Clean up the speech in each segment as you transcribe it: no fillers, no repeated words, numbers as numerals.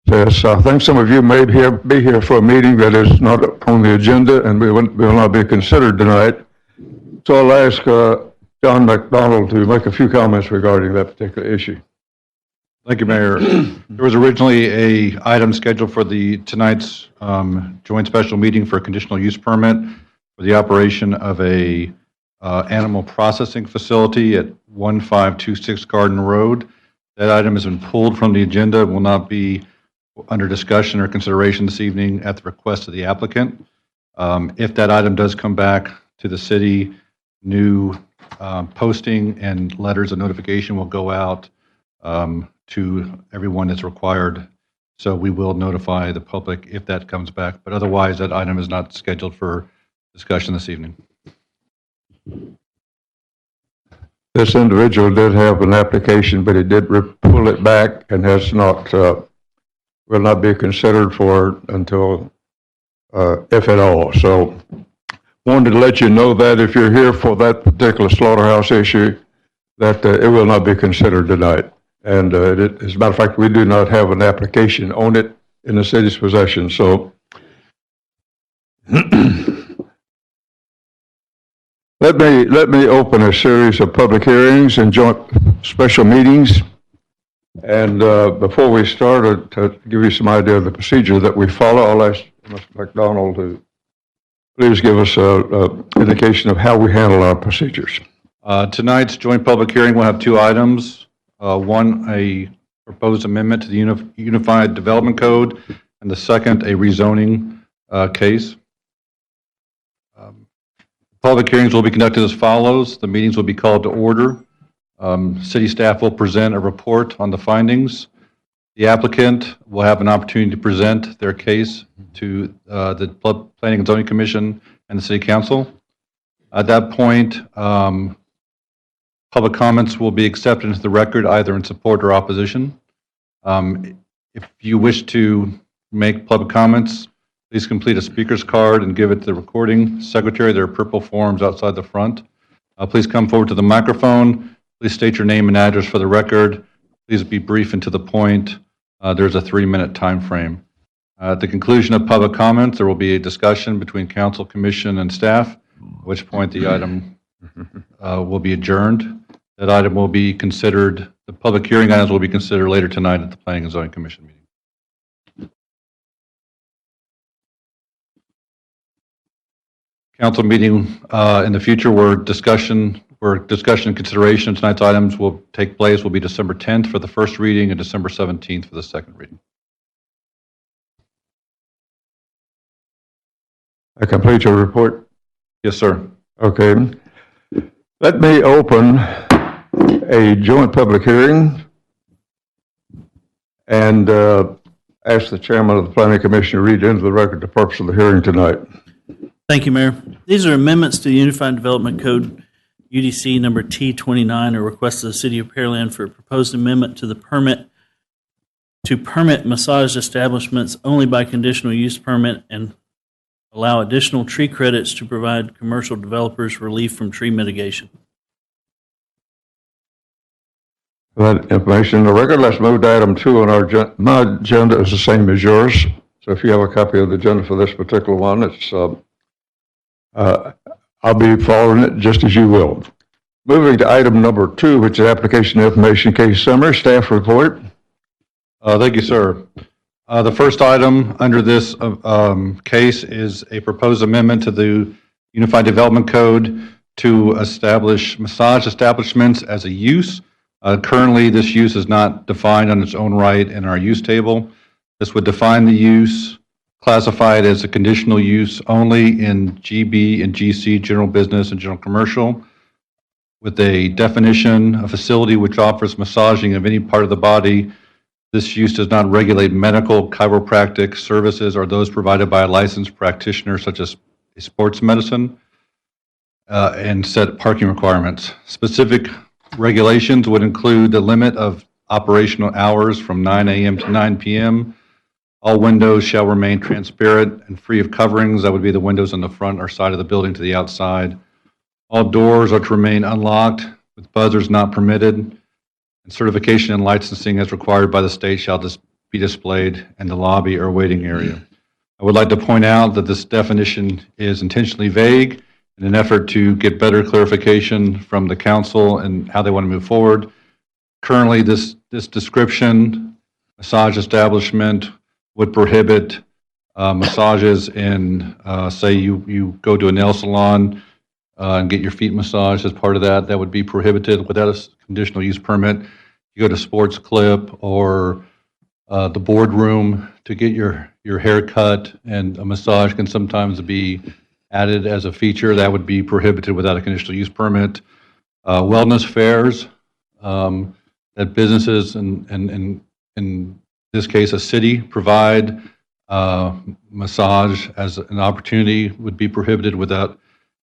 Yes, I think some of you may be here for a meeting that is not on the agenda and will not be considered tonight. So I'll ask John McDonald to make a few comments regarding that particular issue. Thank you, Mayor. There was originally a item scheduled for tonight's joint special meeting for a conditional use permit for the operation of a animal processing facility at 1526 Garden Road. That item has been pulled from the agenda, will not be under discussion or consideration this evening at the request of the applicant. If that item does come back to the city, new posting and letters of notification will go out to everyone that's required. So we will notify the public if that comes back, but otherwise that item is not scheduled for discussion this evening. This individual did have an application, but he did pull it back and has not, will not be considered for until, if at all. So wanted to let you know that if you're here for that particular slaughterhouse issue, that it will not be considered tonight. And as a matter of fact, we do not have an application on it in the city's possession. So let me open a series of public hearings and joint special meetings. And before we start, to give you some idea of the procedure that we follow, I'll ask Mr. McDonald to please give us an indication of how we handle our procedures. Tonight's joint public hearing will have two items. One, a proposed amendment to the Unified Development Code, and the second, a rezoning case. Public hearings will be conducted as follows. The meetings will be called to order. City staff will present a report on the findings. The applicant will have an opportunity to present their case to the Planning and Zoning Commission and the City Council. At that point, public comments will be accepted into the record either in support or opposition. If you wish to make public comments, please complete a speaker's card and give it to the recording secretary. There are purple forms outside the front. Please come forward to the microphone. Please state your name and address for the record. Please be brief and to the point. There's a 3-minute time frame. At the conclusion of public comments, there will be a discussion between council, commission, and staff, at which point the item will be adjourned. That item will be considered, the public hearing items will be considered later tonight at the Planning and Zoning Commission meeting. Council meeting in the future where discussion and consideration of tonight's items will take place will be December 10th for the first reading and December 17th for the second reading. I complete your report? Yes, sir. Okay. Let me open a joint public hearing and ask the chairman of the Planning Commission to read into the record the purpose of the hearing tonight. Thank you, Mayor. These are amendments to the Unified Development Code, UDC number T29, a request of the City of Pearland for a proposed amendment to the permit to permit massage establishments only by conditional use permit and allow additional tree credits to provide commercial developers relief from tree mitigation. That information in the record. Let's move to item 2 on our my agenda is the same as yours. So if you have a copy of the agenda for this particular one, it's I'll be following it just as you will. Moving to item number 2, which is application information case summary, staff report. Thank you, sir. The first item under this case is a proposed amendment to the Unified Development Code to establish massage establishments as a use. Currently, this use is not defined on its own right in our use table. This would define the use, classify it as a conditional use only in GB and GC, general business and general commercial, with a definition, a facility which offers massaging of any part of the body. This use does not regulate medical, chiropractic services or those provided by a licensed practitioner such as a sports medicine, and set parking requirements. Specific regulations would include the limit of operational hours from 9 a.m. to 9 p.m. All windows shall remain transparent and free of coverings. That would be the windows on the front or side of the building to the outside. All doors are to remain unlocked with buzzers not permitted. And certification and licensing as required by the state shall be displayed in the lobby or waiting area. I would like to point out that this definition is intentionally vague in an effort to get better clarification from the council and how they want to move forward. Currently, this description, massage establishment, would prohibit massages in, say you go to a nail salon and get your feet massaged as part of that. That would be prohibited without a conditional use permit. You go to Sports Clip or the boardroom to get your hair cut, and a massage can sometimes be added as a feature. That would be prohibited without a conditional use permit. Wellness fairs that businesses and in this case a city provide massage as an opportunity would be prohibited without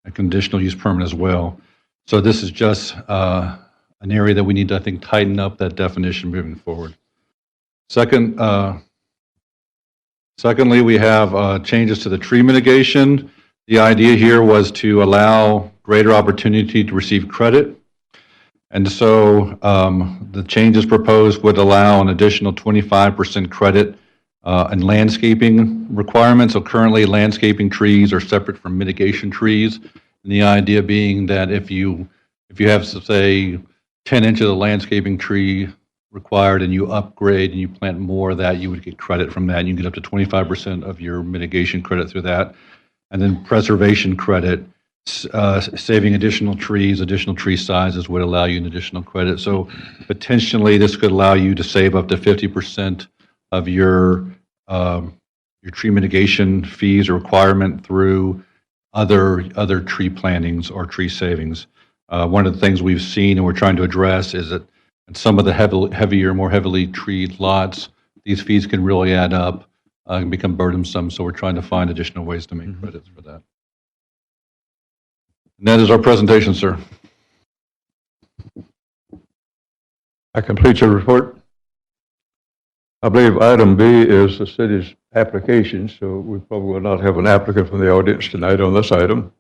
a conditional use permit as well. So this is just an area that we need to, I think, tighten up that definition moving forward. Secondly, we have changes to the tree mitigation. The idea here was to allow greater opportunity to receive credit. And so the changes proposed would allow an additional 25% credit in landscaping requirements. So currently landscaping trees are separate from mitigation trees. And the idea being that if you have, say, 10 inches of landscaping tree required and you upgrade and you plant more of that, you would get credit from that. You can get up to 25% of your mitigation credit through that. And then preservation credit, saving additional tree sizes would allow you an additional credit. So potentially this could allow you to save up to 50% of your tree mitigation fees or requirement through other tree plantings or tree savings. One of the things we've seen and we're trying to address is that in some of the more heavily treed lots, these fees can really add up and become burdensome. So we're trying to find additional ways to make credits for that. And that is our presentation, sir. I complete your report. I believe item B is the city's application, so we probably will not have an applicant from the audience tonight on this item.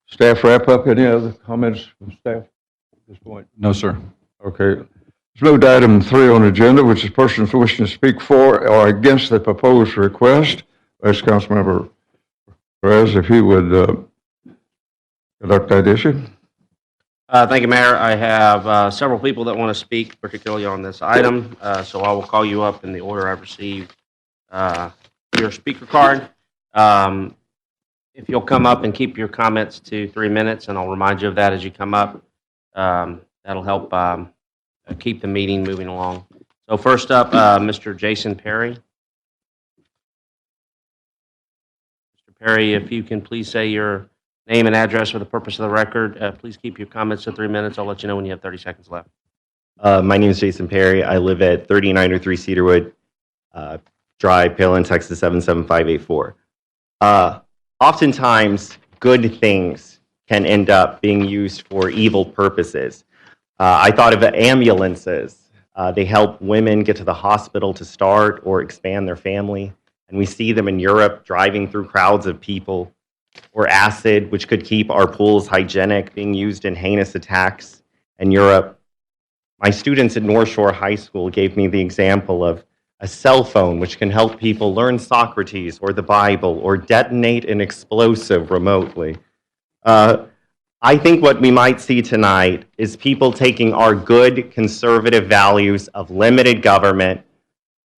Staff wrap up. Any other comments from staff at this point? No, sir. Okay. Let's move to item 3 on the agenda, which is persons wishing to speak for or against the proposed request. Vice Councilmember Perez, if he would conduct that issue. Thank you, Mayor. I have several people that want to speak, particularly on this item, so I will call you up in the order I've received your speaker card. If you'll come up and keep your comments to 3 minutes, and I'll remind you of that as you come up, that'll help keep the meeting moving along. So first up, Mr. Jason Perry. Mr. Perry, if you can please say your name and address for the purpose of the record. Please keep your comments to 3 minutes. I'll let you know when you have 30 seconds left. My name is Jason Perry. I live at 3903 Cedarwood Drive, Pearland, Texas 77584. Oftentimes, good things can end up being used for evil purposes. I thought of ambulances. They help women get to the hospital to start or expand their family. And we see them in Europe driving through crowds of people. Or acid, which could keep our pools hygienic, being used in heinous attacks in Europe. My students at North Shore High School gave me the example of a cell phone, which can help people learn Socrates or the Bible or detonate an explosive remotely. I think what we might see tonight is people taking our good conservative values of limited government,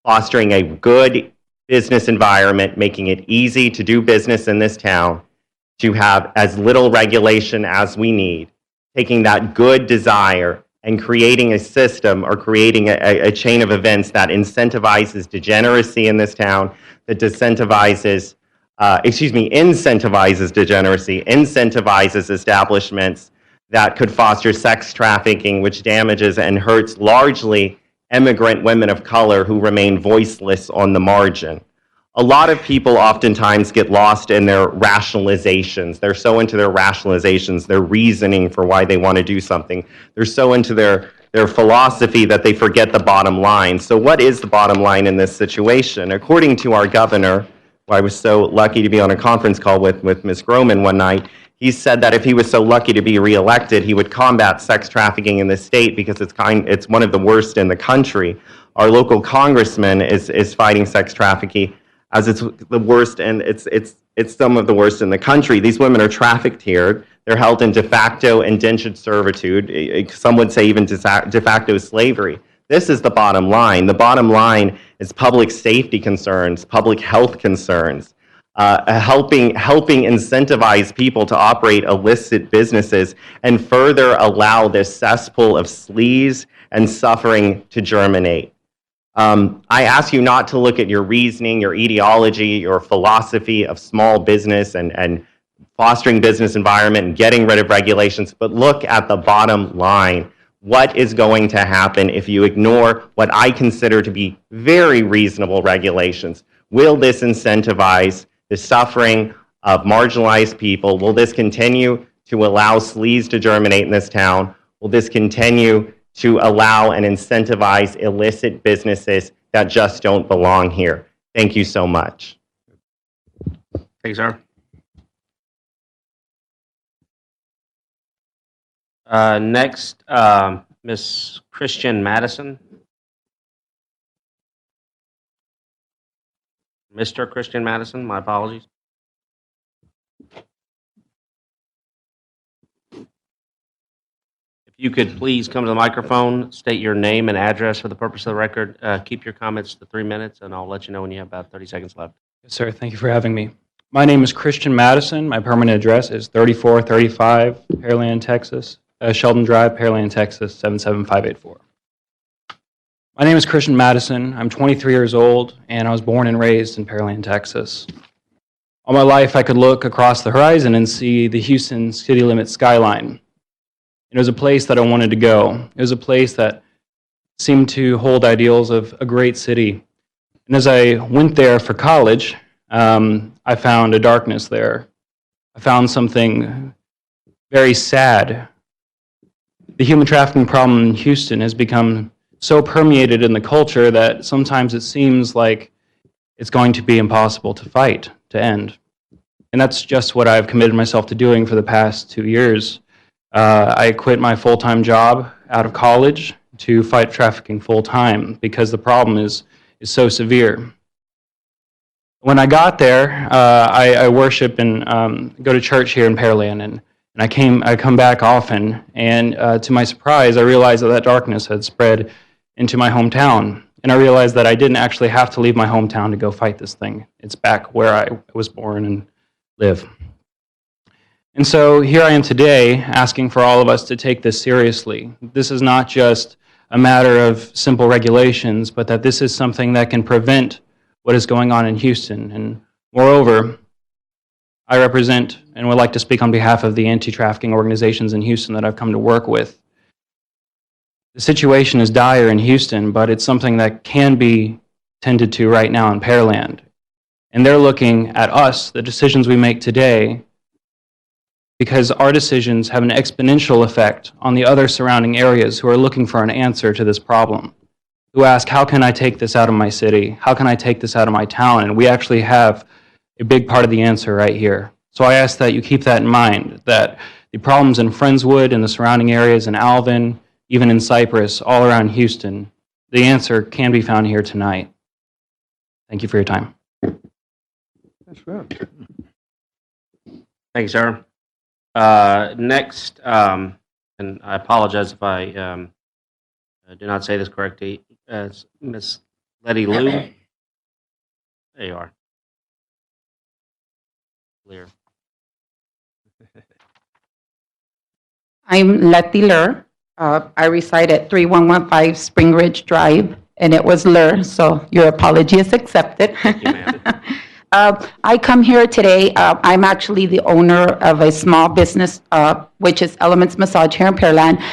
fostering a good business environment, making it easy to do business in this town, to have as little regulation as we need, taking that good desire and creating a system or creating a chain of events that incentivizes degeneracy in this town, that incentivizes degeneracy, incentivizes establishments that could foster sex trafficking, which damages and hurts largely immigrant women of color who remain voiceless on the margin. A lot of people oftentimes get lost in their rationalizations. They're so into their rationalizations, their reasoning for why they want to do something. They're so into their philosophy that they forget the bottom line. So what is the bottom line in this situation? According to our governor, who I was so lucky to be on a conference call with Ms. Groman one night, He said that if he was so lucky to be reelected, he would combat sex trafficking in the state because it's one of the worst in the country. Our local congressman is fighting sex trafficking as it's the worst, and it's some of the worst in the country. These women are trafficked here. They're held in de facto indentured servitude. Some would say even de facto slavery. This is the bottom line. The bottom line is public safety concerns, public health concerns, helping incentivize people to operate illicit businesses and further allow this cesspool of sleaze and suffering to germinate. I ask you not to look at your reasoning, your ideology, your philosophy of small business and fostering business environment and getting rid of regulations, but look at the bottom line. What is going to happen if you ignore what I consider to be very reasonable regulations? Will this incentivize the suffering of marginalized people? Will this continue to allow sleaze to germinate in this town? Will this continue to allow and incentivize illicit businesses that just don't belong here? Thank you so much. Thank you, sir. Next, Ms. Christian Madison. Mr. Christian Madison, my apologies. If you could please come to the microphone, state your name and address for the purpose of the record. Keep your comments to 3 minutes, and I'll let you know when you have about 30 seconds left. Yes, sir. Thank you for having me. My name is Christian Madison. My permanent address is 3435 Pearland, Texas. Sheldon Drive, Pearland, Texas, 77584. My name is Christian Madison. I'm 23 years old, and I was born and raised in Pearland, Texas. All my life, I could look across the horizon and see the Houston city limit skyline. It was a place that I wanted to go. It was a place that seemed to hold ideals of a great city. And as I went there for college, I found a darkness there. I found something very sad. The human trafficking problem in Houston has become so permeated in the culture that sometimes it seems like it's going to be impossible to fight, to end. And that's just what I've committed myself to doing for the past 2 years. I quit my full-time job out of college to fight trafficking full-time because the problem is so severe. When I got there, I worship and go to church here in Pearland, and I come back often, and to my surprise, I realized that darkness had spread into my hometown, and I realized that I didn't actually have to leave my hometown to go fight this thing. It's back where I was born and live. And so here I am today asking for all of us to take this seriously. This is not just a matter of simple regulations, but that this is something that can prevent what is going on in Houston. And moreover, I represent and would like to speak on behalf of the anti-trafficking organizations in Houston that I've come to work with. The situation is dire in Houston, but it's something that can be tended to right now in Pearland. And they're looking at us, the decisions we make today, because our decisions have an exponential effect on the other surrounding areas who are looking for an answer to this problem, who ask, how can I take this out of my city? How can I take this out of my town? And we actually have a big part of the answer right here. So I ask that you keep that in mind, that the problems in Friendswood and the surrounding areas, in Alvin, even in Cypress, all around Houston, the answer can be found here tonight. Thank you for your time. That's good. Thank you, sir. Next, and I apologize if I do not say this correctly, Miss Letty Lou. There you are. Clear. I'm Letty Lur. I reside at 3115 Spring Ridge Drive, and it was Lur, so your apology is accepted. Thank you, ma'am. I come here today. I'm actually the owner of a small business, which is Elements Massage here in Pearland.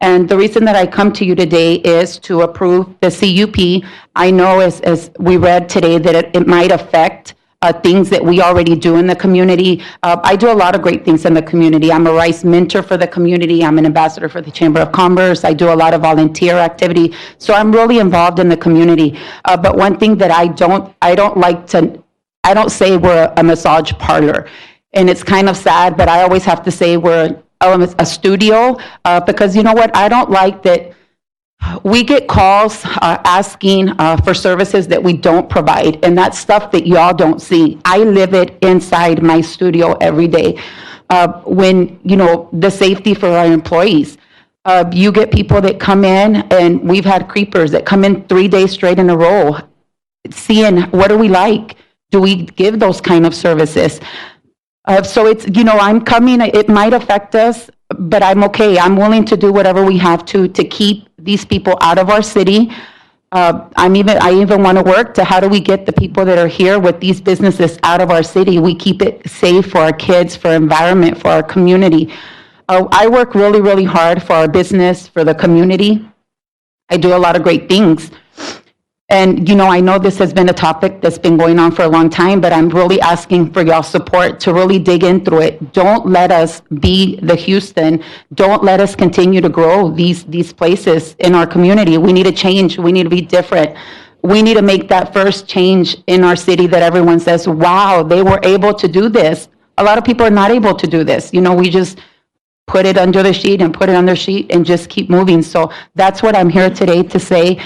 And the reason that I come to you today is to approve the CUP. I know as we read today that it might affect things that we already do in the community. I do a lot of great things in the community. I'm a Rice mentor for the community. I'm an ambassador for the Chamber of Commerce. I do a lot of volunteer activity. So I'm really involved in the community. But one thing that I don't say we're a massage parlor. And it's kind of sad, but I always have to say we're a studio, because you know what? I don't like that we get calls asking for services that we don't provide, and that's stuff that y'all don't see. I live it inside my studio every day. When, you know, the safety for our employees. You get people that come in, and we've had creepers that come in 3 days straight in a row, seeing what are we like? Do we give those kind of services? So it's, you know, I'm coming, it might affect us, but I'm okay. I'm willing to do whatever we have to keep these people out of our city. I even want to work to how do we get the people that are here with these businesses out of our city? We keep it safe for our kids, for our environment, for our community. I work really, really hard for our business, for the community. I do a lot of great things. And, you know, I know this has been a topic that's been going on for a long time, but I'm really asking for y'all's support to really dig in through it. Don't let us be the Houston. Don't let us continue to grow these places in our community. We need to change. We need to be different. We need to make that first change in our city that everyone says, wow, they were able to do this. A lot of people are not able to do this. You know, we just put it under the sheet and put it on the sheet and just keep moving. So that's what I'm here today to say,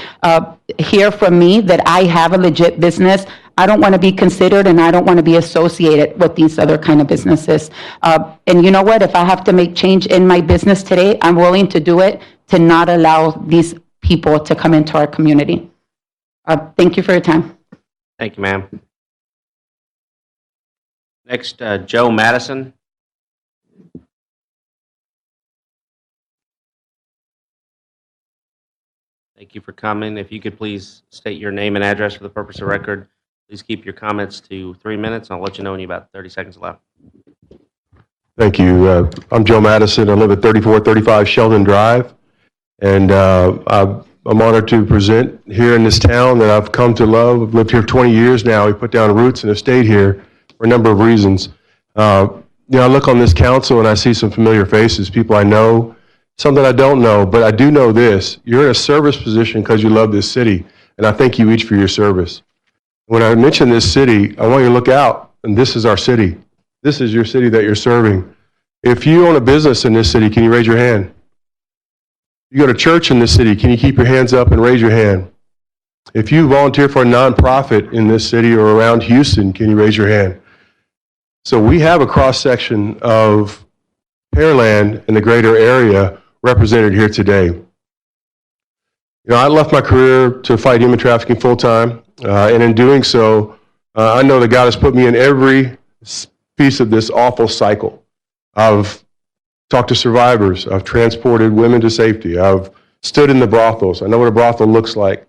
hear from me that I have a legit business. I don't want to be considered, and I don't want to be associated with these other kind of businesses. And you know what? If I have to make change in my business today, I'm willing to do it to not allow these people to come into our community. Thank you for your time. Thank you, ma'am. Next, Joe Madison. Thank you for coming. If you could please state your name and address for the purpose of record. Please keep your comments to 3 minutes. I'll let you know when you have about 30 seconds left. Thank you. I'm Joe Madison. I live at 3435 Sheldon Drive, and I'm honored to present here in this town that I've come to love. I've lived here 20 years now. We put down roots and have stayed here for a number of reasons. You know, I look on this council and I see some familiar faces, people I know, some that I don't know, but I do know this. You're in a service position because you love this city, and I thank you each for your service. When I mention this city, I want you to look out, and this is our city. This is your city that you're serving. If you own a business in this city, can you raise your hand? You go to church in this city, can you keep your hands up and raise your hand? If you volunteer for a nonprofit in this city or around Houston, can you raise your hand? So we have a cross-section of Pearland and the greater area represented here today. You know, I left my career to fight human trafficking full-time, and in doing so, I know that God has put me in every piece of this awful cycle. I've talked to survivors, I've transported women to safety, I've stood in the brothels, I know what a brothel looks like,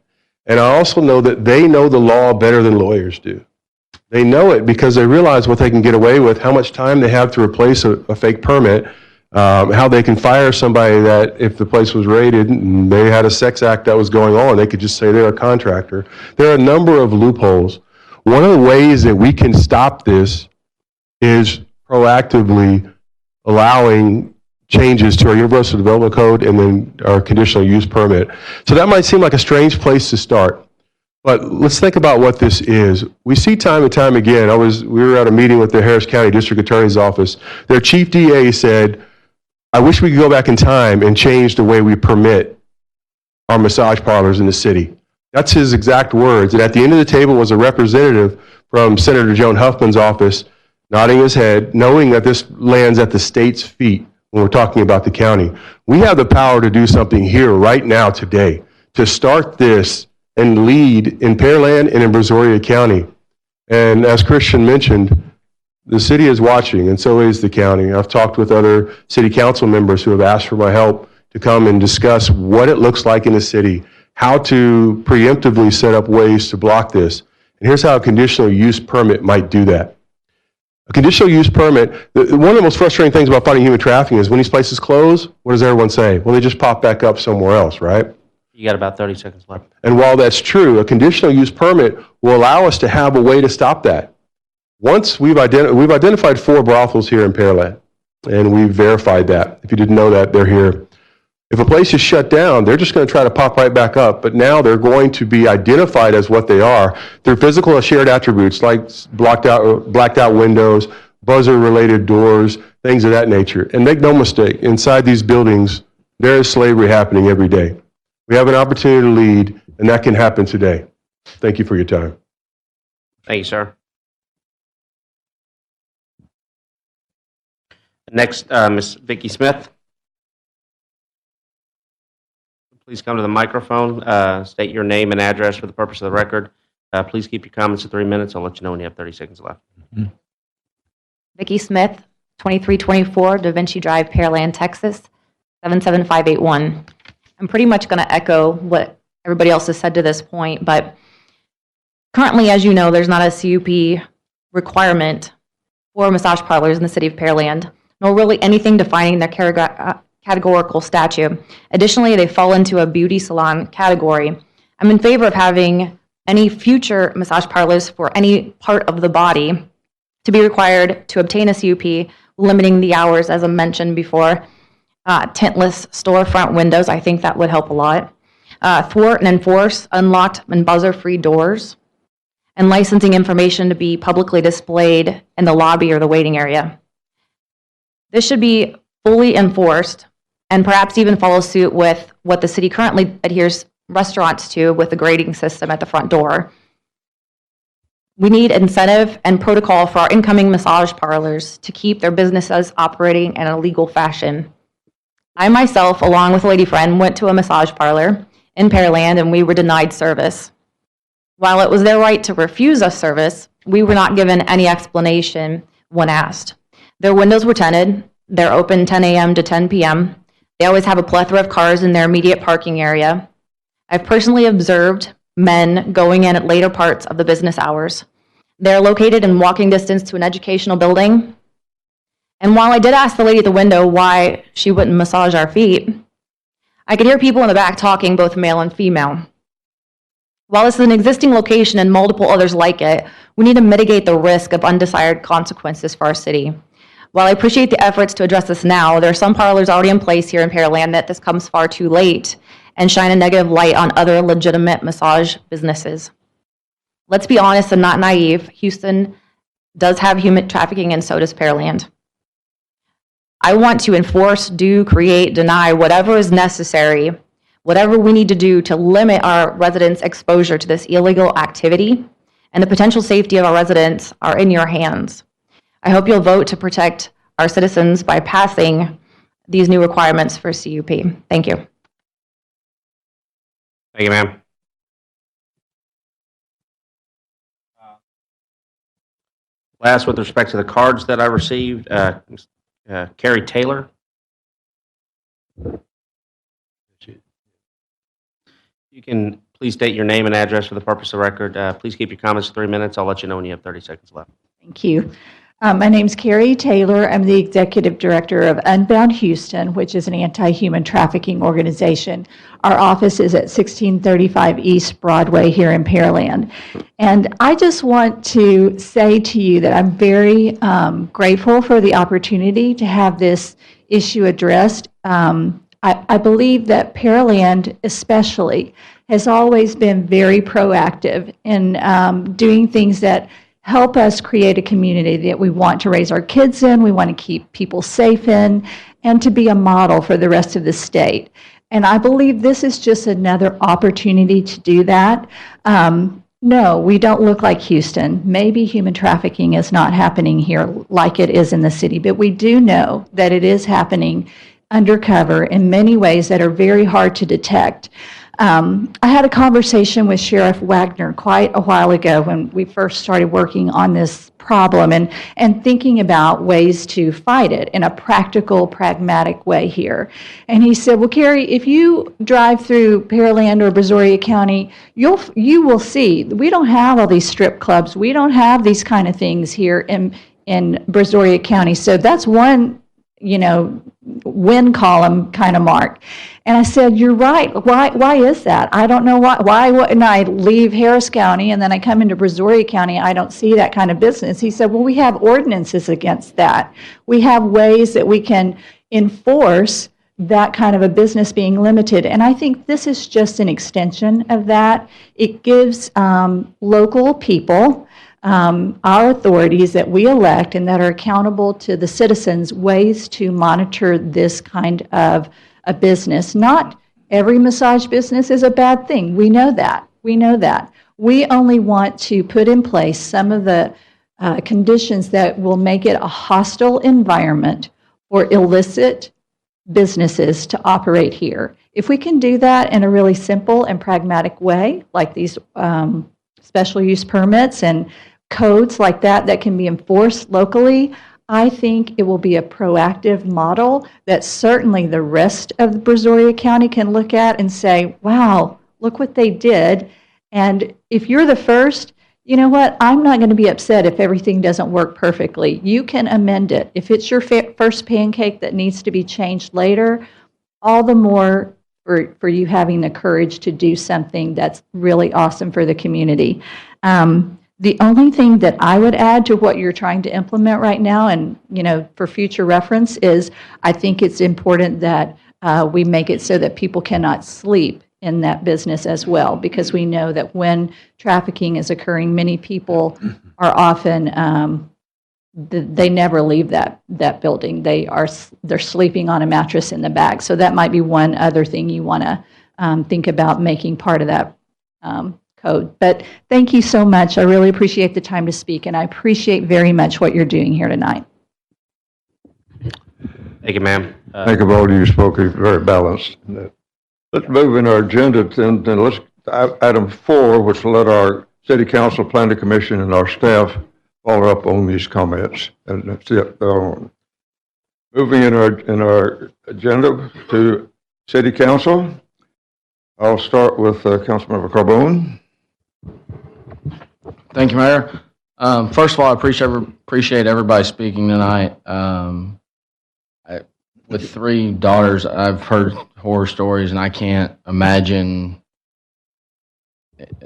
and I also know that they know the law better than lawyers do. They know it because they realize what they can get away with, how much time they have to replace a fake permit, how they can fire somebody that if the place was raided and they had a sex act that was going on, they could just say they're a contractor. There are a number of loopholes. One of the ways that we can stop this is proactively allowing changes to our Universal Development Code and then our Conditional Use Permit. So that might seem like a strange place to start, but let's think about what this is. We see time and time again, we were at a meeting with the Harris County District Attorney's Office. Their chief DA said, I wish we could go back in time and change the way we permit our massage parlors in the city. That's his exact words. And at the end of the table was a representative from Senator Joan Huffman's office nodding his head, knowing that this lands at the state's feet when we're talking about the county. We have the power to do something here right now today to start this and lead in Pearland and in Brazoria County. And as Christian mentioned, the city is watching, and so is the county. I've talked with other city council members who have asked for my help to come and discuss what it looks like in the city, how to preemptively set up ways to block this. And here's how a conditional use permit might do that. A conditional use permit, one of the most frustrating things about fighting human trafficking is when these places close, what does everyone say? Well, they just pop back up somewhere else, right? You got about 30 seconds left. And while that's true, a conditional use permit will allow us to have a way to stop that. Once we've identified 4 brothels here in Pearland, and we've verified that. If you didn't know that, they're here. If a place is shut down, they're just going to try to pop right back up, but now they're going to be identified as what they are. They're physical or shared attributes like blacked out windows, buzzer-related doors, things of that nature. And make no mistake, inside these buildings, there is slavery happening every day. We have an opportunity to lead, and that can happen today. Thank you for your time. Thank you, sir. Next, Ms. Vicki Smith. Please come to the microphone. State your name and address for the purpose of the record. Please keep your comments to 3 minutes. I'll let you know when you have 30 seconds left. Vicki Smith, 2324 Da Vinci Drive, Pearland, Texas, 77581. I'm pretty much going to echo what everybody else has said to this point, but currently, as you know, there's not a CUP requirement for massage parlors in the city of Pearland, nor really anything defining their categorical statute. Additionally, they fall into a beauty salon category. I'm in favor of having any future massage parlors for any part of the body to be required to obtain a CUP, limiting the hours, as I mentioned before. Tintless storefront windows, I think that would help a lot. Thwart and enforce unlocked and buzzer-free doors, and licensing information to be publicly displayed in the lobby or the waiting area. This should be fully enforced and perhaps even follow suit with what the city currently adheres restaurants to with the grading system at the front door. We need incentive and protocol for our incoming massage parlors to keep their businesses operating in a legal fashion. I myself, along with a lady friend, went to a massage parlor in Pearland and we were denied service. While it was their right to refuse us service, we were not given any explanation when asked. Their windows were tinted. They're open 10 a.m. to 10 p.m. They always have a plethora of cars in their immediate parking area. I've personally observed men going in at later parts of the business hours. They're located in walking distance to an educational building. And while I did ask the lady at the window why she wouldn't massage our feet, I could hear people in the back talking, both male and female. While this is an existing location and multiple others like it, we need to mitigate the risk of undesired consequences for our city. While I appreciate the efforts to address this now, there are some parlors already in place here in Pearland that this comes far too late and shine a negative light on other legitimate massage businesses. Let's be honest and not naive. Houston does have human trafficking, and so does Pearland. I want to enforce, do, create, deny, whatever is necessary, whatever we need to do to limit our residents' exposure to this illegal activity, and the potential safety of our residents are in your hands. I hope you'll vote to protect our citizens by passing these new requirements for CUP. Thank you. Thank you, ma'am. Last, with respect to the cards that I received, Carrie Taylor. You can please state your name and address for the purpose of the record. Please keep your comments to 3 minutes. I'll let you know when you have 30 seconds left. Thank you. My name's Carrie Taylor. I'm the Executive Director of Unbound Houston, which is an anti-human trafficking organization. Our office is at 1635 East Broadway here in Pearland. And I just want to say to you that I'm very grateful for the opportunity to have this issue addressed. I believe that Pearland especially has always been very proactive in doing things that help us create a community that we want to raise our kids in, we want to keep people safe in, and to be a model for the rest of the state. And I believe this is just another opportunity to do that. No, we don't look like Houston. Maybe human trafficking is not happening here like it is in the city, but we do know that it is happening undercover in many ways that are very hard to detect. I had a conversation with Sheriff Wagner quite a while ago when we first started working on this problem and thinking about ways to fight it in a practical, pragmatic way here. And he said, well, Carrie, if you drive through Pearland or Brazoria County, you will see we don't have all these strip clubs. We don't have these kind of things here in Brazoria County. So that's one, win column kind of mark. And I said, you're right. Why is that? I don't know why wouldn't I leave Harris County and then I come into Brazoria County, I don't see that kind of business. He said, well, we have ordinances against that. We have ways that we can enforce that kind of a business being limited. And I think this is just an extension of that. It gives local people our authorities that we elect and that are accountable to the citizens ways to monitor this kind of a business. Not every massage business is a bad thing. We know that. We know that. We only want to put in place some of the conditions that will make it a hostile environment for illicit businesses to operate here. If we can do that in a really simple and pragmatic way, like these special use permits and codes like that can be enforced locally, I think it will be a proactive model that certainly the rest of Brazoria County can look at and say, wow, look what they did. And if you're the first, you know what? I'm not going to be upset if everything doesn't work perfectly. You can amend it. If it's your first pancake that needs to be changed later, all the more for you having the courage to do something that's really awesome for the community. The only thing that I would add to what you're trying to implement right now, and for future reference, is I think it's important that we make it so that people cannot sleep in that business as well, because we know that when trafficking is occurring, many people are often they never leave that building. They're sleeping on a mattress in the back. So that might be one other thing you want to think about making part of that code. But thank you so much. I really appreciate the time to speak, and I appreciate very much what you're doing here tonight. Thank you, ma'am. I think of all you spoke, very balanced. Let's move in our agenda, then let's, item 4, which will let our city council, planning commission, and our staff follow up on these comments. And that's it. Moving in our agenda to city council, I'll start with Councilmember Carbone. Thank you, Mayor. First of all, I appreciate everybody speaking tonight. With 3 daughters, I've heard horror stories, and I can't imagine.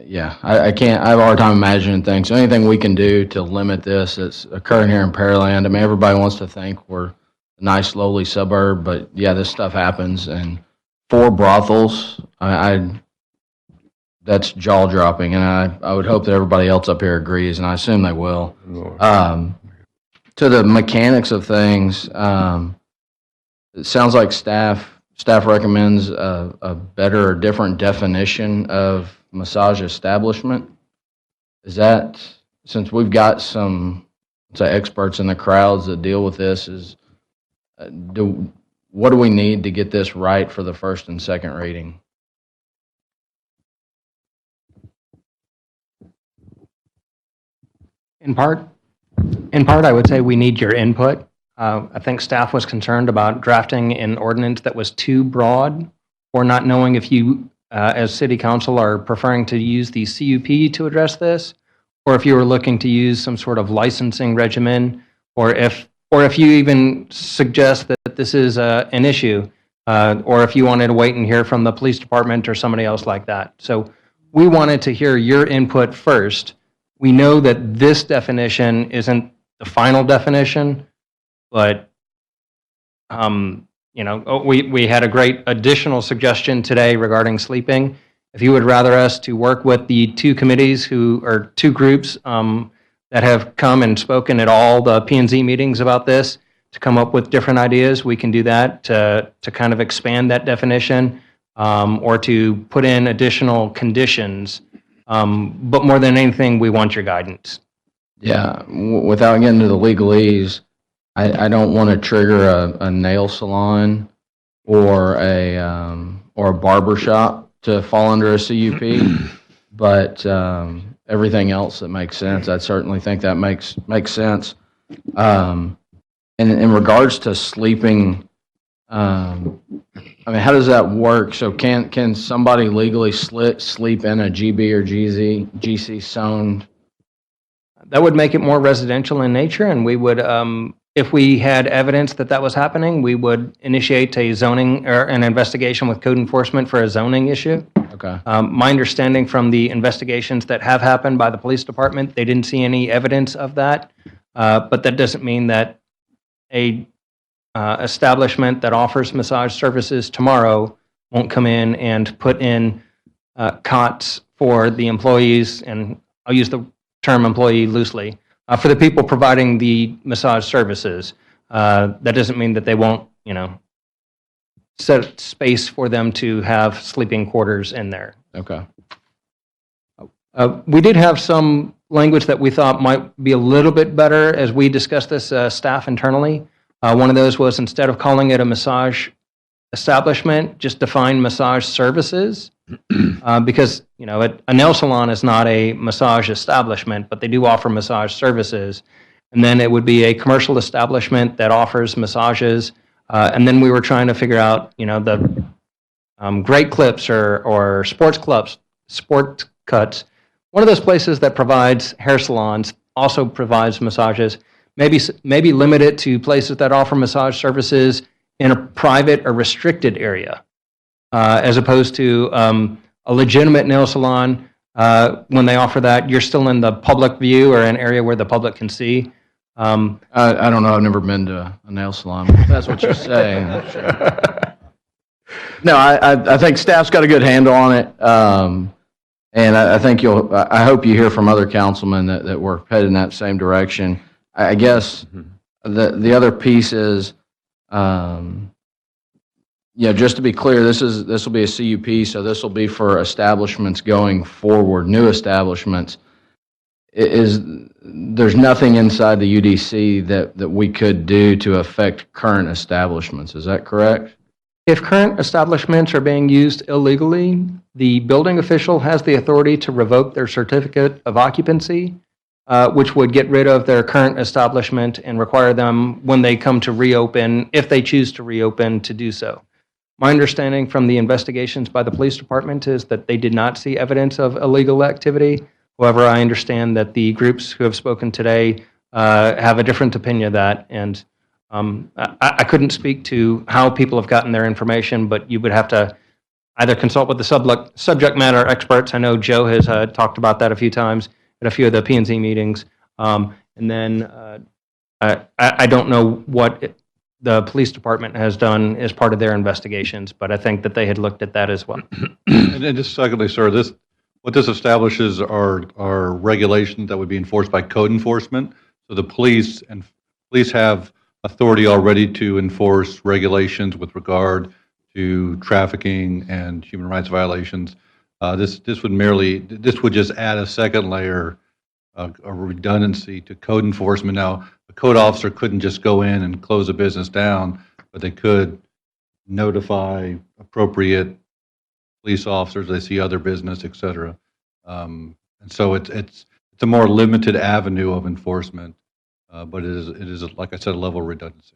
Yeah, I can't. I have a hard time imagining things. So anything we can do to limit this that's occurring here in Pearland. I mean, everybody wants to think we're a nice, lowly suburb, but yeah, this stuff happens. And 4 brothels, that's jaw dropping, and I would hope that everybody else up here agrees, and I assume they will. To the mechanics of things. It sounds like staff recommends a better or different definition of massage establishment. Is that, since we've got some experts in the crowds that deal with this, what do we need to get this right for the first and second reading? In part, I would say we need your input. I think staff was concerned about drafting an ordinance that was too broad, or not knowing if you, as city council, are preferring to use the CUP to address this, or if you were looking to use some sort of licensing regimen, or if you even suggest that this is an issue, or if you wanted to wait and hear from the police department or somebody else like that. So we wanted to hear your input first. We know that this definition isn't the final definition, but we had a great additional suggestion today regarding sleeping. If you would rather us to work with the 2 committees or 2 groups that have come and spoken at all the P&Z meetings about this to come up with different ideas, we can do that to kind of expand that definition or to put in additional conditions. But more than anything, we want your guidance. Yeah, without getting to the legalese, I don't want to trigger a nail salon or a barber shop to fall under a CUP, but everything else that makes sense, I certainly think that makes sense. And in regards to sleeping, I mean, how does that work? So can somebody legally sleep in a GB or GC zoned? That would make it more residential in nature, and we would, if we had evidence that was happening, we would initiate a zoning or an investigation with code enforcement for a zoning issue. Okay. My understanding from the investigations that have happened by the police department, they didn't see any evidence of that, but that doesn't mean that a establishment that offers massage services tomorrow won't come in and put in cots for the employees, and I'll use the term employee loosely. For the people providing the massage services, that doesn't mean that they won't, set space for them to have sleeping quarters in there. Okay. We did have some language that we thought might be a little bit better as we discussed this staff internally. One of those was, instead of calling it a massage establishment, just define massage services. Because, a nail salon is not a massage establishment, but they do offer massage services. And then it would be a commercial establishment that offers massages. And then we were trying to figure out, the Great Clips or sports clubs, sport cuts. One of those places that provides hair salons also provides massages. Maybe limit it to places that offer massage services in a private or restricted area, as opposed to a legitimate nail salon. When they offer that, you're still in the public view or an area where the public can see. I don't know. I've never been to a nail salon. But if that's what you're saying. No, I think staff's got a good handle on it. And I think I hope you hear from other councilmen that we're headed in that same direction. I guess the other piece is, just to be clear, this will be a CUP, so this will be for establishments going forward, new establishments. There's nothing inside the UDC that we could do to affect current establishments. Is that correct? If current establishments are being used illegally, the building official has the authority to revoke their certificate of occupancy, which would get rid of their current establishment and require them, when they come to reopen, if they choose to reopen, to do so. My understanding from the investigations by the police department is that they did not see evidence of illegal activity. However, I understand that the groups who have spoken today have a different opinion of that, and I couldn't speak to how people have gotten their information, but you would have to either consult with the subject matter experts. I know Joe has talked about that a few times at a few of the P&Z meetings. And then I don't know what the police department has done as part of their investigations, but I think that they had looked at that as well. And then just secondly, sir, what this establishes are regulations that would be enforced by code enforcement. So the police have authority already to enforce regulations with regard to trafficking and human rights violations. This would just add a second layer of redundancy to code enforcement. Now, a code officer couldn't just go in and close a business down, but they could notify appropriate police officers. They see other business, et cetera. And so it's a more limited avenue of enforcement. But it is, like I said, a level of redundancy.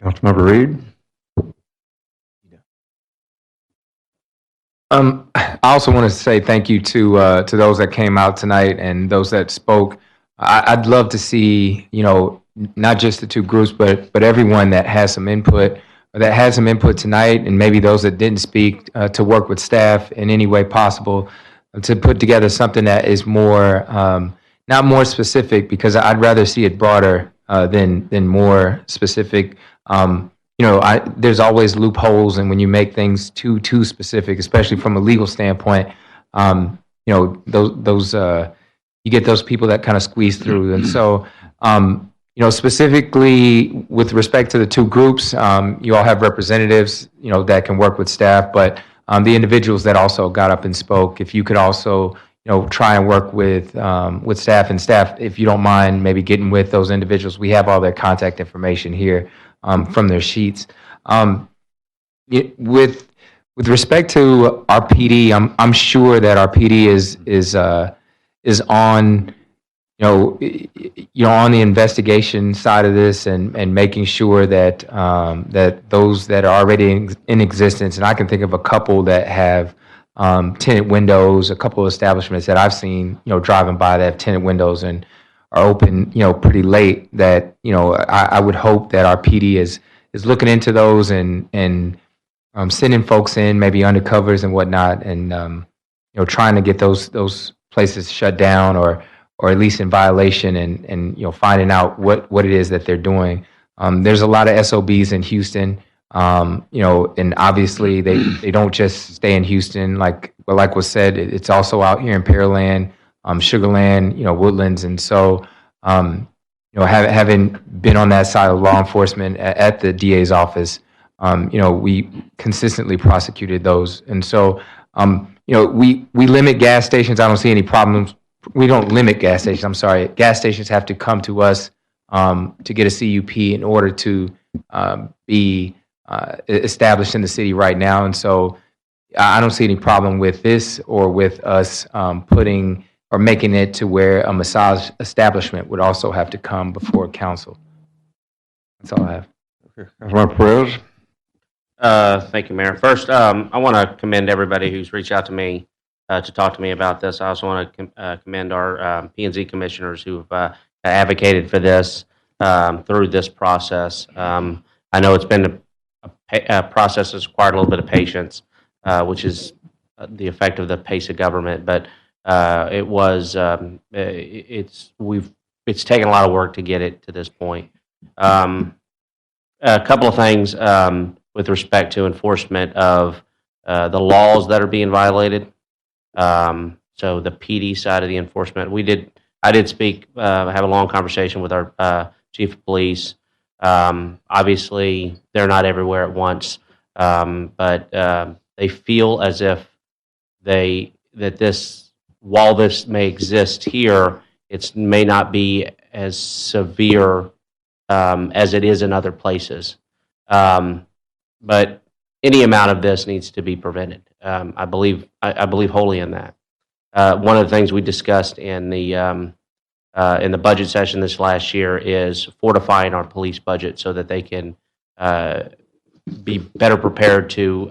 Councilmember Reed? I also want to say thank you to those that came out tonight and those that spoke. I'd love to see, not just the two groups, but everyone that has some input, or that had some input tonight, and maybe those that didn't speak, to work with staff in any way possible to put together something that is more, not more specific, because I'd rather see it broader than more specific. There's always loopholes, and when you make things too specific, especially from a legal standpoint, those you get those people that kind of squeeze through. And so, specifically with respect to the two groups, you all have representatives, that can work with staff, but the individuals that also got up and spoke, if you could also, try and work with staff, and staff, if you don't mind, maybe getting with those individuals. We have all their contact information here from their sheets. With respect to our PD, I'm sure that our PD is on, on the investigation side of this, and making sure that that those that are already in existence, and I can think of a couple that have tenant windows, a couple of establishments that I've seen, driving by that have tenant windows and are open, pretty late, that, I would hope that our PD is looking into those and sending folks in, maybe undercovers and whatnot, and, trying to get those places shut down, or at least in violation, and finding out what it is that they're doing. There's a lot of SOBs in Houston. And obviously they don't just stay in Houston, like was said, it's also out here in Pearland, Sugarland, Woodlands. And so, having been on that side of law enforcement at the DA's office, we consistently prosecuted those. And so, we limit gas stations. I don't see any problems. We don't limit gas stations. I'm sorry. Gas stations have to come to us to get a CUP in order to be established in the city right now. And so I don't see any problem with this or with us putting or making it to where a massage establishment would also have to come before council. That's all I have. Councilmember Perez? Thank you, Mayor. First, I want to commend everybody who's reached out to me to talk to me about this. I also want to commend our P&Z commissioners who've advocated for this through this process. I know it's been a process that's required a little bit of patience, which is the effect of the pace of government, but it's taken a lot of work to get it to this point. A couple of things with respect to enforcement of the laws that are being violated. So the PD side of the enforcement, I did speak, have a long conversation with our chief of police. Obviously, they're not everywhere at once, but they feel as if while this may exist here, it may not be as severe as it is in other places. But any amount of this needs to be prevented. I believe wholly in that. One of the things we discussed in the budget session this last year is fortifying our police budget so that they can be better prepared to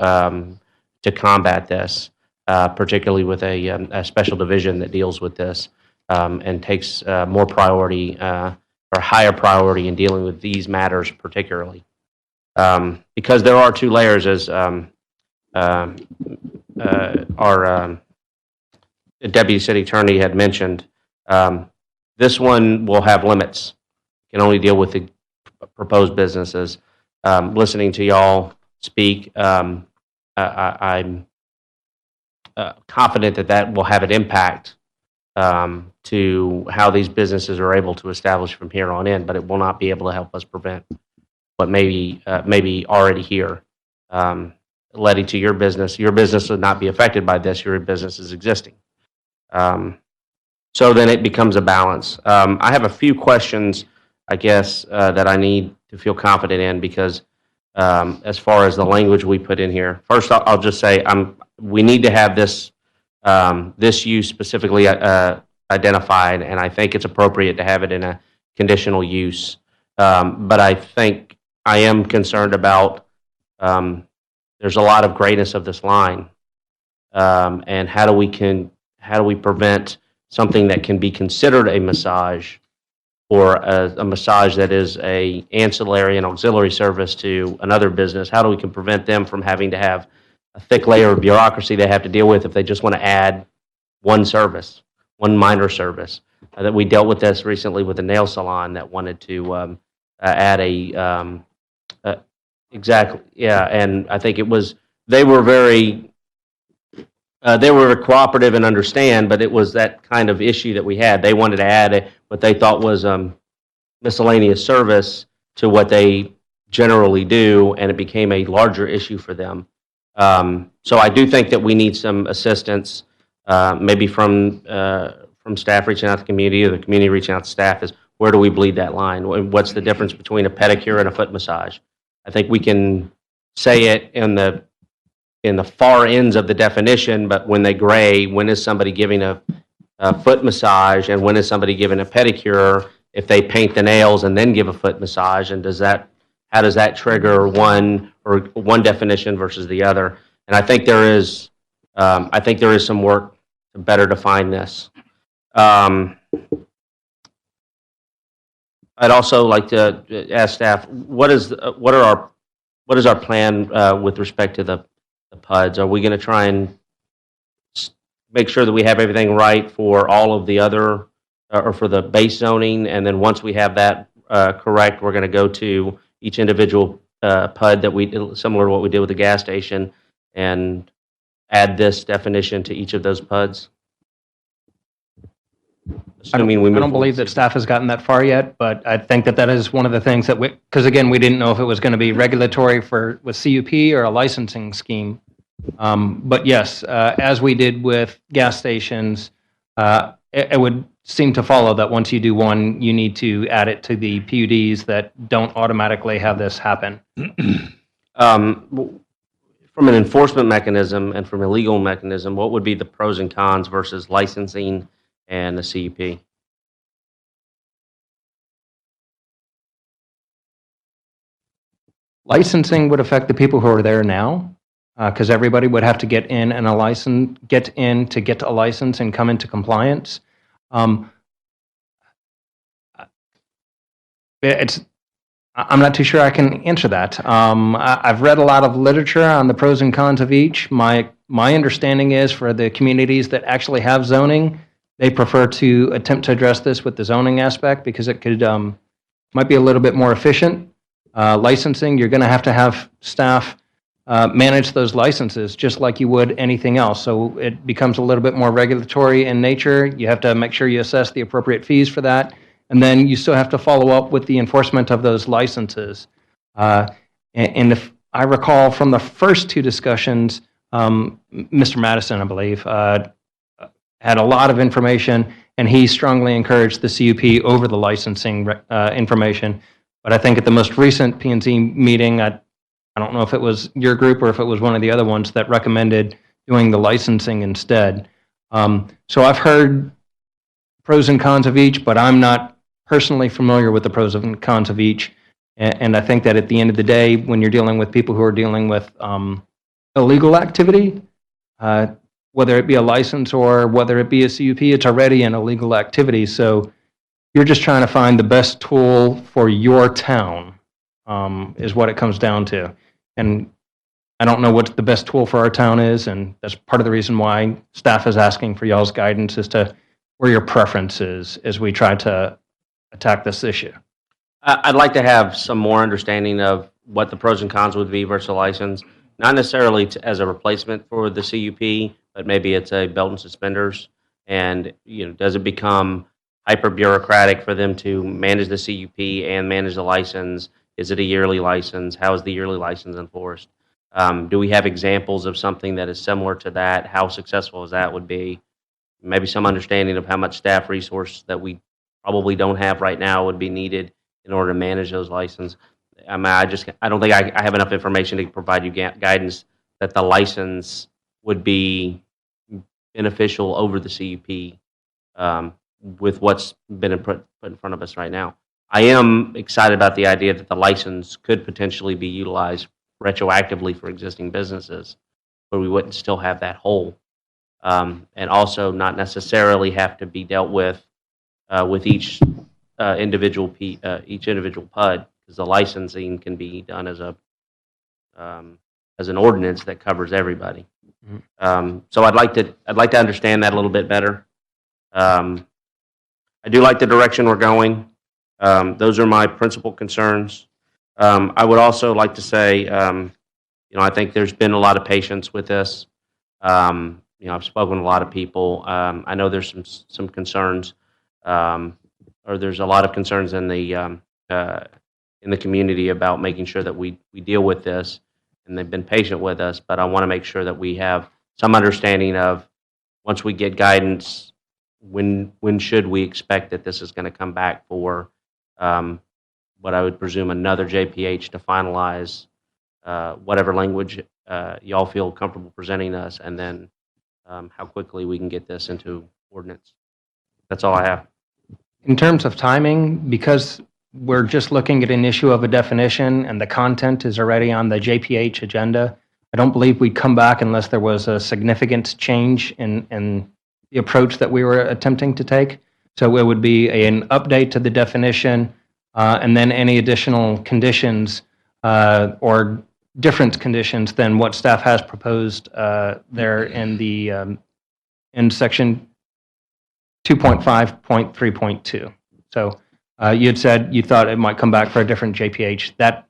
combat this, particularly with a special division that deals with this and takes more priority or higher priority in dealing with these matters particularly. Because there are two layers, as our deputy city attorney had mentioned. This one will have limits. Can only deal with the proposed businesses. Listening to y'all speak, I'm confident that will have an impact to how these businesses are able to establish from here on in, but it will not be able to help us prevent what may be already here. Letting to your business would not be affected by this. Your business is existing. So then it becomes a balance. I have a few questions, I guess, that I need to feel confident in because as far as the language we put in here, first I'll just say we need to have this use specifically identified, and I think it's appropriate to have it in a conditional use. But I think I am concerned about there's a lot of grayness of this line, and how do we prevent something that can be considered a massage or a massage that is a ancillary and auxiliary service to another business? How do we can prevent them from having to have a thick layer of bureaucracy they have to deal with if they just want to add one service, one minor service? That we dealt with this recently with a nail salon that wanted to add exactly, yeah, and I think they were very cooperative and understand, but it was that kind of issue that we had. They wanted to add what they thought was miscellaneous service to what they generally do, and it became a larger issue for them. So I do think that we need some assistance, maybe from staff reaching out to the community or the community reaching out to staff, is where do we bleed that line? What's the difference between a pedicure and a foot massage? I think we can say it in the far ends of the definition, but when they gray, when is somebody giving a foot massage and when is somebody giving a pedicure? If they paint the nails and then give a foot massage, and how does that trigger one definition versus the other? And I think there is some work to better define this. I'd also like to ask staff, what is our plan with respect to the PUDs? Are we going to try and make sure that we have everything right for all of the other, or for the base zoning, and then once we have that correct, we're going to go to each individual PUD that similar to what we did with the gas station, and add this definition to each of those PUDs? Assuming we I move don't believe forward. that staff has gotten that far yet, but I think that that is one of the things that because again, we didn't know if it was going to be regulatory with CUP or a licensing scheme. But yes, as we did with gas stations, it would seem to follow that once you do one, you need to add it to the PUDs that don't automatically have this happen. From an enforcement mechanism and from a legal mechanism, what would be the pros and cons versus licensing and the CUP? Licensing would affect the people who are there now, because everybody would have to get in and get a license and come into compliance. I'm not too sure I can answer that. I've read a lot of literature on the pros and cons of each. My understanding is for the communities that actually have zoning, they prefer to attempt to address this with the zoning aspect because it might be a little bit more efficient. Licensing, you're going to have staff manage those licenses just like you would anything else. So it becomes a little bit more regulatory in nature. You have to make sure you assess the appropriate fees for that. And then you still have to follow up with the enforcement of those licenses. And if I recall from the first two discussions, Mr. Madison, I believe, had a lot of information, and he strongly encouraged the CUP over the licensing information. But I think at the most recent P&Z meeting, I don't know if it was your group or if it was one of the other ones that recommended doing the licensing instead. So I've heard pros and cons of each, but I'm not personally familiar with the pros and cons of each. And I think that at the end of the day, when you're dealing with people who are dealing with illegal activity, whether it be a license or whether it be a CUP, it's already an illegal activity. So you're just trying to find the best tool for your town, is what it comes down to. And I don't know what the best tool for our town is, and that's part of the reason why staff is asking for y'all's guidance as to where your preference is as we try to attack this issue. I'd like to have some more understanding of what the pros and cons would be versus a license, not necessarily as a replacement for the CUP, but maybe it's a belt and suspenders. And does it become hyper bureaucratic for them to manage the CUP and manage the license? Is it a yearly license? How is the yearly license enforced? Do we have examples of something that is similar to that? How successful as that would be? Maybe some understanding of how much staff resource that we probably don't have right now would be needed in order to manage those licenses. I don't think I have enough information to provide you guidance that the license would be beneficial over the CUP with what's been put in front of us right now. I am excited about the idea that the license could potentially be utilized retroactively for existing businesses, but we wouldn't still have that hole, and also not necessarily have to be dealt with each individual PUD, because the licensing can be done as an ordinance that covers everybody. So I'd like to understand that a little bit better. I do like the direction we're going. Those are my principal concerns. I would also like to say, I think there's been a lot of patience with this. I've spoken to a lot of people. I know there's some concerns, or there's a lot of concerns in the community about making sure that we deal with this, and they've been patient with us. But I want to make sure that we have some understanding of, once we get guidance, when should we expect that this is going to come back for what I would presume another JPH to finalize whatever language y'all feel comfortable presenting us, and then how quickly we can get this into ordinance. That's all I have. In terms of timing, because we're just looking at an issue of a definition and the content is already on the JPH agenda, I don't believe we'd come back unless there was a significant change in the approach that we were attempting to take. So it would be an update to the definition, and then any additional conditions or different conditions than what staff has proposed there in section 2.5.3.2. So you had said you thought it might come back for a different JPH. That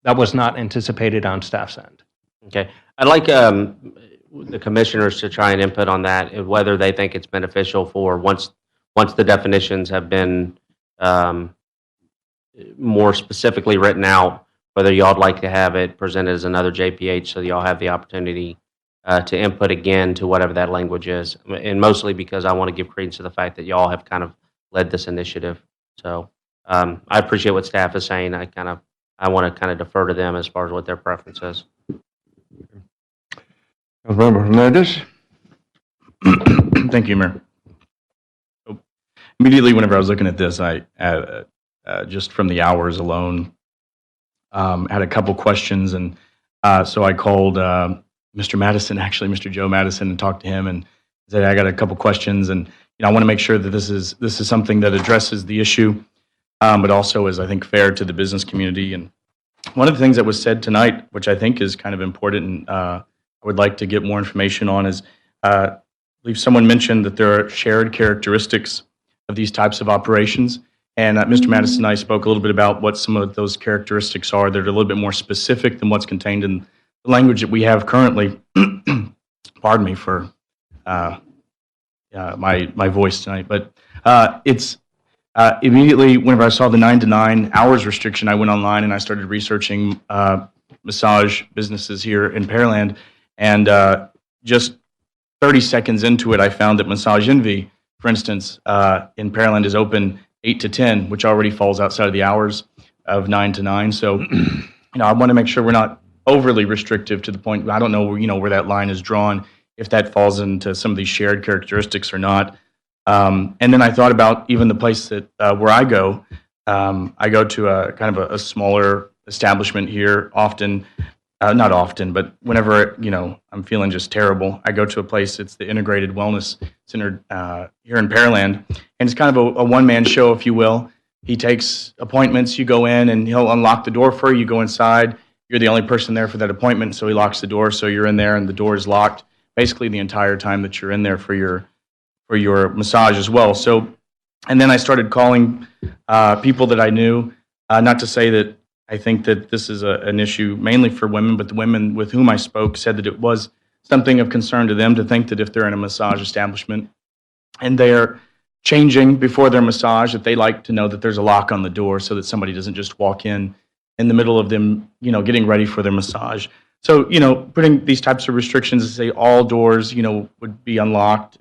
That was not anticipated on staff's end. Okay. I'd like the commissioners to try and input on that, and whether they think it's beneficial for once the definitions have been more specifically written out, whether y'all would like to have it presented as another JPH so y'all have the opportunity to input again to whatever that language is. And mostly because I want to give credence to the fact that y'all have kind of led this initiative. So I appreciate what staff is saying. I want to kind of defer to them as far as what their preference is. Councilmember Hernandez? Thank you, Mayor. So, immediately, whenever I was looking at this, I just from the hours alone had a couple questions, and so I called Mr. Madison, actually Mr. Joe Madison, and talked to him and said I got a couple questions, and I want to make sure that this is something that addresses the issue, but also is, I think, fair to the business community. And one of the things that was said tonight, which I think is kind of important, and I would like to get more information on, is I believe someone mentioned that there are shared characteristics of these types of operations. And Mr. Madison and I spoke a little bit about what some of those characteristics are that are a little bit more specific than what's contained in the language that we have currently. Pardon me for my voice tonight, but it's immediately whenever I saw the 9 to 9 hours restriction, I went online and I started researching massage businesses here in Pearland, and just 30 seconds into it, I found that Massage Envy, for instance, in Pearland is open 8 to 10, which already falls outside of the hours of 9 to 9. So, I want to make sure we're not overly restrictive to the point. I don't know, where that line is drawn, if that falls into some of these shared characteristics or not. And then I thought about even the place that where I go to a kind of a smaller establishment here often. Not often, but whenever, I'm feeling just terrible, I go to a place, it's the Integrated Wellness Center here in Pearland, and it's kind of a one-man show, if you will. He takes appointments, you go in, and he'll unlock the door for you, you go inside, you're the only person there for that appointment, so he locks the door, so you're in there, and the door is locked basically the entire time that you're in there for your massage as well. So, and then I started calling people that I knew, not to say that I think that this is an issue mainly for women, but the women with whom I spoke said that it was something of concern to them to think that if they're in a massage establishment and they're changing before their massage, that they like to know that there's a lock on the door so that somebody doesn't just walk in the middle of them, getting ready for their massage. So, putting these types of restrictions to say all doors, would be unlocked,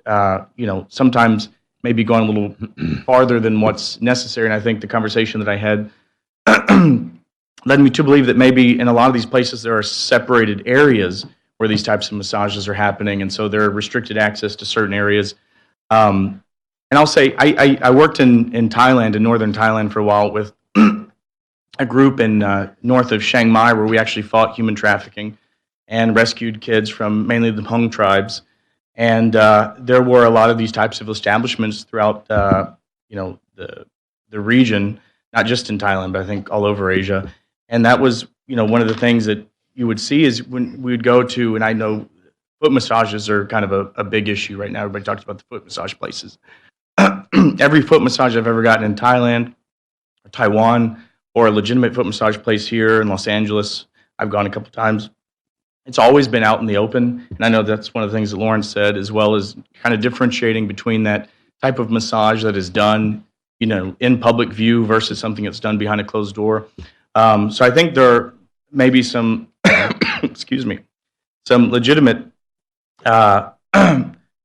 sometimes maybe going a little farther than what's necessary. And I think the conversation that I had led me to believe that maybe in a lot of these places there are separated areas where these types of massages are happening, and so there are restricted access to certain areas. And I'll say I worked in Thailand, in northern Thailand, for a while with a group in north of Chiang Mai where we actually fought human trafficking and rescued kids from mainly the Hmong tribes. And there were a lot of these types of establishments throughout the region, not just in Thailand, but I think all over Asia. And that was, one of the things that you would see is when we would go to, and I know foot massages are kind of a big issue right now. Everybody talks about the foot massage places. Every foot massage I've ever gotten in Thailand or Taiwan, or a legitimate foot massage place here in Los Angeles, I've gone a couple times. It's always been out in the open. And I know that's one of the things that Lawrence said, as well as kind of differentiating between that type of massage that is done, in public view versus something that's done behind a closed door. So I think there may be some, some legitimate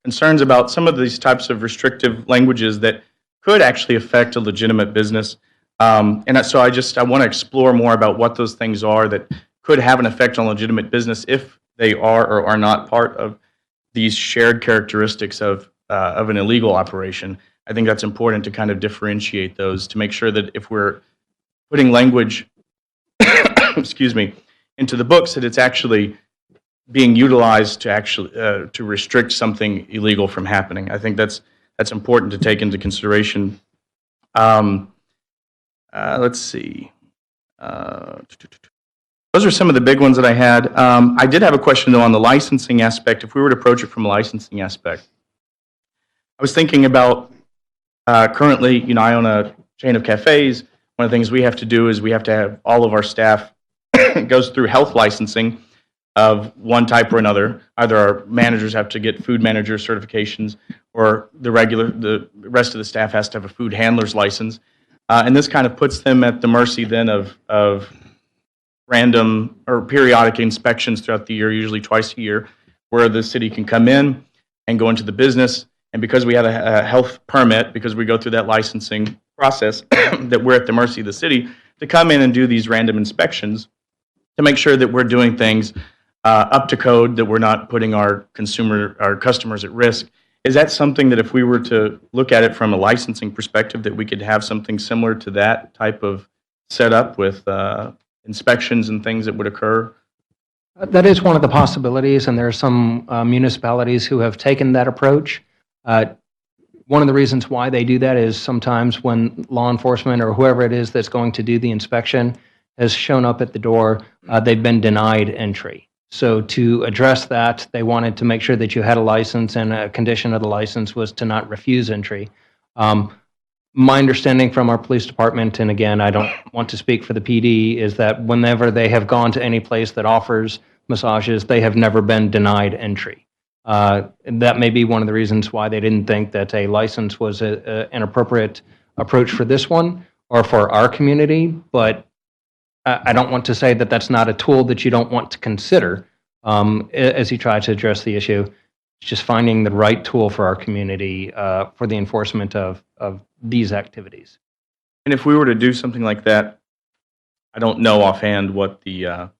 concerns about some of these types of restrictive languages that could actually affect a legitimate business. And so I want to explore more about what those things are that could have an effect on legitimate business if they are or are not part of these shared characteristics of an illegal operation. I think that's important to kind of differentiate those to make sure that if we're putting language, into the books, that it's actually being utilized to actually to restrict something illegal from happening. I think that's important to take into consideration. Let's see. Those are some of the big ones that I had. I did have a question, though, on the licensing aspect. If we were to approach it from a licensing aspect, I was thinking about currently, I own a chain of cafes. One of the things we have to do is we have to have all of our staff goes through health licensing of one type or another. Either our managers have to get food manager certifications, or the rest of the staff has to have a food handler's license. And this kind of puts them at the mercy then of random or periodic inspections throughout the year, usually twice a year, where the city can come in and go into the business. And because we have a health permit, because we go through that licensing process, that we're at the mercy of the city to come in and do these random inspections to make sure that we're doing things up to code, that we're not putting our customers at risk. Is that something that if we were to look at it from a licensing perspective, that we could have something similar to that type of setup with inspections and things that would occur? That is one of the possibilities, and there are some municipalities who have taken that approach. One of the reasons why they do that is sometimes when law enforcement or whoever it is that's going to do the inspection has shown up at the door, they've been denied entry. So to address that, they wanted to make sure that you had a license, and a condition of the license was to not refuse entry. My understanding from our police department, and again, I don't want to speak for the PD, is that whenever they have gone to any place that offers massages, they have never been denied entry. That may be one of the reasons why they didn't think that a license was an appropriate approach for this one or for our community, but I don't want to say that that's not a tool that you don't want to consider as you try to address the issue. It's just finding the right tool for our community for the enforcement of these activities. And if we were to do something like that, I don't know offhand what the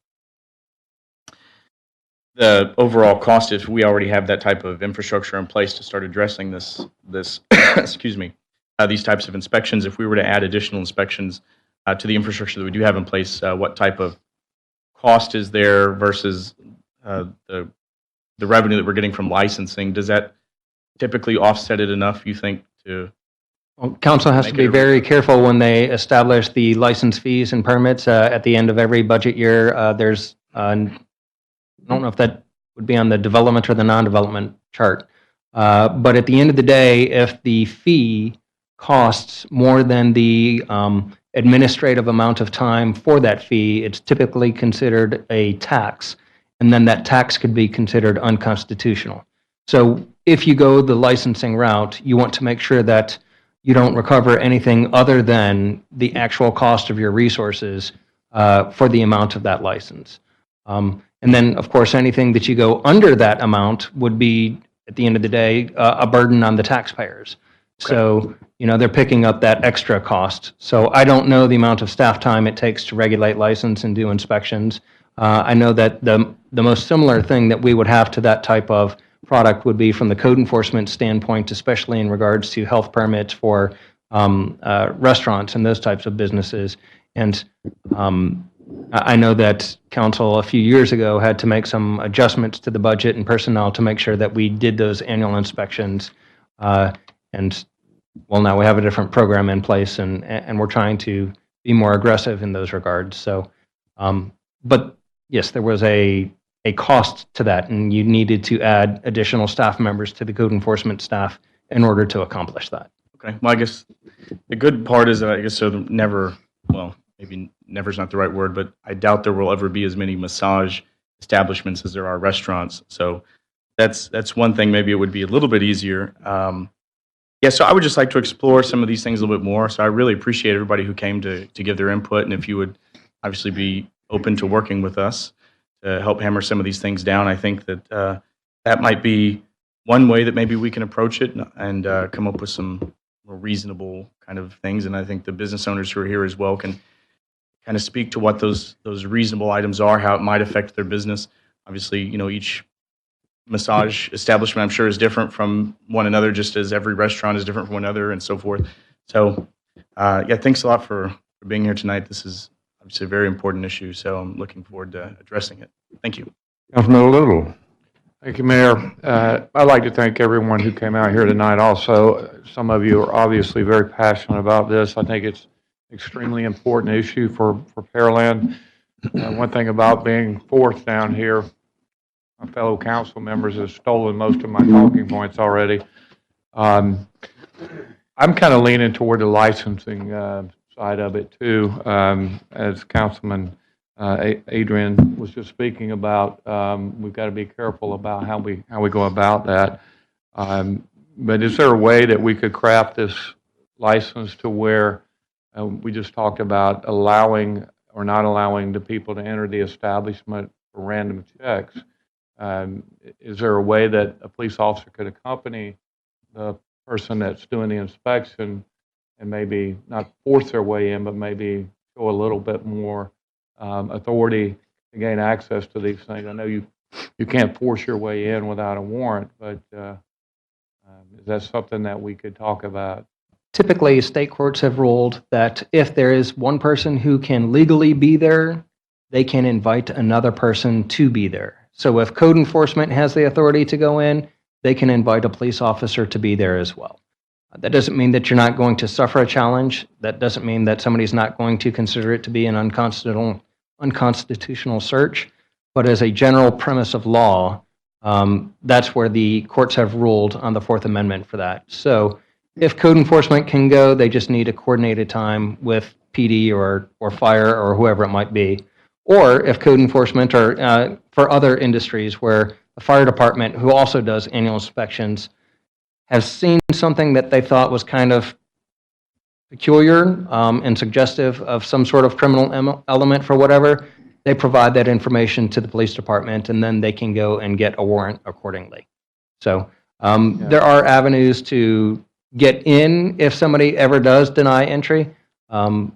overall cost is. We already have that type of infrastructure in place to start addressing this excuse me, these types of inspections. If we were to add additional inspections to the infrastructure that we do have in place, what type of cost is there versus the revenue that we're getting from licensing? Does that typically offset it enough, you think, to... Well, council has to be very careful when they establish the license fees and permits at the end of every budget year. There's, I don't know if that would be on the development or the non-development chart, but at the end of the day, if the fee costs more than the administrative amount of time for that fee, it's typically considered a tax, and then that tax could be considered unconstitutional. So if you go the licensing route, you want to make sure that you don't recover anything other than the actual cost of your resources for the amount of that license. And then, of course, anything that you go under that amount would be, at the end of the day, a burden on the taxpayers. Okay. So, you know, they're picking up that extra cost. So I don't know the amount of staff time it takes to regulate license and do inspections. I know that the most similar thing that we would have to that type of product would be from the code enforcement standpoint, especially in regards to health permits for restaurants and those types of businesses. And I know that council a few years ago had to make some adjustments to the budget and personnel to make sure that we did those annual inspections. And well, now we have a different program in place, and we're trying to be more aggressive in those regards. So, but yes, there was a cost to that, and you needed to add additional staff members to the code enforcement staff in order to accomplish that. Okay. Well, I guess the good part is that I guess so never, well, maybe never is not the right word, but I doubt there will ever be as many massage establishments as there are restaurants. So that's one thing. Maybe it would be a little bit easier. Yeah, so I would just like to explore some of these things a little bit more. So I really appreciate everybody who came to give their input, and if you would obviously be open to working with us to help hammer some of these things down. I think that that might be one way that maybe we can approach it and come up with some more reasonable kind of things. And I think the business owners who are here as well can kind of speak to what those reasonable items are, how it might affect their business. Obviously, you know, each massage establishment, I'm sure, is different from one another, just as every restaurant is different from one another and so forth. So, yeah, thanks a lot for being here tonight. This is obviously a very important issue, so I'm looking forward to addressing it. Thank you. Councilman Little. Thank you, Mayor. I'd like to thank everyone who came out here tonight also. Some of you are obviously very passionate about this. I think it's an extremely important issue for Pearland. One thing about being fourth down here, my fellow council members have stolen most of my talking points already. I'm kind of leaning toward the licensing side of it too, as Councilman Adrian was just speaking about. We've got to be careful about how we go about that. But is there a way that we could craft this license to where we just talked about allowing or not allowing the people to enter the establishment for random checks? Is there a way that a police officer could accompany the person that's doing the inspection and maybe not force their way in, but maybe show a little bit more authority to gain access to these things? I know you can't force your way in without a warrant, but is that something that we could talk about? Typically, state courts have ruled that if there is one person who can legally be there, they can invite another person to be there. So if code enforcement has the authority to go in, they can invite a police officer to be there as well. That doesn't mean that you're not going to suffer a challenge. That doesn't mean that somebody's not going to consider it to be an unconstitutional search. But as a general premise of law, that's where the courts have ruled on the Fourth Amendment for that. So if code enforcement can go, they just need a coordinated time with PD or fire or whoever it might be. Or if code enforcement or for other industries where the fire department, who also does annual inspections, has seen something that they thought was kind of peculiar and suggestive of some sort of criminal element for whatever, they provide that information to the police department, and then they can go and get a warrant accordingly. So there are avenues to get in if somebody ever does deny entry. But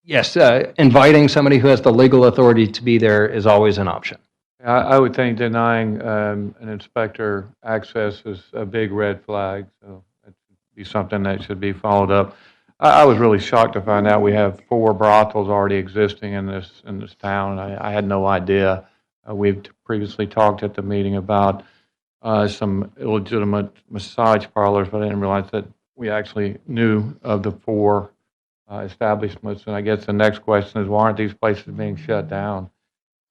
yes, inviting somebody who has the legal authority to be there is always an option. I would think denying an inspector access is a big red flag, so that should be something that should be followed up. I was really shocked to find out we have 4 brothels already existing in this town. I had no idea. We've previously talked at the meeting about some illegitimate massage parlors, but I didn't realize that we actually knew of the 4 establishments. And I guess the next question is, why aren't these places being shut down?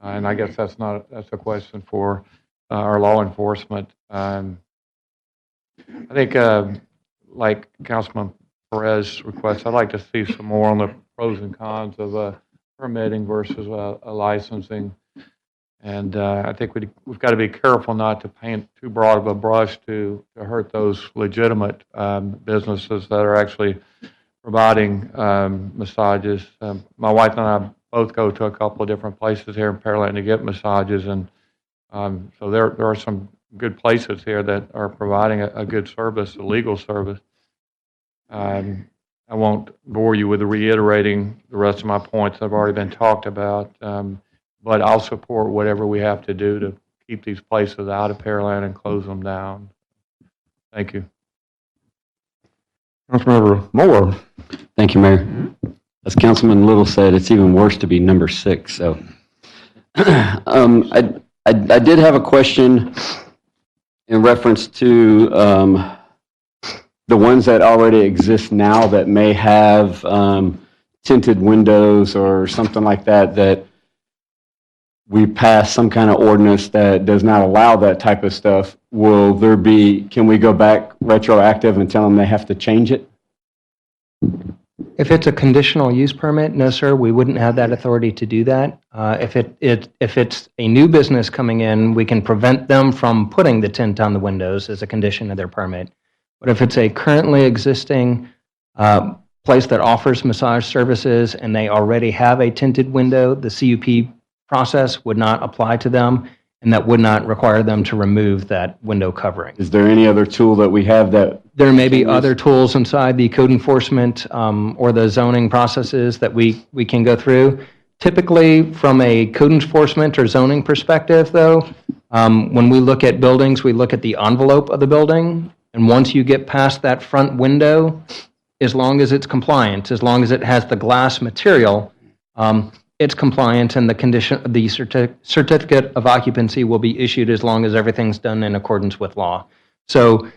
And I guess that's a question for our law enforcement. I think, like Councilman Perez requests, I'd like to see some more on the pros and cons of permitting versus licensing. And I think we've got to be careful not to paint too broad of a brush to hurt those legitimate businesses that are actually providing massages. My wife and I both go to a couple of different places here in Pearland to get massages, and so there are some good places here that are providing a good service, a legal service. I won't bore you with reiterating the rest of my points that have already been talked about, but I'll support whatever we have to do to keep these places out of Pearland and close them down. Thank you. Councilmember Moore. Thank you, Mayor. As Councilman Little said, it's even worse to be number 6. So, I did have a question in reference to the ones that already exist now that may have tinted windows or something like that. That we pass some kind of ordinance that does not allow that type of stuff. Can we go back retroactive and tell them they have to change it? If it's a conditional use permit, no, sir, we wouldn't have that authority to do that. If it's a new business coming in, we can prevent them from putting the tint on the windows as a condition of their permit. But if it's a currently existing place that offers massage services and they already have a tinted window, the CUP process would not apply to them, and that would not require them to remove that window covering. Is there any other tool that we have that? There may be other tools inside the code enforcement or the zoning processes that we can go through. Typically, from a code enforcement or zoning perspective, though, when we look at buildings, we look at the envelope of the building, and once you get past that front window, as long as it's compliant, as long as it has the glass material, it's compliant, and the certificate of occupancy will be issued as long as everything's done in accordance with law. So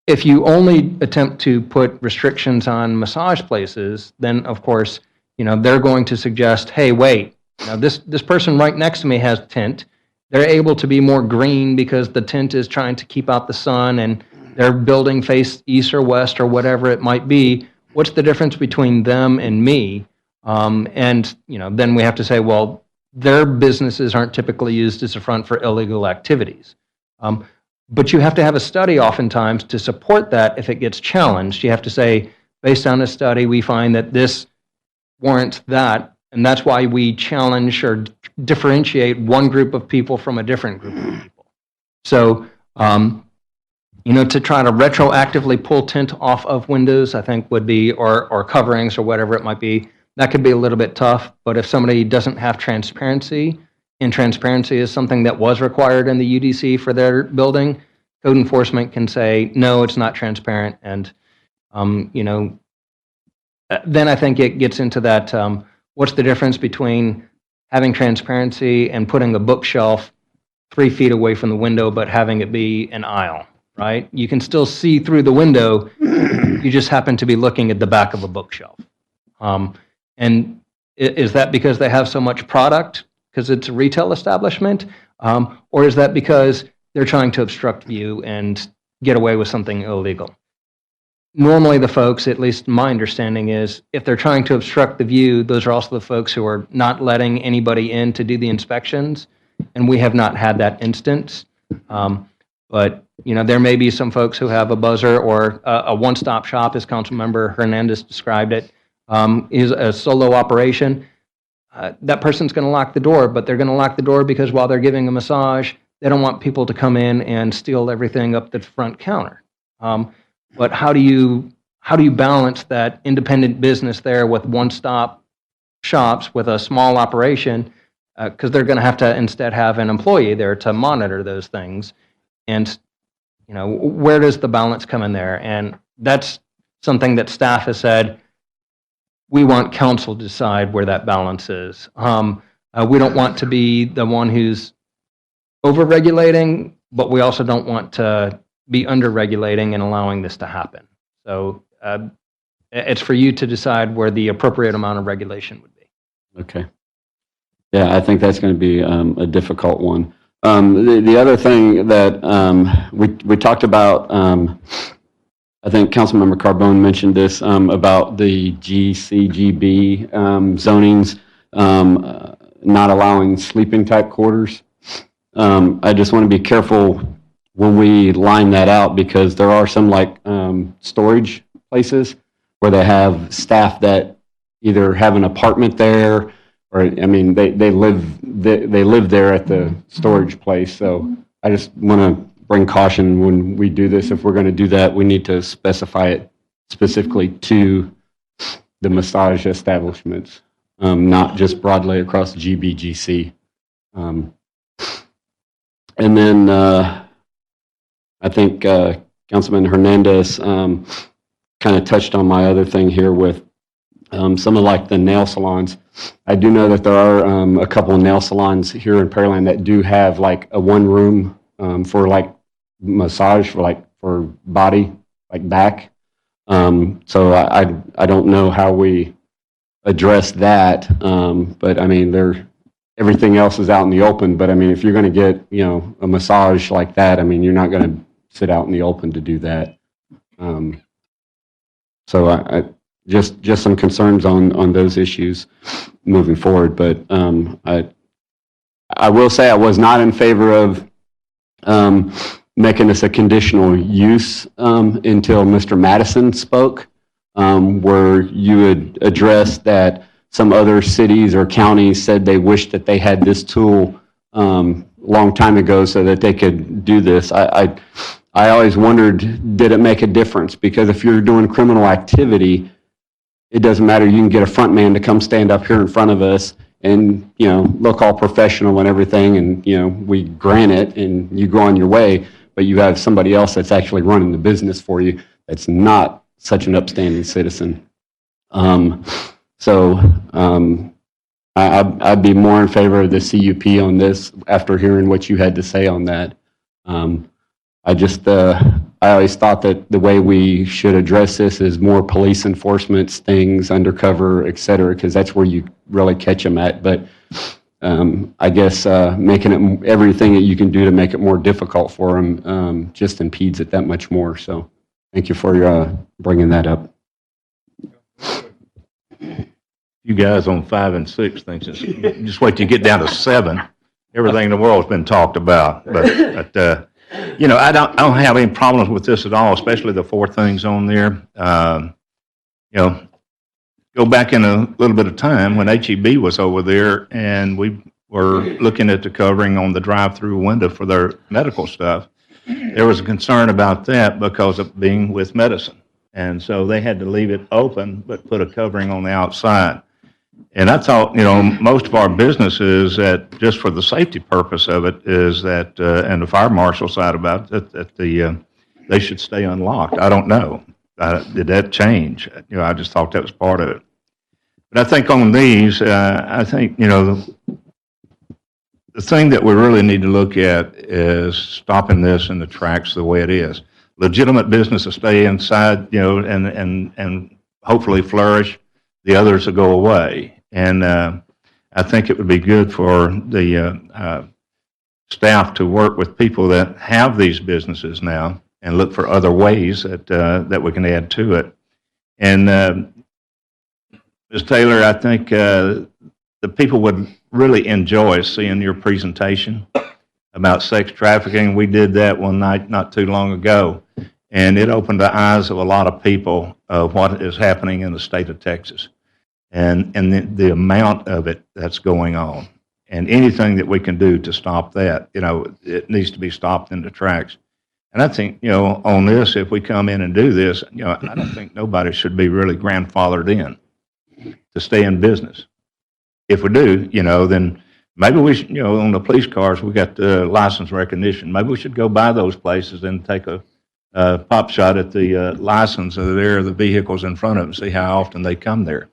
if you only attempt to put restrictions on massage places, then of course, they're going to suggest, hey, wait, this person right next to me has tint. They're able to be more green because the tint is trying to keep out the sun, and their building face east or west or whatever it might be. what's the difference between them and me? And, then we have to say, well, their businesses aren't typically used as a front for illegal activities. But you have to have a study oftentimes to support that if it gets challenged. You have to say, based on a study, we find that this warrants that, and that's why we challenge or differentiate one group of people from a different group of people. So, to try to retroactively pull tint off of windows, I think would be, or coverings or whatever it might be, that could be a little bit tough. But if somebody doesn't have transparency, and transparency is something that was required in the UDC for their building, code enforcement can say, no, it's not transparent. And, then I think it gets into that, what's the difference between having transparency and putting a bookshelf 3 feet away from the window, but having it be an aisle, right? You can still see through the window, you just happen to be looking at the back of a bookshelf. And is that because they have so much product, because it's a retail establishment? Or is that because they're trying to obstruct view and get away with something illegal? Normally the folks, at least my understanding is, if they're trying to obstruct the view, those are also the folks who are not letting anybody in to do the inspections, and we have not had that instance. But, there may be some folks who have a buzzer or a one-stop shop, as Councilmember Hernandez described it, is a solo operation. That person's going to lock the door, but they're going to lock the door because while they're giving a massage, they don't want people to come in and steal everything up the front counter. But how do you balance that independent business there with one-stop shops with a small operation? Because they're going to have to instead have an employee there to monitor those things. And where does the balance come in there? And that's something that staff has said, we want council to decide where that balance is. We don't want to be the one who's over-regulating, but we also don't want to be under-regulating and allowing this to happen. So it's for you to decide where the appropriate amount of regulation would be. Okay. Yeah, I think that's going to be a difficult one. The other thing that we talked about, I think Councilmember Carbone mentioned this about the GCGB zonings not allowing sleeping type quarters. I just want to be careful when we line that out, because there are some storage places where they have staff that either have an apartment there, or they live there at the storage place. So I just want to bring caution when we do this. If we're going to do that, we need to specify it specifically to the massage establishments, not just broadly across GBGC. And then I think Councilman Hernandez kind of touched on my other thing here with some of the nail salons. I do know that there are a couple of nail salons here in Pearland that do have a one room for massage for body, back. So I don't know how we address that. But everything else is out in the open. But if you're going to get, a massage like that, you're not going to sit out in the open to do that. So I just some concerns on those issues moving forward. But I will say I was not in favor of making this a conditional use until Mr. Madison spoke, where you had addressed that some other cities or counties said they wished that they had this tool long time ago so that they could do this. I always wondered, did it make a difference? Because if you're doing criminal activity, it doesn't matter. You can get a front man to come stand up here in front of us and, look all professional and everything, and, we grant it and you go on your way, but you have somebody else that's actually running the business for you that's not such an upstanding citizen. I'd be more in favor of the CUP on this after hearing what you had to say on that. I always thought that the way we should address this is more police enforcement, stings, undercover, et cetera, because that's where you really catch them at. But I guess making it everything that you can do to make it more difficult for them just impedes it that much more. So thank you for bringing that up. You guys on 5 and 6 think it's, just wait till you get down to 7. Everything in the world's been talked about. But you know, I don't have any problems with this at all, especially the 4 things on there. You know, go back in a little bit of time when HEB was over there and we were looking at the covering on the drive-through window for their medical stuff. There was a concern about that because of being with medicine. And so they had to leave it open, but put a covering on the outside. And I thought, you know, most of our businesses, that just for the safety purpose of it, is that, and the fire marshal side about it, that they should stay unlocked. I don't know. Did that change? You know, I just thought that was part of it. But I think on these, I think, you know, the thing that we really need to look at is stopping this in the tracks the way it is. Legitimate businesses stay inside, you know, and hopefully flourish. The others will go away. And I think it would be good for the staff to work with people that have these businesses now and look for other ways that we can add to it. And Ms. Taylor, I think the people would really enjoy seeing your presentation about sex trafficking. We did that one night not too long ago, and it opened the eyes of a lot of people of what is happening in the state of Texas and the amount of it that's going on. And anything that we can do to stop that, you know, it needs to be stopped in the tracks. And I think, you know, on this, if we come in and do this, you know, I don't think nobody should be really grandfathered in to stay in business. If we do, you know, then maybe we should, you know, on the police cars, we got the license recognition. Maybe we should go by those places and take a pop shot at the license of the vehicles in front of them, see how often they come there.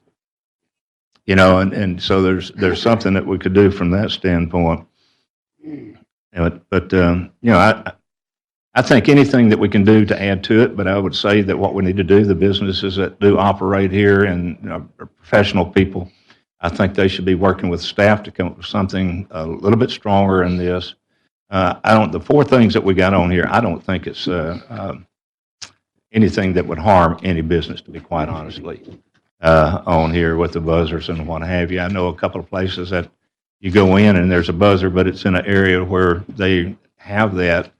You know, and so there's something that we could do from that standpoint. But you know, I think anything that we can do to add to it, but I would say that what we need to do, the businesses that do operate here and, you know, are professional people, I think they should be working with staff to come up with something a little bit stronger in this. The 4 things that we got on here, I don't think it's anything that would harm any business, to be quite honestly, on here with the buzzers and what have you. I know a couple of places that you go in and there's a buzzer, but it's in an area where they have that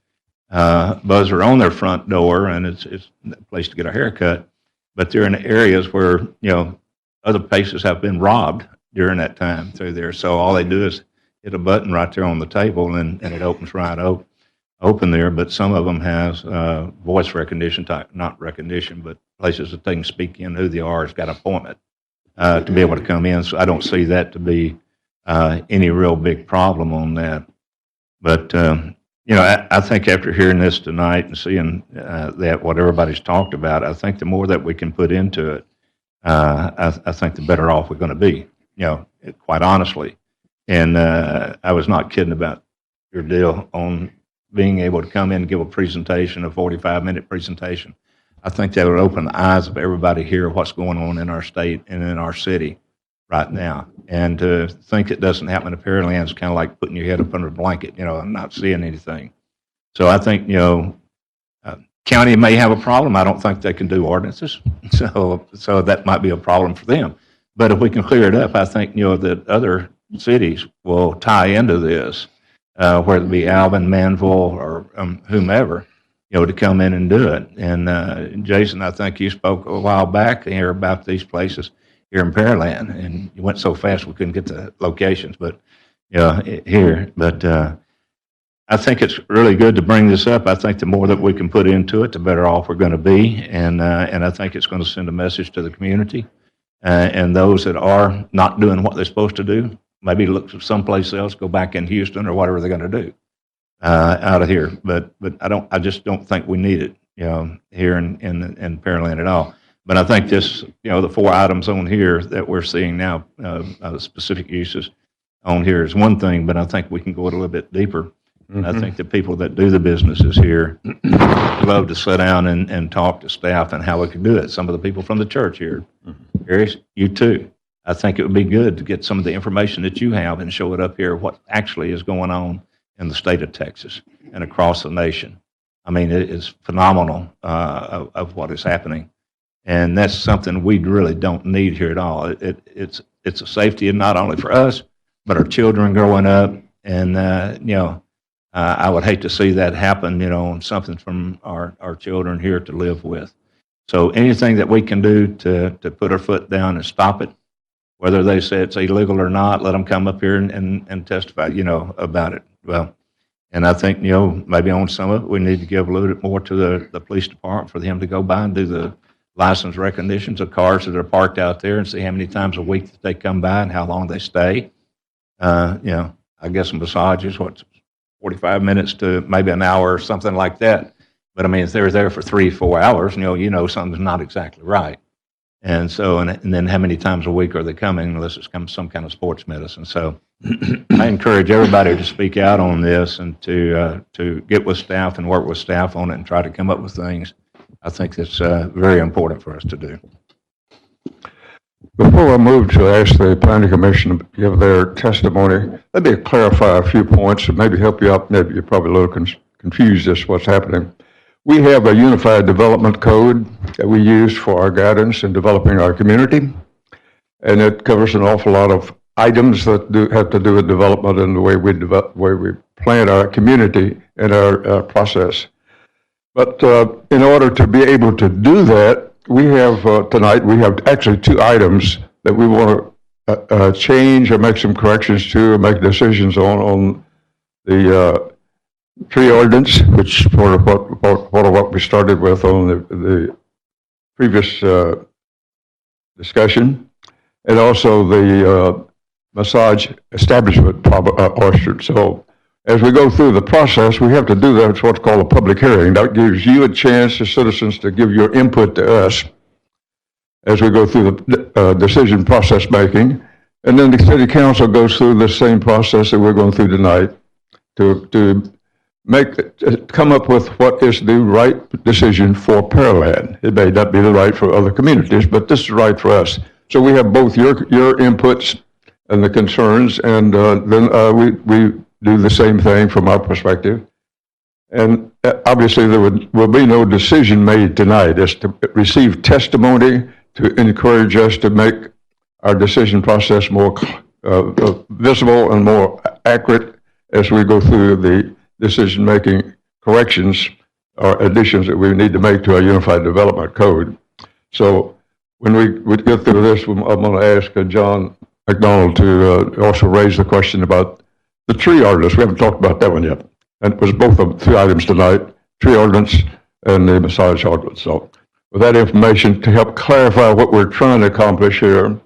buzzer on their front door, and it's a place to get a haircut. But they're in areas where, you know, other places have been robbed during that time through there. So all they do is hit a button right there on the table, and it opens right open there. But some of them has voice recognition type, not recognition, but places that they can speak in who they are, has got an appointment to be able to come in. So I don't see that to be any real big problem on that. But you know, I think after hearing this tonight and seeing that what everybody's talked about, I think the more that we can put into it, I think the better off we're going to be, you know, quite honestly. And I was not kidding about your deal on being able to come in and give a presentation, a 45-minute presentation. I think that would open the eyes of everybody here of what's going on in our state and in our city right now. And to think it doesn't happen in Pearland is kind of like putting your head up under a blanket, you know, and not seeing anything. So I think, you know, county may have a problem. I don't think they can do ordinances, so that might be a problem for them. But if we can clear it up, I think, you know, that other cities will tie into this, whether it be Alvin, Manville, or whomever, you know, to come in and do it. And Jason, I think you spoke a while back here about these places here in Pearland, and you went so fast we couldn't get the locations, but you know, here. But I think it's really good to bring this up. I think the more that we can put into it, the better off we're going to be, and I think it's going to send a message to the community, and those that are not doing what they're supposed to do, maybe look for someplace else, go back in Houston or whatever they're going to do out of here. But I just don't think we need it, you know, here in Pearland at all. But I think this, you know, the 4 items on here that we're seeing now, specific uses on here is one thing, but I think we can go a little bit deeper. Mm-hmm. I think the people that do the businesses here love to sit down and talk to staff and how we can do it. Some of the people from the church here, Harris, you too. I think it would be good to get some of the information that you have and show it up here, what actually is going on in the state of Texas and across the nation. I mean, it is phenomenal of what is happening. And that's something we really don't need here at all. It's a safety not only for us, but our children growing up. And, I would hate to see that happen, on something from our children here to live with. So anything that we can do to put our foot down and stop it, whether they say it's illegal or not, let them come up here and testify, about it. Well, and I think, maybe on some of it, we need to give a little bit more to the police department for them to go by and do the license recognitions of cars that are parked out there and see how many times a week that they come by and how long they stay. I guess a massage is 45 minutes to maybe an hour or something like that. But I mean, if they're there for 3-4 hours, something's not exactly right. And so, and then how many times a week are they coming unless it's some kind of sports medicine? So I encourage everybody to speak out on this and to get with staff and work with staff on it and try to come up with things. I think that's very important for us to do. Before I move to ask the planning commission to give their testimony, let me clarify a few points and maybe help you out. Maybe you're probably a little confused as to what's happening. We have a unified development code that we use for our guidance in developing our community, and it covers an awful lot of items that have to do with development and the way we plan our community and our process. But in order to be able to do that, we have tonight, we have actually 2 items that we want to change or make some corrections to or make decisions on the tree ordinance, which part of what we started with on the previous discussion, and also the massage establishment ordinance. So as we go through the process, we have to do that. It's what's called a public hearing. That gives you a chance as citizens to give your input to us as we go through the decision process making. And then the city council goes through the same process that we're going through tonight to come up with what is the right decision for Pearland. It may not be the right for other communities, but this is right for us. So we have both your inputs and the concerns, and then we do the same thing from our perspective. And obviously there will be no decision made tonight. It's to receive testimony to encourage us to make our decision process more visible and more accurate as we go through the decision-making corrections or additions that we need to make to our Unified Development Code. So when we get through this, I'm going to ask John McDonald to also raise the question about the tree ordinance. We haven't talked about that one yet. And it was both of the 2 items tonight, tree ordinance and the massage ordinance. So with that information to help clarify what we're trying to accomplish here,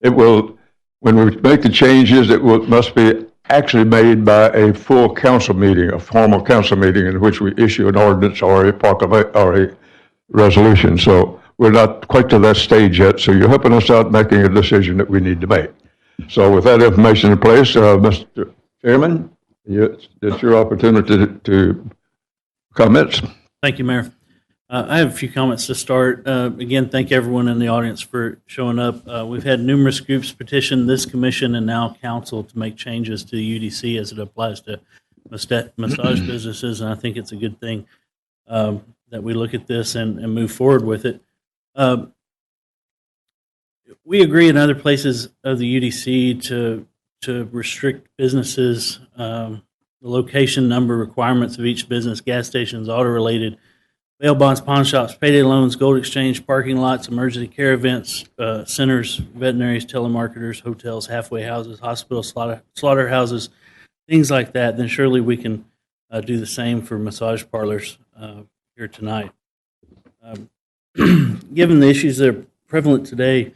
it will, when we make the changes, must be actually made by a full council meeting, a formal council meeting in which we issue an ordinance or a resolution. So we're not quite to that stage yet. So you're helping us out making a decision that we need to make. So with that information in place, Mr. Chairman, it's your opportunity to comments. Thank you, Mayor. I have a few comments to start. Again, thank everyone in the audience for showing up. We've had numerous groups petition this commission and now council to make changes to the UDC as it applies to massage businesses, and I think it's a good thing that we look at this and move forward with it. We agree in other places of the UDC to restrict businesses, the location, number, requirements of each business, gas stations, auto-related, bail bonds, pawn shops, payday loans, gold exchange, parking lots, emergency care events, centers, veterinaries, telemarketers, hotels, halfway houses, hospitals, slaughterhouses, things like that. Then surely we can do the same for massage parlors here tonight. Given the issues that are prevalent today,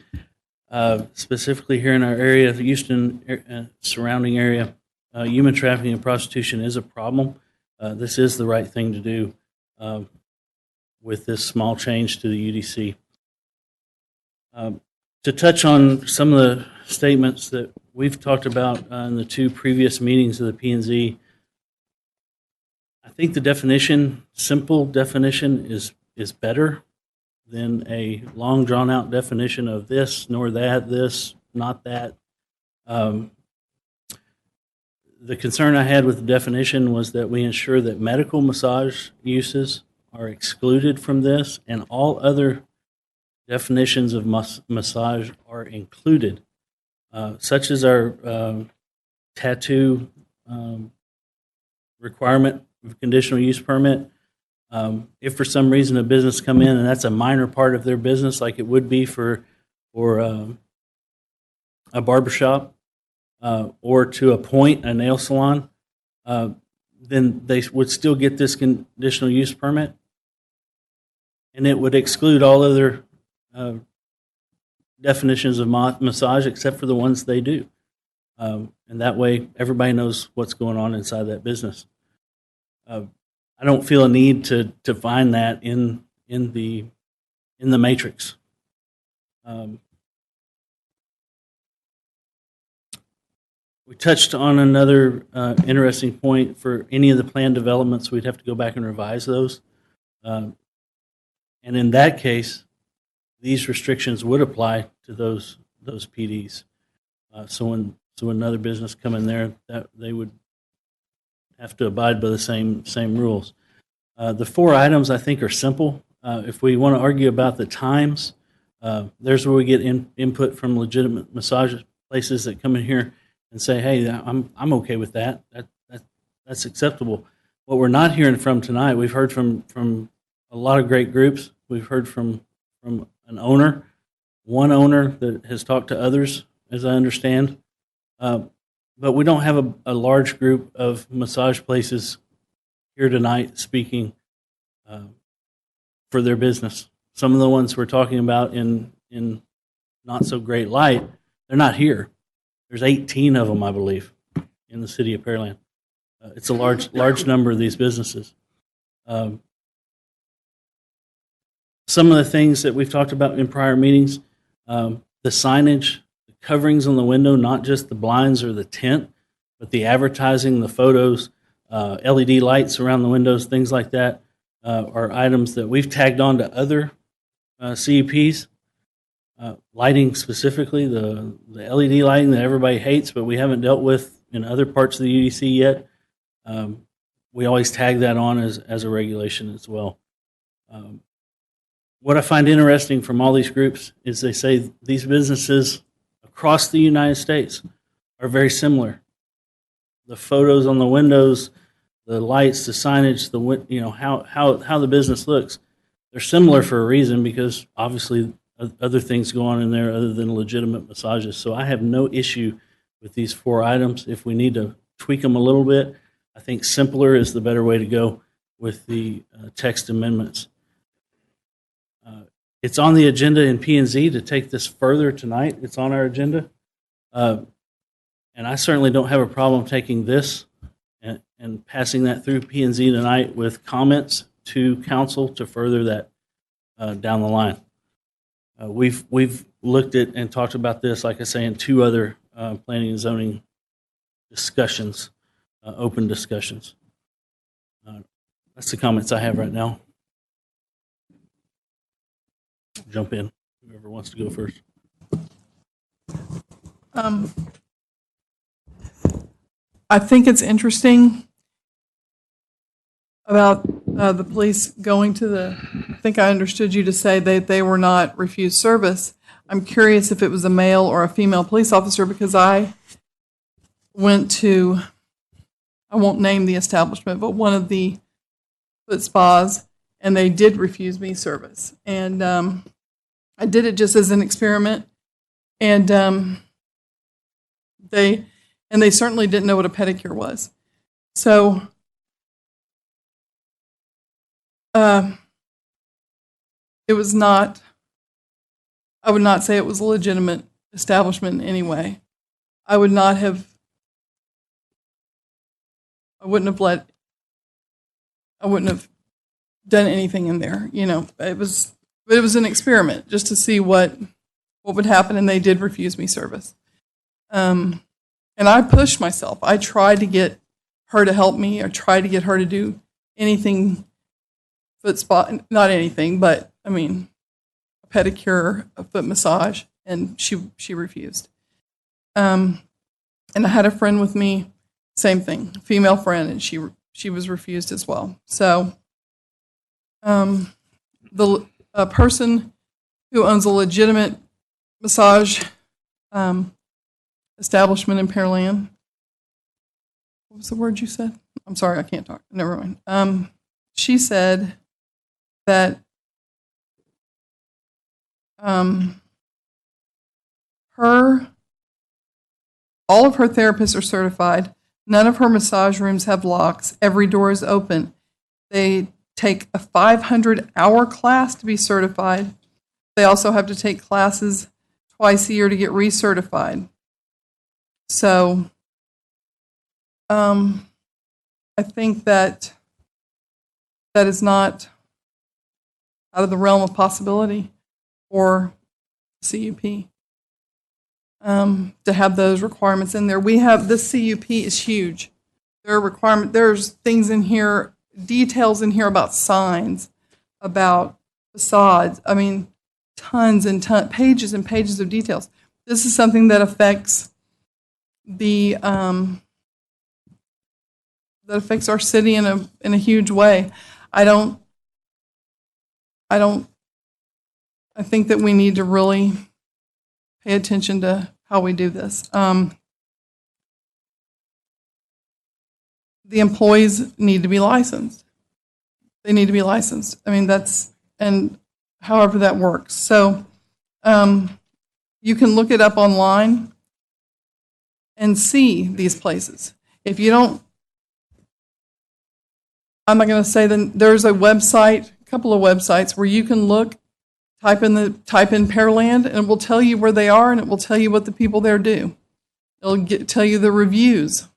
specifically here in our area, the Houston surrounding area, human trafficking and prostitution is a problem. This is the right thing to do with this small change to the UDC. To touch on some of the statements that we've talked about in the 2 previous meetings of the P&Z, I think the definition, simple definition, is better than a long drawn-out definition of this, nor that, this, not that. The concern I had with the definition was that we ensure that medical massage uses are excluded from this, and all other definitions of massage are included, such as our tattoo requirement of conditional use permit. If for some reason a business come in and that's a minor part of their business, like it would be for a barbershop or to appoint a nail salon, then they would still get this conditional use permit, and it would exclude all other definitions of massage except for the ones they do. And that way, everybody knows what's going on inside that business. I don't feel a need to find that in the matrix. We touched on another interesting point. For any of the planned developments, we'd have to go back and revise those. And in that case, these restrictions would apply to those PDs. So when another business come in there, that they would have to abide by the same rules. The 4 items I think are simple. If we want to argue about the times, there's where we get input from legitimate massage places that come in here and say, "Hey, I'm okay with that. That's acceptable." What we're not hearing from tonight, we've heard from a lot of great groups. We've heard from an owner, one owner that has talked to others, as I understand. But we don't have a large group of massage places here tonight speaking for their business. Some of the ones we're talking about in not so great light, they're not here. There's 18 of them, I believe, in the city of Pearland. It's a large number of these businesses. Some of the things that we've talked about in prior meetings, the signage, the coverings on the window, not just the blinds or the tent, but the advertising, the photos, LED lights around the windows, things like that, are items that we've tagged on to other CUPs. Lighting specifically, the LED lighting that everybody hates, but we haven't dealt with in other parts of the UDC yet. We always tag that on as a regulation as well. What I find interesting from all these groups is they say these businesses across the United States are very similar. The photos on the windows, the lights, the signage, how the business looks, they're similar for a reason, because obviously other things go on in there other than legitimate massages. So I have no issue with these 4 items. If we need to tweak them a little bit, I think simpler is the better way to go with the text amendments. It's on the agenda in P&Z to take this further tonight. It's on our agenda. And I certainly don't have a problem taking this and passing that through P&Z tonight with comments to council to further that down the line. We've looked at and talked about this, like I say, in 2 other planning and zoning discussions, open discussions. That's the comments I have right now. Jump in, whoever wants to go first. I think it's interesting about the police going to I think I understood you to say that they were not refused service. I'm curious if it was a male or a female police officer, because I went to, I won't name the establishment, but one of the foot spas, and they did refuse me service. And I did it just as an experiment. And they certainly didn't know what a pedicure was. So it was not, I would not say it was a legitimate establishment in any way. I wouldn't have done anything in there. It was an experiment just to see what would happen, and they did refuse me service. And I pushed myself. I tried to get her to help me. I tried to get her to do anything, foot spa, not anything, but I mean, a pedicure, a foot massage, and she refused. And I had a friend with me, same thing, female friend, and she was refused as well. So the person who owns a legitimate massage establishment in Pearland. What was the word you said? I'm sorry, I can't talk. Never mind. She said that all of her therapists are certified. None of her massage rooms have locks. Every door is open. They take a 500-hour class to be certified. They also have to take classes twice a year to get recertified. So I think that is not out of the realm of possibility for CUP to have those requirements in there. We have, this CUP is huge. There's things in here, details in here about signs, about facades. I mean, tons and pages and pages of details. This is something that affects the that affects our city in a huge way. I think that we need to really pay attention to how we do this. The employees need to be licensed. They need to be licensed. I mean, and however that works. So you can look it up online and see these places. If you don't, I'm not going to say that there's a website, a couple of websites where you can look, type in Pearland, and it will tell you where they are, and it will tell you what the people there do. It'll tell you the reviews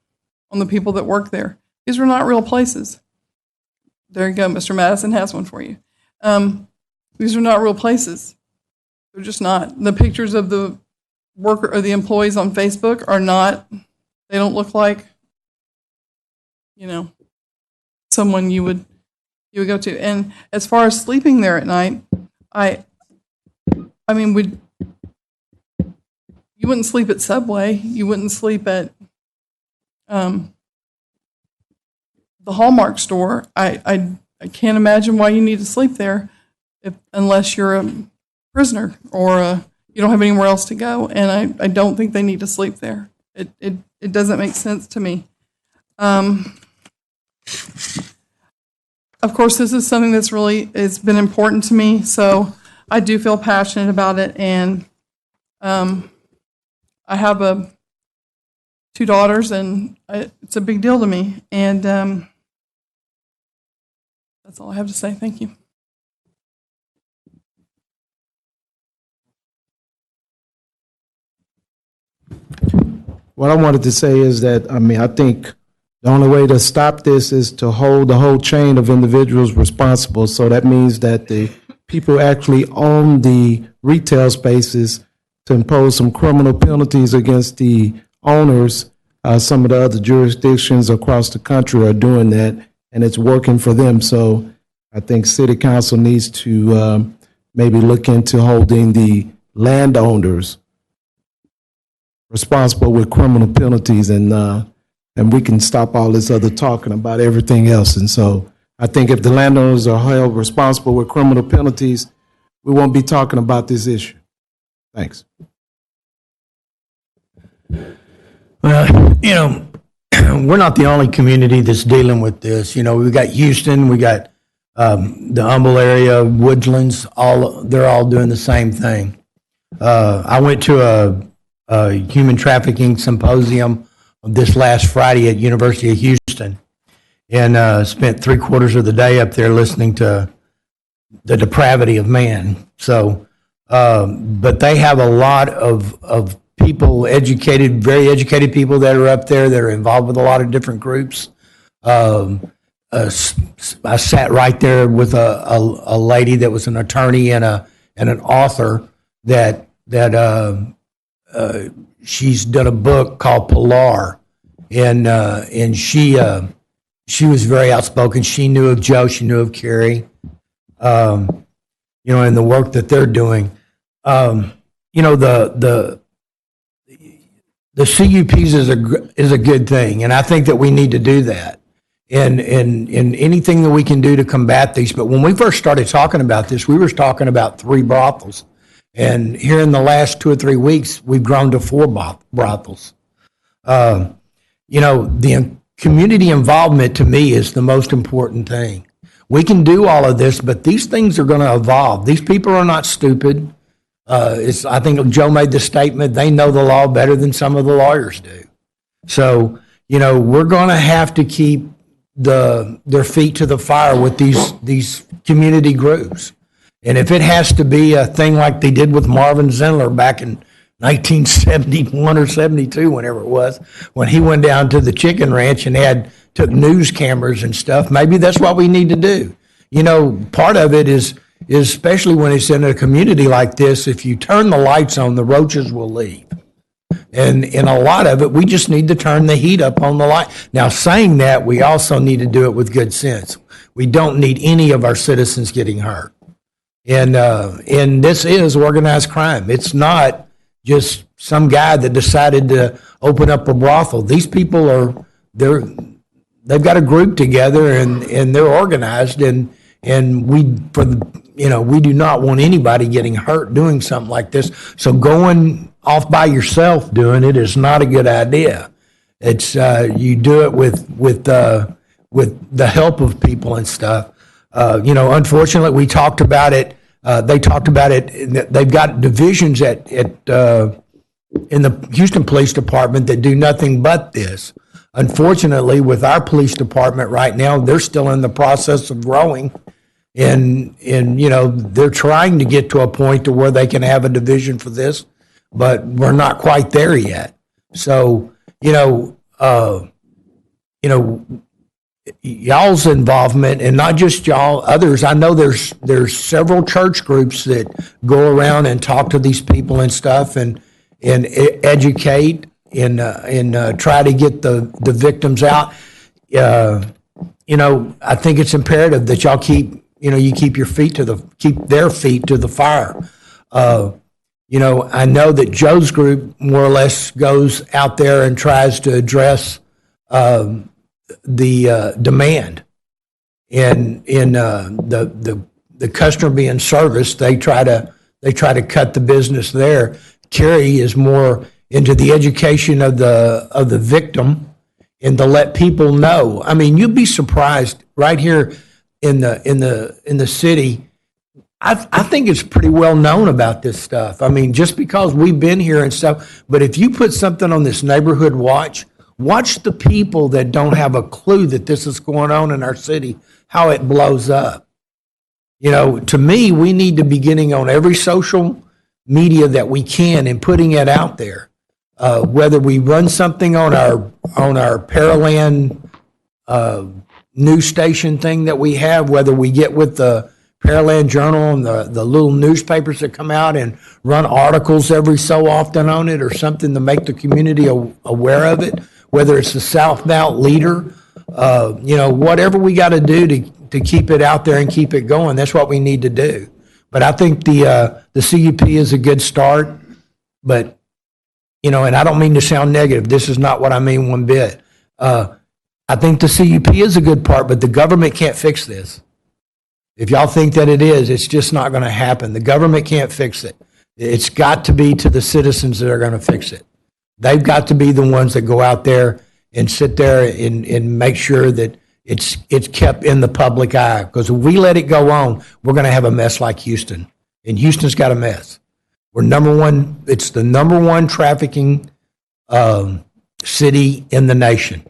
on the people that work there. These are not real places. There you go, Mr. Madison has one for you. These are not real places. They're just not. The pictures of the worker or the employees on Facebook are not, they don't look like, someone you would go to. And as far as sleeping there at night, I mean, you wouldn't sleep at Subway. You wouldn't sleep at the Hallmark store. I can't imagine why you need to sleep there unless you're a prisoner or you don't have anywhere else to go. And I don't think they need to sleep there. It doesn't make sense to me. Of course, this is something that's it's been important to me, so I do feel passionate about it, and I have 2 daughters, and it's a big deal to me, and that's all I have to say. Thank you. What I wanted to say is that, I think the only way to stop this is to hold the whole chain of individuals responsible. So that means that the people actually own the retail spaces to impose some criminal penalties against the owners. Some of the other jurisdictions across the country are doing that, and it's working for them. So I think City Council needs to maybe look into holding the landowners responsible with criminal penalties, and we can stop all this other talking about everything else. And so I think if the landowners are held responsible with criminal penalties, we won't be talking about this issue. Thanks. Well, we're not the only community that's dealing with this. We've got Houston, we got the Humble area, Woodlands, they're all doing the same thing. I went to a human trafficking symposium this last Friday at University of Houston, and spent 3/4 of the day up there listening to the depravity of man. So, but they have a lot of people, very educated people that are up there that are involved with a lot of different groups. I sat right there with a lady that was an attorney and an author that she's done a book called Pilar, and she was very outspoken. She knew of Joe, she knew of Carrie, and the work that they're doing. The CUPs is a good thing, and I think that we need to do that. And anything that we can do to combat these. But when we first started talking about this, we were talking about 3 brothels. And here in the last 2 or 3 weeks, we've grown to 4 brothels. The community involvement to me is the most important thing. We can do all of this, but these things are going to evolve. These people are not stupid. I think Joe made the statement, they know the law better than some of the lawyers do. So, we're going to have to keep their feet to the fire with these community groups. And if it has to be a thing like they did with Marvin Zindler back in 1971 or 72, whenever it was, when he went down to the chicken ranch and took news cameras and stuff, maybe that's what we need to do. Part of it is especially when it's in a community like this, if you turn the lights on, the roaches will leave. And in a lot of it, we just need to turn the heat up on the light. Now, saying that, we also need to do it with good sense. We don't need any of our citizens getting hurt. And this is organized crime. It's not just some guy that decided to open up a brothel. These people they've got a group together and they're organized and we do not want anybody getting hurt doing something like this. So going off by yourself doing it is not a good idea. It's you do it with the help of people and stuff. Unfortunately, we talked about it. They talked about it. They've got divisions in the Houston Police Department that do nothing but this. Unfortunately, with our police department right now, they're still in the process of growing, and they're trying to get to a point to where they can have a division for this, but we're not quite there yet. So y'all's involvement, and not just y'all, others. I know there's several church groups that go around and talk to these people and stuff, and educate and try to get the victims out. I think it's imperative that y'all keep their feet to the fire. I know that Joe's group more or less goes out there and tries to address the demand in the customer being serviced. They try to cut the business there. Carrie is more into the education of the victim and to let people know. I mean, you'd be surprised right here in the city. I think it's pretty well known about this stuff. I mean, just because we've been here and stuff, but if you put something on this neighborhood watch the people that don't have a clue that this is going on in our city, how it blows up. To me, we need to be getting on every social media that we can and putting it out there. Whether we run something on our Pearland news station thing that we have, whether we get with the Pearland Journal and the little newspapers that come out and run articles every so often on it or something to make the community aware of it, whether it's the Southbound Leader, whatever we got to do to keep it out there and keep it going, that's what we need to do. But I think the CUP is a good start, but, and I don't mean to sound negative. This is not what I mean one bit. I think the CUP is a good part, but the government can't fix this. If y'all think that it is, it's just not going to happen. The government can't fix it. It's got to be to the citizens that are going to fix it. They've got to be the ones that go out there and sit there and make sure that it's kept in the public eye. Because if we let it go on, we're going to have a mess like Houston. And Houston's got a mess. We're number one. It's the number one trafficking city in the nation.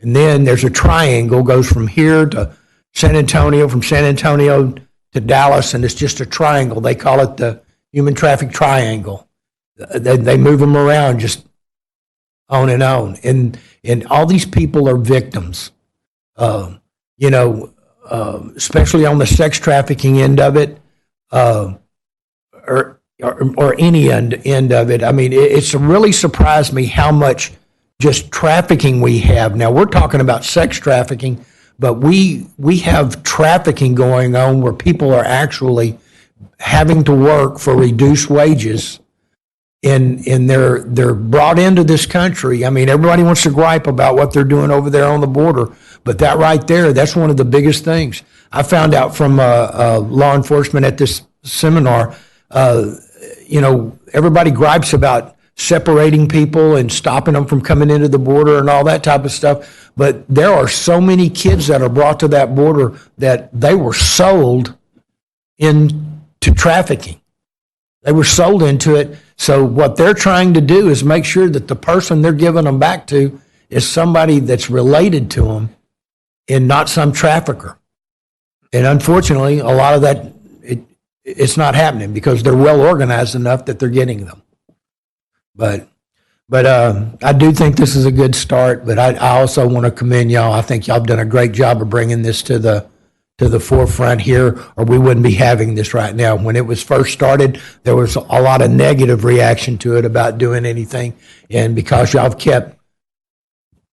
And then there's a triangle, goes from here to San Antonio, from San Antonio to Dallas, and it's just a triangle. They call it the human traffic triangle. They move them around just on. And all these people are victims, especially on the sex trafficking end of it, or any end of it. I mean, it's really surprised me how much just trafficking we have. Now, we're talking about sex trafficking, but we have trafficking going on where people are actually having to work for reduced wages, and they're brought into this country. I mean, everybody wants to gripe about what they're doing over there on the border, but that right there, that's one of the biggest things. I found out from law enforcement at this seminar, everybody gripes about separating people and stopping them from coming into the border and all that type of stuff. But there are so many kids that are brought to that border that they were sold into trafficking. They were sold into it. So what they're trying to do is make sure that the person they're giving them back to is somebody that's related to them and not some trafficker. And unfortunately, a lot of that, it's not happening because they're well organized enough that they're getting them. But I do think this is a good start, but I also want to commend y'all. I think y'all have done a great job of bringing this to the forefront here, or we wouldn't be having this right now. When it was first started, there was a lot of negative reaction to it about doing anything. And because y'all have kept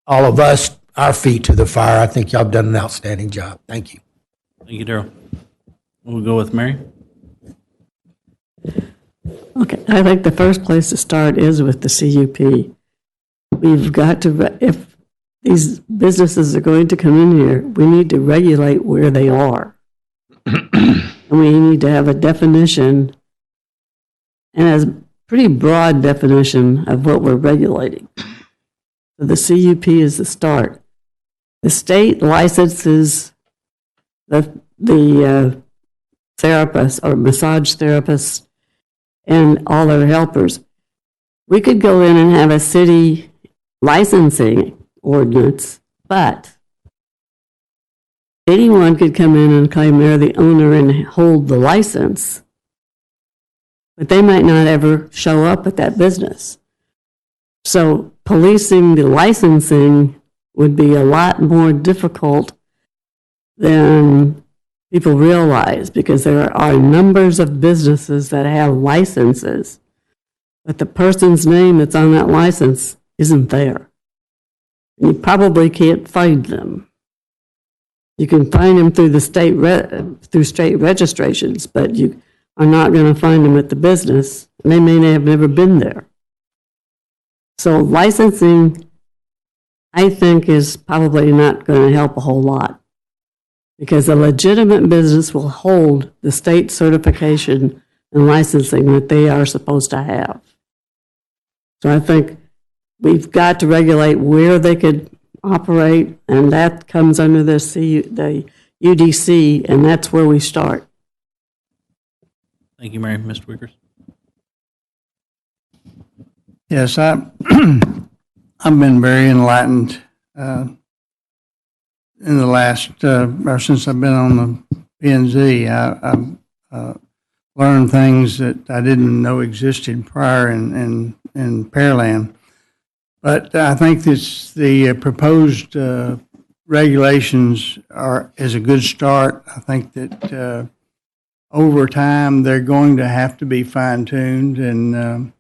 all of us, our feet to the fire, I think y'all have done an outstanding job. Thank you. Thank you, Darrell. We'll go with Mary. Okay, I think the first place to start is with the CUP. We've got to, if these businesses are going to come in here, we need to regulate where they are. And we need to have a definition, and a pretty broad definition of what we're regulating. So the CUP is the start. The state licenses the therapists or massage therapists and all their helpers. We could go in and have a city licensing ordinance, but anyone could come in and claim they're the owner and hold the license, but they might not ever show up at that business. So policing the licensing would be a lot more difficult than people realize, because there are numbers of businesses that have licenses, but the person's name that's on that license isn't there. You probably can't find them. You can find them through the through state registrations, but you are not going to find them at the business, and they may have never been there. So licensing, I think, is probably not going to help a whole lot, because a legitimate business will hold the state certification and licensing that they are supposed to have. So I think we've got to regulate where they could operate, and that comes under the UDC, and that's where we start. Thank you, Mary. Mr. Wickers. Yes, I've been very enlightened in the last, or since I've been on the P&Z. I've learned things that I didn't know existed prior in Pearland. But I think the proposed regulations is a good start. I think that over time they're going to have to be fine-tuned and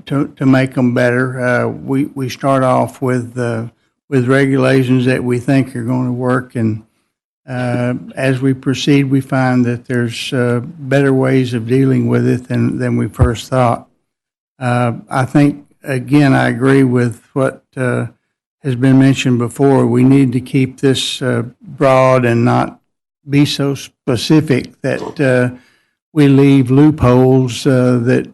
to make them better. We start off with regulations that we think are going to work, and as we proceed, we find that there's better ways of dealing with it than we first thought. I think, again, I agree with what has been mentioned before. We need to keep this broad and not be so specific that we leave loopholes that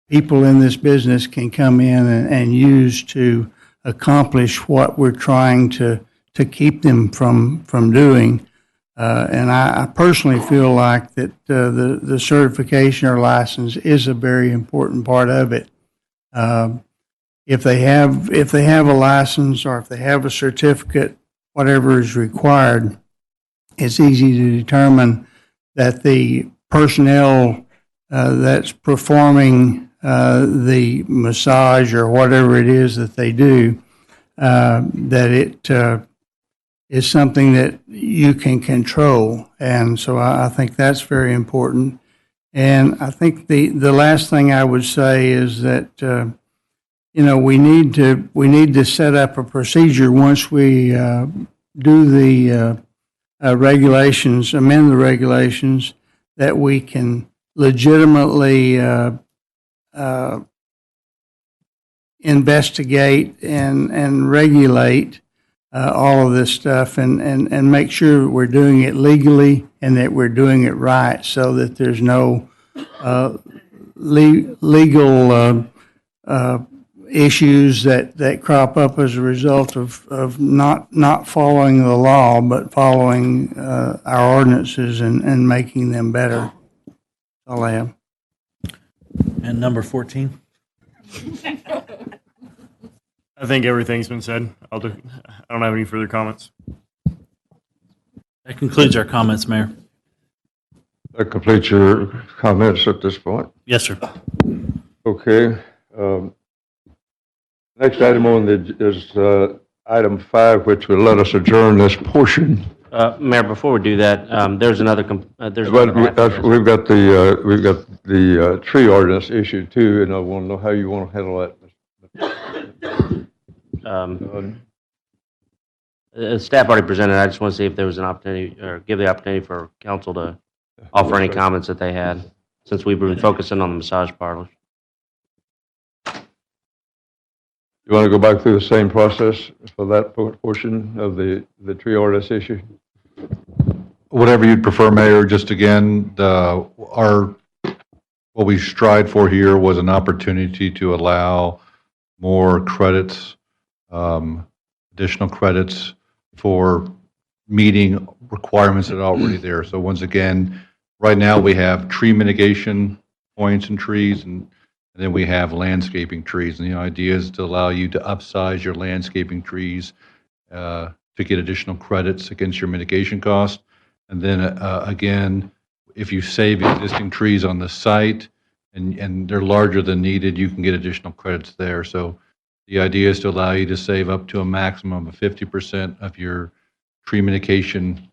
people in this business can come in and use to accomplish what we're trying to keep them from doing. And I personally feel like that the certification or license is a very important part of it. If they have a license, or if they have a certificate, whatever is required, it's easy to determine that the personnel that's performing the massage or whatever it is that they do, that it is something that you can control. And so I think that's very important. And I think the last thing I would say is that we need to set up a procedure once we do the regulations, amend the regulations, that we can legitimately investigate and regulate all of this stuff and make sure that we're doing it legally and that we're doing it right so that there's no legal issues that crop up as a result of not following the law, but following our ordinances and making them better. That's all I have. And number 14? I think everything's been said. I don't have any further comments. That concludes our comments, Mayor. That completes your comments at this point? Yes, sir. Okay. Next item on is item 5, which will let us adjourn this portion. Mayor, before we do that, there's another, there's But another we've got the tree ordinance issue too, and I want to know how you want to handle that. Staff already presented. I just want to see if there was an opportunity, or give the opportunity for council to offer any comments that they had, since we've been focusing on the massage parlors. You want to go back through the same process for that portion of the tree ordinance issue? Whatever you'd prefer, Mayor. Just again, what we strive for here was an opportunity to allow more credits, additional credits for meeting requirements that are already there. So once again, right now we have tree mitigation points and trees, and then we have landscaping trees. And the idea is to allow you to upsize your landscaping trees to get additional credits against your mitigation cost. And then again, if you save existing trees on the site and they're larger than needed, you can get additional credits there. So the idea is to allow you to save up to a maximum of 50% of your tree mitigation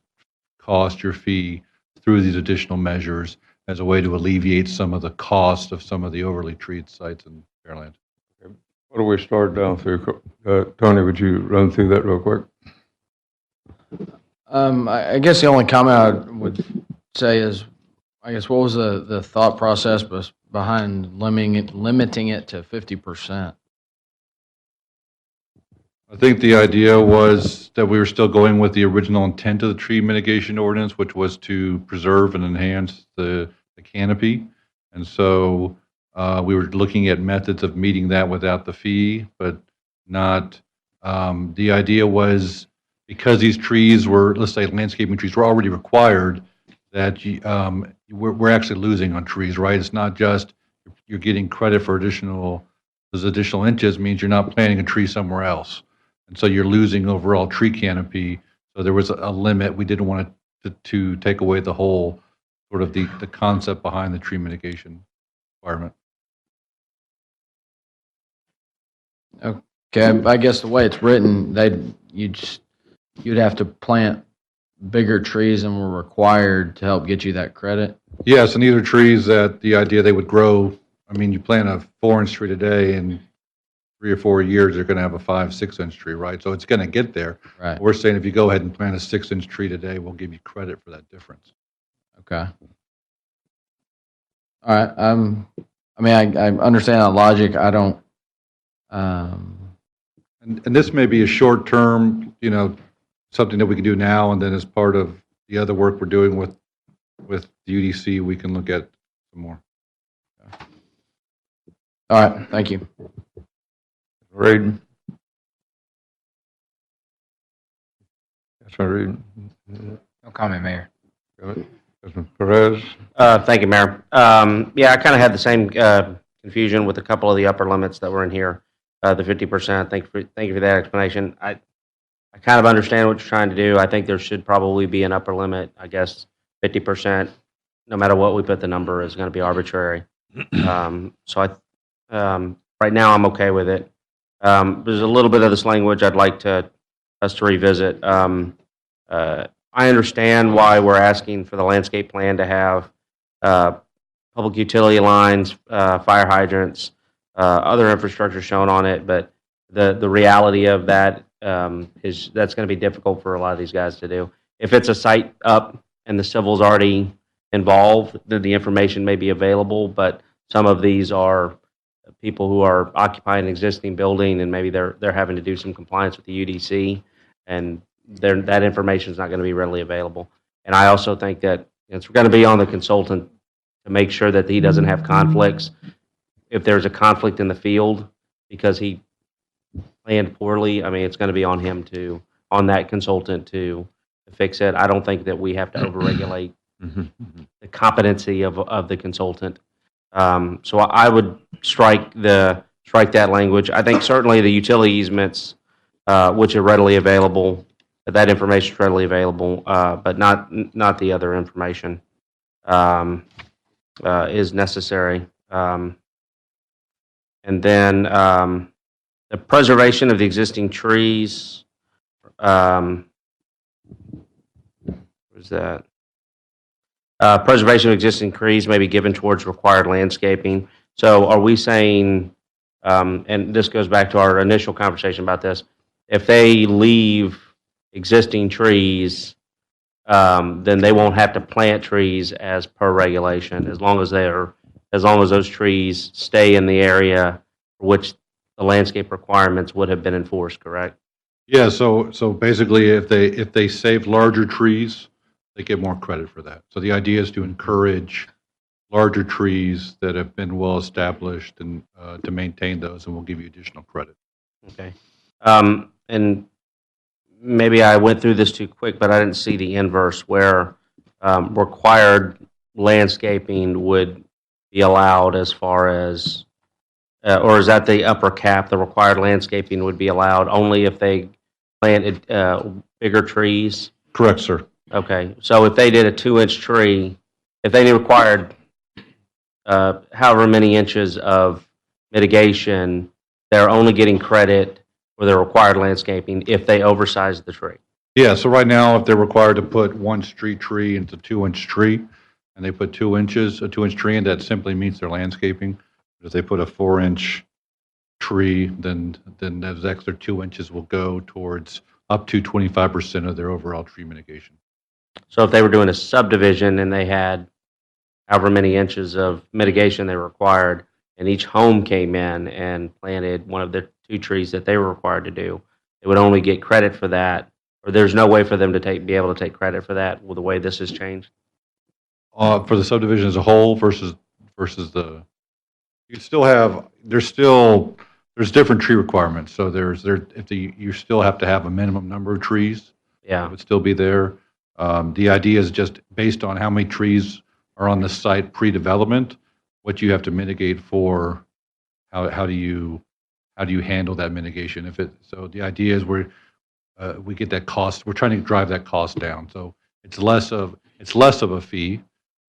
cost, your fee, through these additional measures as a way to alleviate some of the cost of some of the overly treated sites in Pearland. What do we start down through? Tony, would you run through that real quick? I guess the only comment I would say is, I guess, what was the thought process behind limiting it to 50%? I think the idea was that we were still going with the original intent of the tree mitigation ordinance, which was to preserve and enhance the canopy. And so we were looking at methods of meeting that without the fee, but not, the idea was because these trees were, let's say landscaping trees were already required, that we're actually losing on trees, right? It's not just you're getting credit for those additional inches means you're not planting a tree somewhere else. And so you're losing overall tree canopy. So there was a limit. We didn't want to take away the whole sort of the concept behind the tree mitigation requirement. Okay, I guess the way it's written, you'd have to plant bigger trees than were required to help get you that credit. Yes, and these are trees that the idea they would grow. I mean, you plant a 4-inch tree today, and 3 or 4 years, you're going to have a 5-6-inch tree, right? So it's going to get there. Right. We're saying if you go ahead and plant a 6-inch tree today, we'll give you credit for that difference. Okay. All right. I mean, I understand that logic. I don't. And this may be a short term, something that we can do now, and then as part of the other work we're doing with the UDC, we can look at some more. All right. Thank you. Raiden. Councilman Raiden. No comment, Mayor. Councilman Perez. Thank you, Mayor. Yeah, I kind of had the same confusion with a couple of the upper limits that were in here, the 50%. Thank you for that explanation. I kind of understand what you're trying to do. I think there should probably be an upper limit. I guess 50%, no matter what we put the number, is going to be arbitrary. So right now I'm okay with it. There's a little bit of this language I'd like us to revisit. I understand why we're asking for the landscape plan to have public utility lines, fire hydrants, other infrastructure shown on it, but the reality of that is that's going to be difficult for a lot of these guys to do. If it's a site up and the civil's already involved, then the information may be available, but some of these are people who are occupying an existing building and maybe they're having to do some compliance with the UDC. and that information is not going to be readily available. And I also think that it's going to be on the consultant to make sure that he doesn't have conflicts. If there's a conflict in the field because he planned poorly, I mean, it's going to be on him on that consultant to fix it. I don't think that we have to overregulate the competency of the consultant. So I would strike that language. I think certainly the utility easements, which are readily available, that information is readily available, but not the other information is necessary. And then the preservation of the existing trees. What is that? Preservation of existing trees may be given towards required landscaping. So are we saying, and this goes back to our initial conversation about this, if they leave existing trees, then they won't have to plant trees as per regulation, as long as those trees stay in the area for which the landscape requirements would have been enforced, correct? Yeah, so basically, if they save larger trees, they get more credit for that. So the idea is to encourage larger trees that have been well established and to maintain those, and we'll give you additional credit. Okay. And maybe I went through this too quick, but I didn't see the inverse where required landscaping would be allowed as far as, or is that the upper cap? The required landscaping would be allowed only if they planted bigger trees? Correct, sir. Okay. So if they did a 2-inch tree, if they required however many inches of mitigation, they're only getting credit for their required landscaping if they oversize the tree. Yeah, so right now, if they're required to put one street tree into 2-inch tree, and they put 2 inches, a 2-inch tree, and that simply meets their landscaping. If they put a 4-inch tree, then those extra 2 inches will go towards up to 25% of their overall tree mitigation. So if they were doing a subdivision and they had however many inches of mitigation they required, and each home came in and planted one of the 2 trees that they were required to do, they would only get credit for that, or there's no way for them to be able to take credit for that with the way this has changed? For the subdivision as a whole versus the, you still have, there's different tree requirements. So you still have to have a minimum number of trees. Yeah. It would still be there. The idea is just based on how many trees are on the site pre-development, what you have to mitigate for, how do you handle that mitigation? So the idea is we get that cost, we're trying to drive that cost down. So it's less of a fee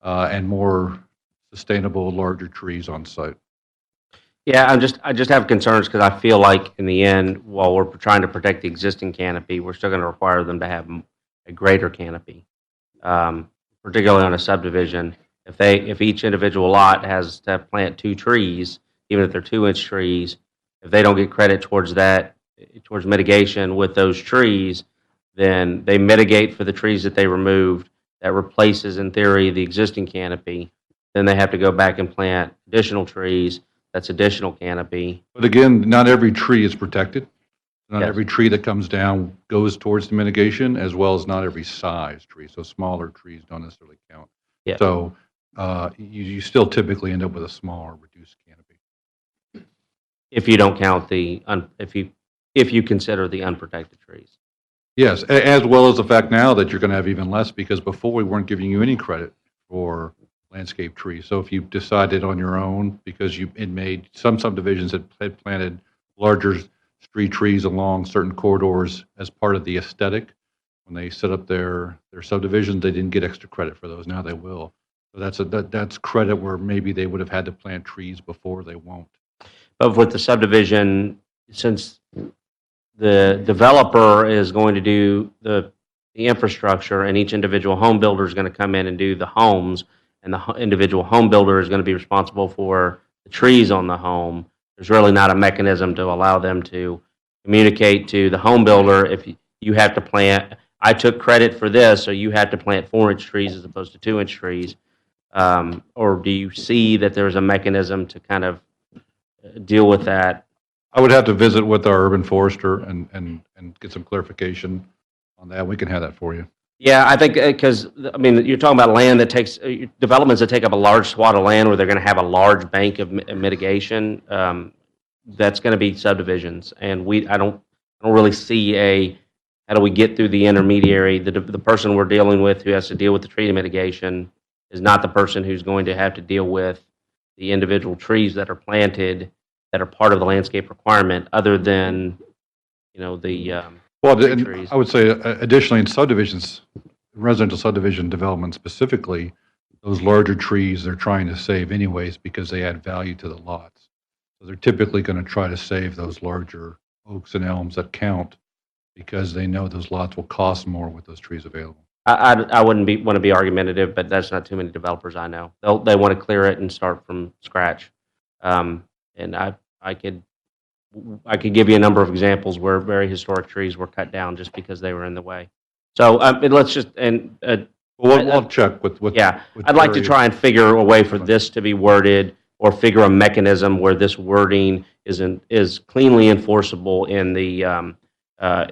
and more sustainable, larger trees on site. Yeah, I just have concerns because I feel like in the end, while we're trying to protect the existing canopy, we're still going to require them to have a greater canopy, particularly on a subdivision. If each individual lot has to plant 2 trees, even if they're 2-inch trees, if they don't get credit towards mitigation with those trees, then they mitigate for the trees that they removed. That replaces, in theory, the existing canopy. Then they have to go back and plant additional trees. That's additional canopy. But again, not every tree is protected. Not Yes. every tree that comes down goes towards the mitigation, as well as not every size tree. So smaller trees don't necessarily count. Yeah. So you still typically end up with a smaller, reduced canopy. If you don't count if you consider the unprotected trees. Yes, as well as the fact now that you're going to have even less, because before we weren't giving you any credit for landscape trees. So if you decided on your own, because it made some subdivisions had planted larger street trees along certain corridors as part of the aesthetic, when they set up their subdivisions, they didn't get extra credit for those. Now they will. So that's credit where maybe they would have had to plant trees before, they won't. But with the subdivision, since the developer is going to do the infrastructure and each individual home builder is going to come in and do the homes, and the individual home builder is going to be responsible for the trees on the home, there's really not a mechanism to allow them to communicate to the home builder if you have to plant, I took credit for this, so you had to plant 4-inch trees as opposed to 2-inch trees. Or do you see that there's a mechanism to kind of deal with that? I would have to visit with our urban forester and and get some clarification on that. We can have that for you. Yeah, I think, because, I mean, you're talking about land that takes, developments that take up a large swath of land where they're going to have a large bank of mitigation. That's going to be subdivisions. And I don't really see how do we get through the intermediary? The person we're dealing with who has to deal with the tree mitigation is not the person who's going to have to deal with the individual trees that are planted that are part of the landscape requirement, other than, the Well, big trees. I would say additionally in subdivisions, residential subdivision development specifically, those larger trees they're trying to save anyways because they add value to the lots. So they're typically going to try to save those larger oaks and elms that count because they know those lots will cost more with those trees available. I wouldn't want to be argumentative, but that's not too many developers I know. They want to clear it and start from scratch. And I could give you a number of examples where very historic trees were cut down just because they were in the way. So let's just we'll check with yeah. I'd like to try and figure a way for this to be worded, or figure a mechanism where this wording is cleanly enforceable in the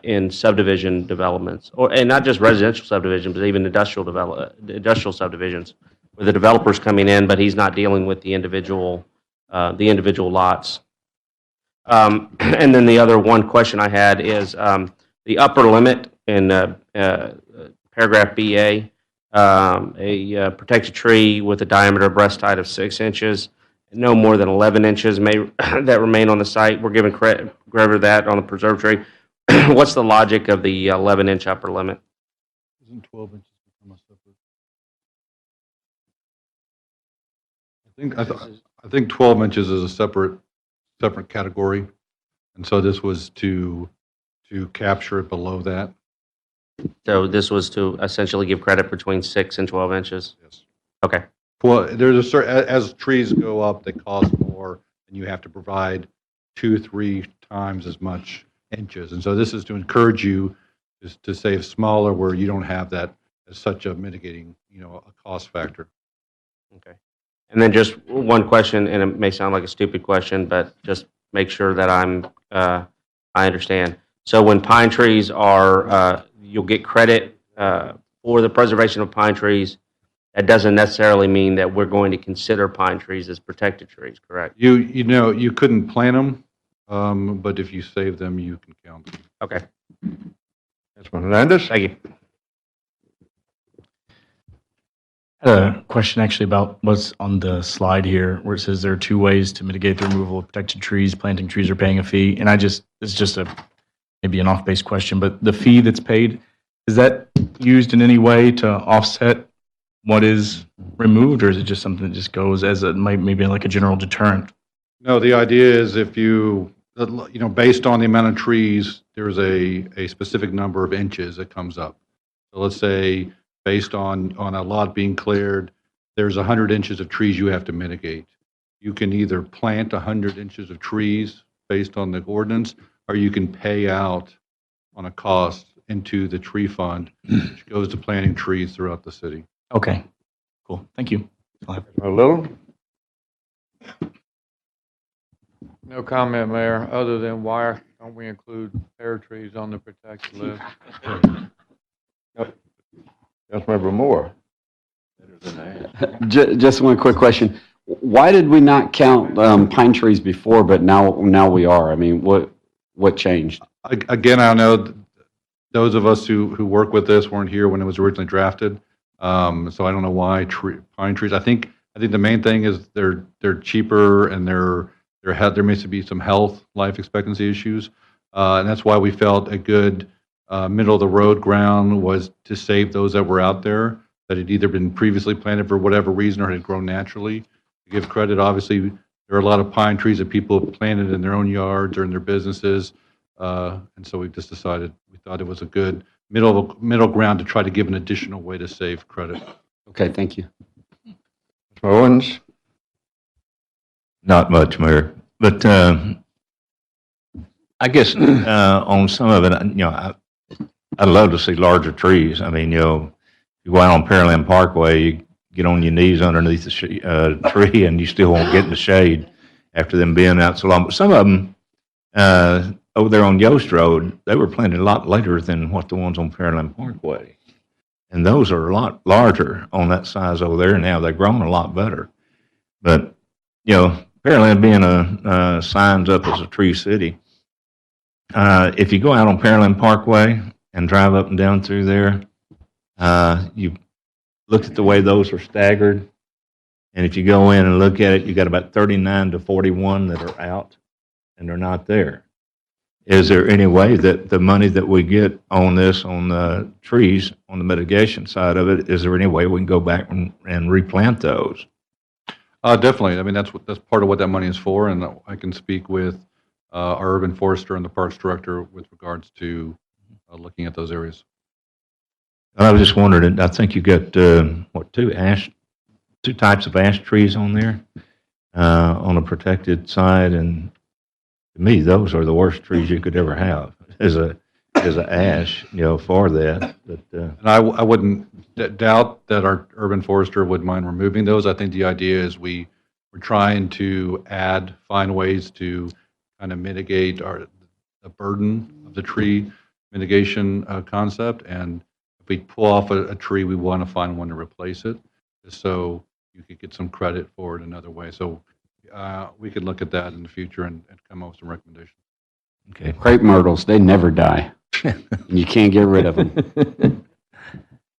in subdivision developments, and not just residential subdivisions, but even industrial subdivisions, where the developer's coming in, but he's not dealing with the individual lots. And then the other one question I had is the upper limit in paragraph BA, a protected tree with a diameter of breast height of 6 inches, no more than 11 inches that remain on the site. We're giving credit wherever that on the preserve tree. What's the logic of the 11-inch upper limit? Isn't 12 inches become a separate? I think 12 inches is a separate category, and so this was to capture it below that. So this was to essentially give credit between 6 and 12 inches? Yes. Okay. Well, there's a certain, as trees go up, they cost more, and you have to provide 2-3 times as much inches. And so this is to encourage you to save smaller, where you don't have that as such a mitigating, a cost factor. Okay. And then just one question, and it may sound like a stupid question, but just make sure that I understand. So when pine trees are, you'll get credit for the preservation of pine trees. That doesn't necessarily mean that we're going to consider pine trees as protected trees, correct? You couldn't plant them, but if you save them, you can count them. Okay. Councilman Hernandez? Thank you. I had a question actually about what's on the slide here, where it says there are 2 ways to mitigate the removal of protected trees: planting trees or paying a fee. And it's just maybe an off-base question, but the fee that's paid, is that used in any way to offset what is removed, or is it just something that just goes as maybe like a general deterrent? No, the idea is if based on the amount of trees, there's a specific number of inches that comes up. So let's say based on a lot being cleared, there's 100 inches of trees you have to mitigate. You can either plant 100 inches of trees based on the ordinance, or you can pay out on a cost into the tree fund, which goes to planting trees throughout the city. Okay, cool. Thank you. A little? No comment, Mayor, other than why don't we include pear trees on the protected list? Councilmember Moore. Just one quick question. Why did we not count pine trees before, but now we are? I mean, what changed? Again, I know those of us who work with this weren't here when it was originally drafted, so I don't know why pine trees. I think the main thing is they're cheaper, and there may be some life expectancy issues, and that's why we felt a good middle of the road ground was to save those that were out there that had either been previously planted for whatever reason or had grown naturally. To give credit, obviously, there are a lot of pine trees that people have planted in their own yards or in their businesses, and so we just decided we thought it was a good middle ground to try to give an additional way to save credit. Okay, thank you. Owens? Not much, Mayor, but I guess on some of it, I'd love to see larger trees. I mean, you go out on Pearland Parkway, you get on your knees underneath the tree, and you still won't get in the shade after them being out so long. But some of them, over there on Yost Road, they were planted a lot later than what the ones on Pearland Parkway. And those are a lot larger on that size over there now. They've grown a lot better. But, Pearland being signs up as a tree city, if you go out on Pearland Parkway and drive up and down through there, you look at the way those are staggered. And if you go in and look at it, you got about 39 to 41 that are out and they're not there. Is there any way that the money that we get on this, on the trees, on the mitigation side of it, is there any way we can go back and replant those? Definitely. I mean, that's part of what that money is for, and I can speak with our urban forester and the parks director with regards to looking at those areas. I was just wondering, I think you got, two types of ash trees on there on a protected side, and to me, those are the worst trees you could ever have as a ash, for that. But and I wouldn't doubt that our urban forester would mind removing those. I think the idea is we're trying to find ways to kind of mitigate the burden of the tree mitigation concept. And if we pull off a tree, we want to find one to replace it, just so you could get some credit for it another way. So we could look at that in the future and come up with some recommendations. Okay. Crepe myrtles, they never die. You can't get rid of them.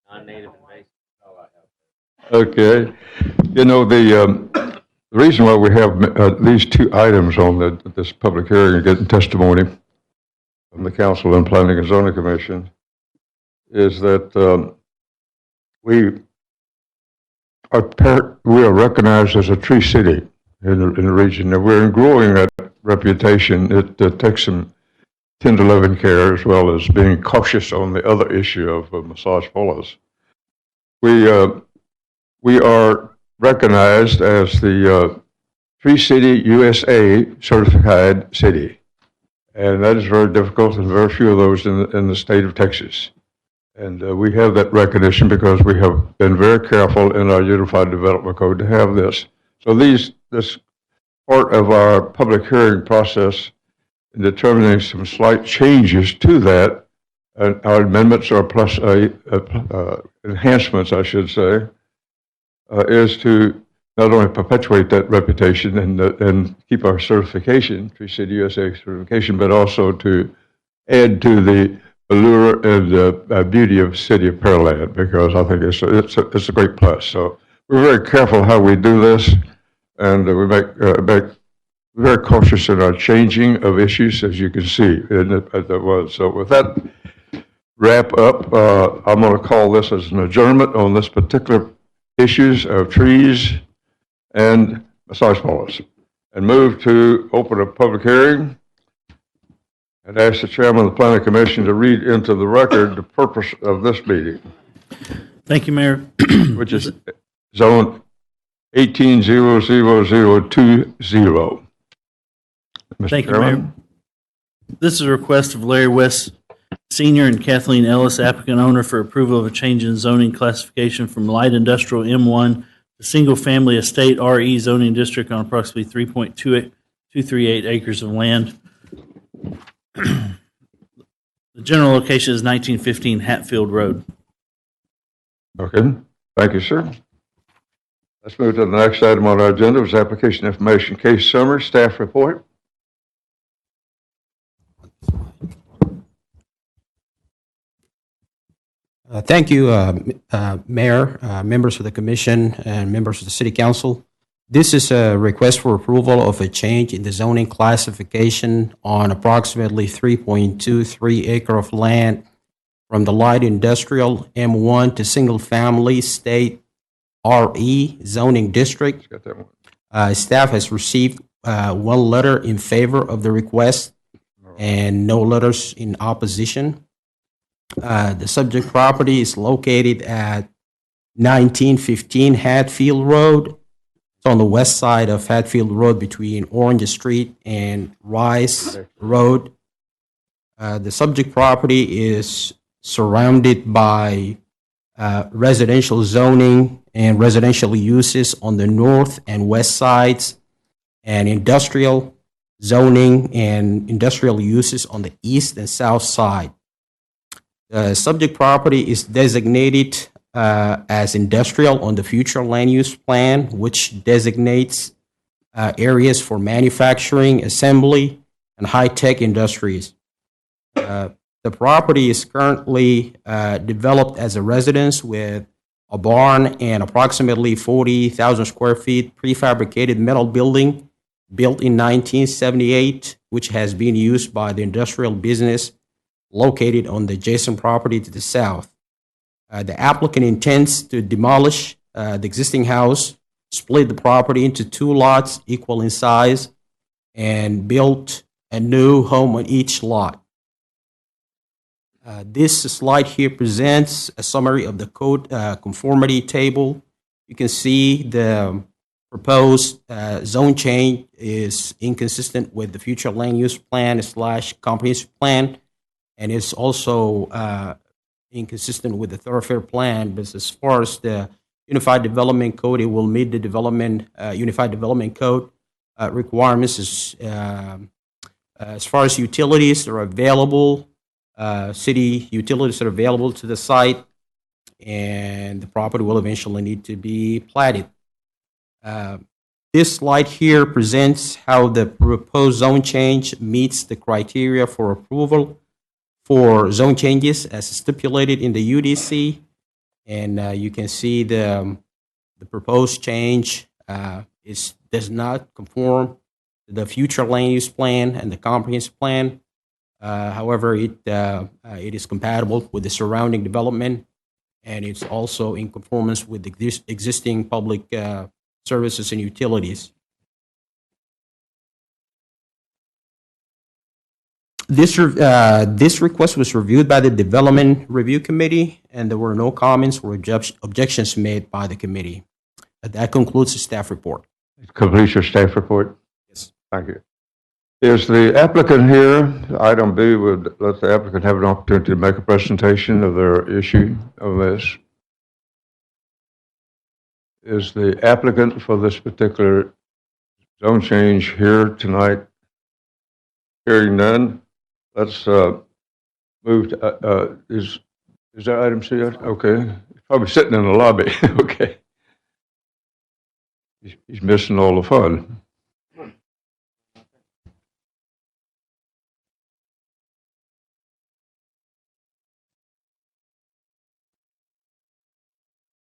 Non-native invasive. Okay. The reason why we have these two items on this public hearing and getting testimony from the Council and Planning and Zoning Commission is that we are recognized as a tree city in the region, and we're growing that reputation. It takes some tender loving care as well as being cautious on the other issue of massage parlors. We are recognized as the Tree City USA certified city, and that is very difficult, and very few of those in the state of Texas. And we have that recognition because we have been very careful in our Unified Development Code to have this. So this part of our public hearing process in determining some slight changes to that, our amendments or plus enhancements, I should say, is to not only perpetuate that reputation and keep our certification, Tree City USA certification, but also to add to the allure and the beauty of the City of Pearland, because I think it's a great plus. So we're very careful how we do this, and we make very cautious in our changing of issues, as you can see. So with that wrap up, I'm going to call this as an adjournment on this particular issues of trees and massage parlors, and move to open a public hearing and ask the chairman of the Planning Commission to read into the record the purpose of this meeting. Thank you, Mayor. Which is zone 18-00020. Thank you, Mayor. This is a request of Larry West Sr. and Kathleen Ellis, applicant owner, for approval of a change in zoning classification from light industrial M1 to single-family estate RE zoning district on approximately 3.238 acres of land. The general location is 1915 Hatfield Road. Okay, thank you, sir. Let's move to the next item on our agenda, which is application information case summary, staff report. Thank you, Mayor, members of the Commission, and members of the City Council. This is a request for approval of a change in the zoning classification on approximately 3.23 acre of land from the light industrial M1 to single-family state RE zoning district. Staff has received one letter in favor of the request and no letters in opposition. The subject property is located at 1915 Hatfield Road. It's on the west side of Hatfield Road between Orange Street and Rice Road. The subject property is surrounded by residential zoning and residential uses on the north and west sides, and industrial zoning and industrial uses on the east and south side. The subject property is designated as industrial on the future land use plan, which designates areas for manufacturing, assembly, and high-tech industries. The property is currently developed as a residence with a barn and approximately 40,000 square feet prefabricated metal building built in 1978, which has been used by the industrial business located on the adjacent property to the south. The applicant intends to demolish the existing house, split the property into 2 lots equal in size, and build a new home on each lot. This slide here presents a summary of the code conformity table. You can see the proposed zone change is inconsistent with the future land use plan / comprehensive plan, and it's also inconsistent with the thoroughfare plan. But as far as the Unified Development Code, it will meet the Unified Development Code requirements. As far as utilities that are available, city utilities that are available to the site, and the property will eventually need to be platted. This slide here presents how the proposed zone change meets the criteria for approval for zone changes as stipulated in the UDC. And you can see the proposed change does not conform to the future land use plan and the comprehensive plan. However, it is compatible with the surrounding development, and it's also in conformance with the existing public services and utilities. This request was reviewed by the Development Review Committee, and there were no comments or objections made by the committee. That concludes the staff report. Complete your staff report? Yes. Thank you. Is the applicant here? Item B would let the applicant have an opportunity to make a presentation of their issue of this. Is the applicant for this particular zone change here tonight? Hearing none, let's move to, is that item C? Okay. He's probably sitting in the lobby. Okay. He's missing all the fun.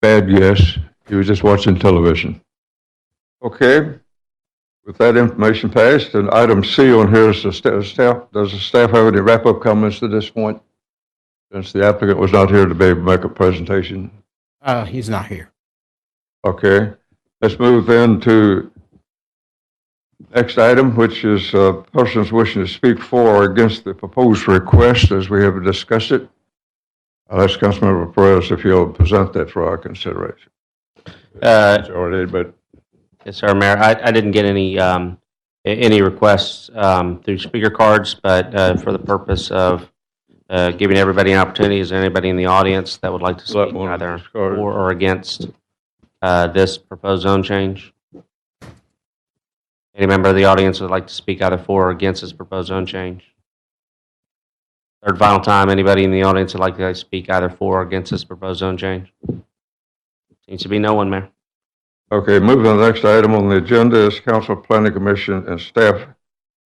Bad guess. He was just watching television. Okay. With that information passed, and item C on here is the staff. Does the staff have any wrap-up comments at this point? Since the applicant was not here to be able to make a presentation. He's not here. Okay. Let's move then to next item, which is persons wishing to speak for or against the proposed request as we have discussed it. I'll ask Councilmember Perez if he'll present that for our consideration. But yes, sir, Mayor. I didn't get any requests through speaker cards, but for the purpose of giving everybody an opportunity, is there anybody in the audience that would like to speak either for or against this proposed zone change? Any member of the audience would like to speak either for or against this proposed zone change? Third final time, anybody in the audience would like to speak either for or against this proposed zone change? Seems to be no one, Mayor. okay, moving to the next item on the agenda is Council Planning Commission and staff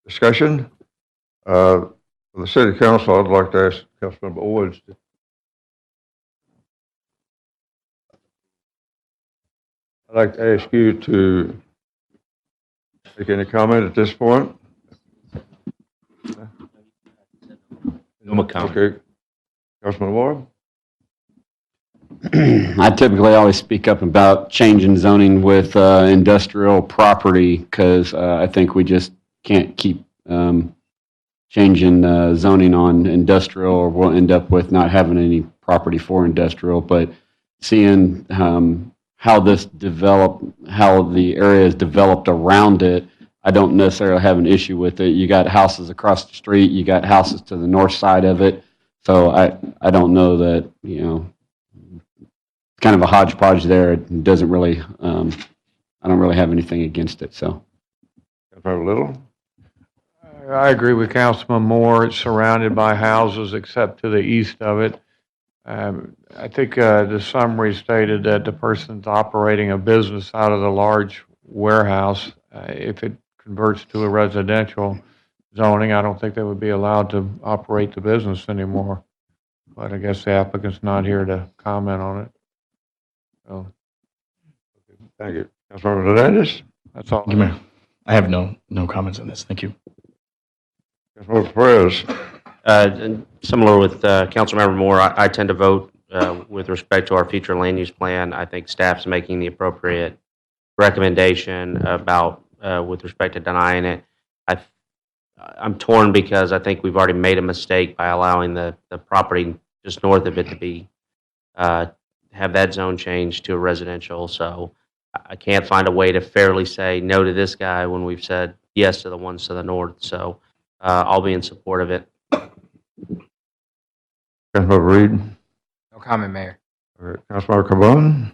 discussion. For the City Council, I'd like to ask Councilmember Owens. I'd like to ask you to make any comment at this point. No comment. Okay. Councilman Warren? I typically always speak up about changing zoning with industrial property because I think we just can't keep changing zoning on industrial, or we'll end up with not having any property for industrial. But seeing how this developed, how the area is developed around it, I don't necessarily have an issue with it. You got houses across the street, you got houses to the north side of it. So I don't know that, you know, kind of a hodgepodge there. It doesn't really, I don't really have anything against it. So. Very little. I agree with Councilman Moore. It's surrounded by houses except to the east of it. I think the summary stated that the person's operating a business out of the large warehouse. If it converts to a residential zoning, I don't think they would be allowed to operate the business anymore. But I guess the applicant's not here to comment on it. So, Thank you. Councilmember Hernandez? that's all. Thank you, Mayor. I have no comments on this. Thank you. Councilmember Perez? And similar with Councilmember Moore, I tend to vote with respect to our future land use plan. I think staff's making the appropriate recommendation about with respect to denying it. I'm torn because I think we've already made a mistake by allowing the property just north of it to be have that zone changed to a residential. So I can't find a way to fairly say no to this guy when we've said yes to the ones to the north. So I'll be in support of it. Councilmember Reed? No comment, Mayor. All right. Councilmember Cabon?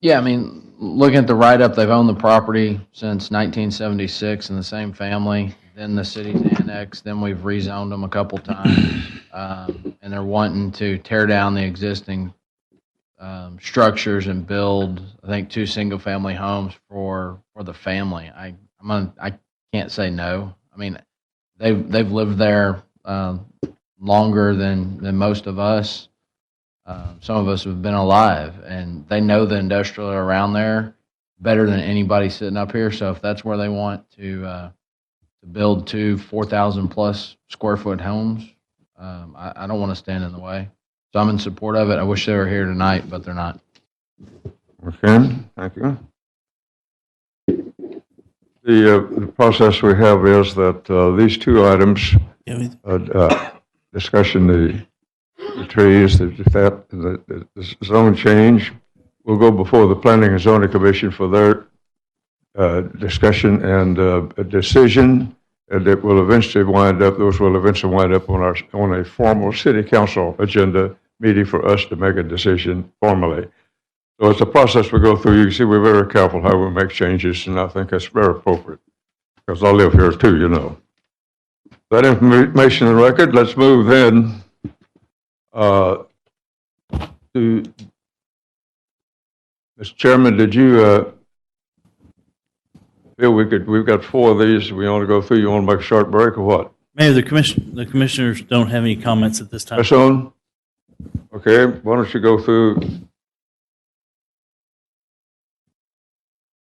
Yeah, I mean, looking at the write-up, they've owned the property since 1976 in the same family. Then the city's annexed. Then we've rezoned them a couple times. And they're wanting to tear down the existing structures and build, I think, 2 single-family homes for the family. I can't say no. I mean, they've lived there longer than most of us. Some of us have been alive, and they know the industrial around there better than anybody sitting up here. So if that's where they want to build 2 4,000+ square foot homes, I don't want to stand in the way. So I'm in support of it. I wish they were here tonight, but they're not. Okay, thank you. The process we have is that these 2 items, discussion the trees, the zone change, will go before the Planning and Zoning Commission for their discussion and a decision, and it will eventually wind up, those will eventually wind up on a formal city council agenda meeting for us to make a decision formally. So it's a process we go through. You can see we're very careful how we make changes, and I think that's very appropriate, because I live here too, you know. That information in the record, let's move then to, Mr. Chairman, did you feel we've got 4 of these, we want to go through, you want to make a short break or what? Mayor, the commissioners don't have any comments at this time. That's on? Okay, why don't you go through?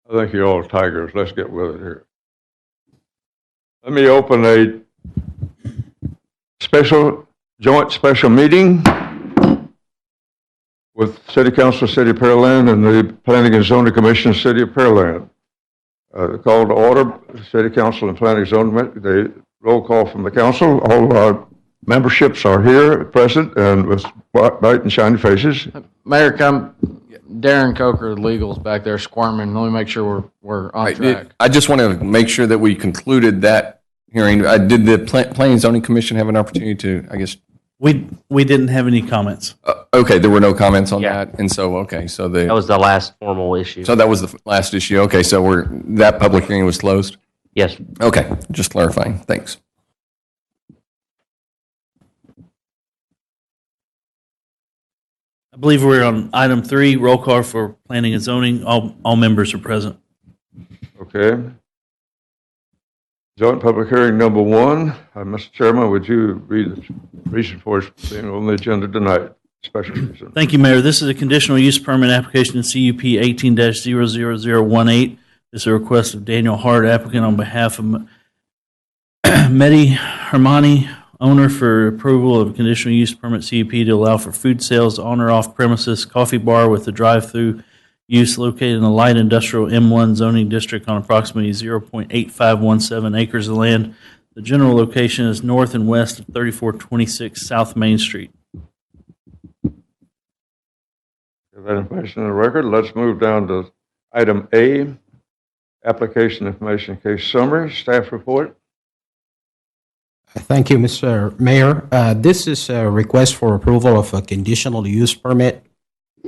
I think you're all tigers. Let's get with it here. Let me open a joint special meeting with City Council, City of Pearland, and the Planning and Zoning Commission, City of Pearland. Call to order, City Council and Planning and Zoning, the roll call from the council. All our memberships are here, present, and with bright and shiny faces. Mayor, Darren Coker, legal's back there squirming. Let me make sure we're on track. I just want to make sure that we concluded that hearing. Did the Planning and Zoning Commission have an opportunity to, I guess? We didn't have any comments. Okay, there were no comments on that, and so that was the last formal issue. So that was the last issue. Okay, so that public hearing was closed. Yes. Okay, just clarifying. Thanks. I believe we're on item 3, roll call for planning and zoning. All members are present. Okay. Joint public hearing number 1. Mr. Chairman, would you read the reason for it being on the agenda tonight? Special reason. Thank you, Mayor. This is a conditional use permit application in CUP 18-00018. This is a request of Daniel Hart, applicant, on behalf of Mehdi Hermani, owner, for approval of a conditional use permit CUP to allow for food sales on or off premises coffee bar with a drive-through use located in the light industrial M1 zoning district on approximately 0.8517 acres of land. The general location is north and west of 3426 South Main Street. Give that information in the record. Let's move down to item A, application information case summary, staff report. Thank you, Mr. Mayor. This is a request for approval of a conditional use permit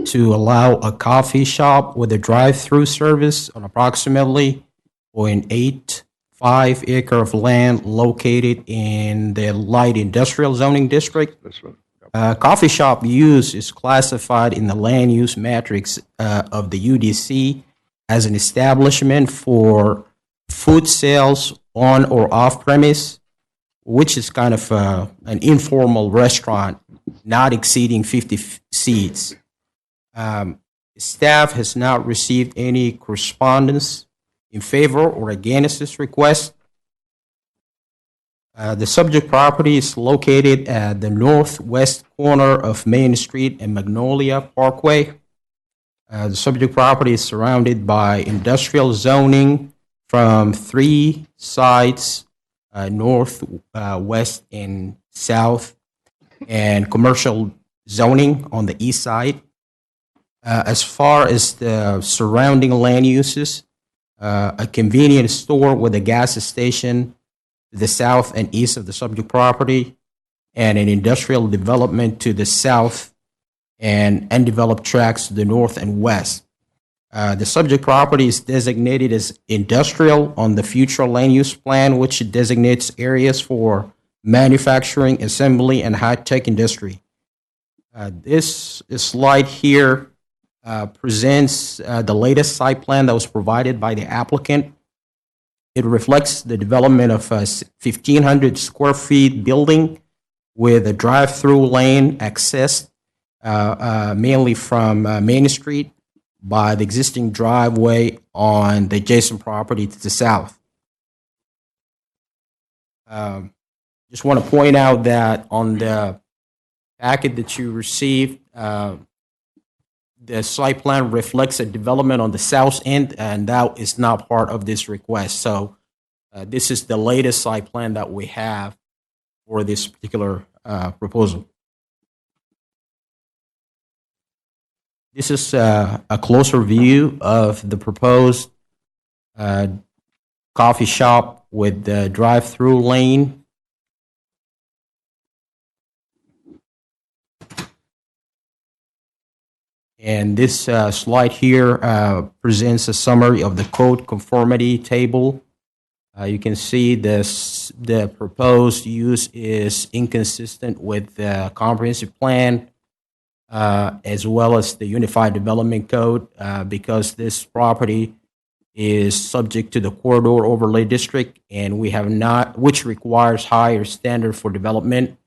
to allow a coffee shop with a drive-through service on approximately 5 acre of land located in the light industrial zoning district. This one. Coffee shop use is classified in the land use matrix of the UDC as an establishment for food sales on or off premise, which is kind of an informal restaurant not exceeding 50 seats. Staff has not received any correspondence in favor or against this request. The subject property is located at the northwest corner of Main Street and Magnolia Parkway. The subject property is surrounded by industrial zoning from 3 sides, north, west, and south, and commercial zoning on the east side. As far as the surrounding land uses, a convenience store with a gas station to the south and east of the subject property, and an industrial development to the south, and undeveloped tracts to the north and west. The subject property is designated as industrial on the future land use plan, which designates areas for manufacturing, assembly, and high-tech industry. This slide here presents the latest site plan that was provided by the applicant. It reflects the development of a 1,500 square feet building with a drive-through lane accessed mainly from Main Street by the existing driveway on the adjacent property to the south. Just want to point out that on the packet that you received, the site plan reflects a development on the south end, and that is not part of this request. So this is the latest site plan that we have for this particular proposal. This is a closer view of the proposed coffee shop with the drive-through lane. And this slide here presents a summary of the code conformity table. You can see the proposed use is inconsistent with the comprehensive plan as well as the Unified Development Code because this property is subject to the Corridor Overlay District, and we have not, which requires higher standard for development.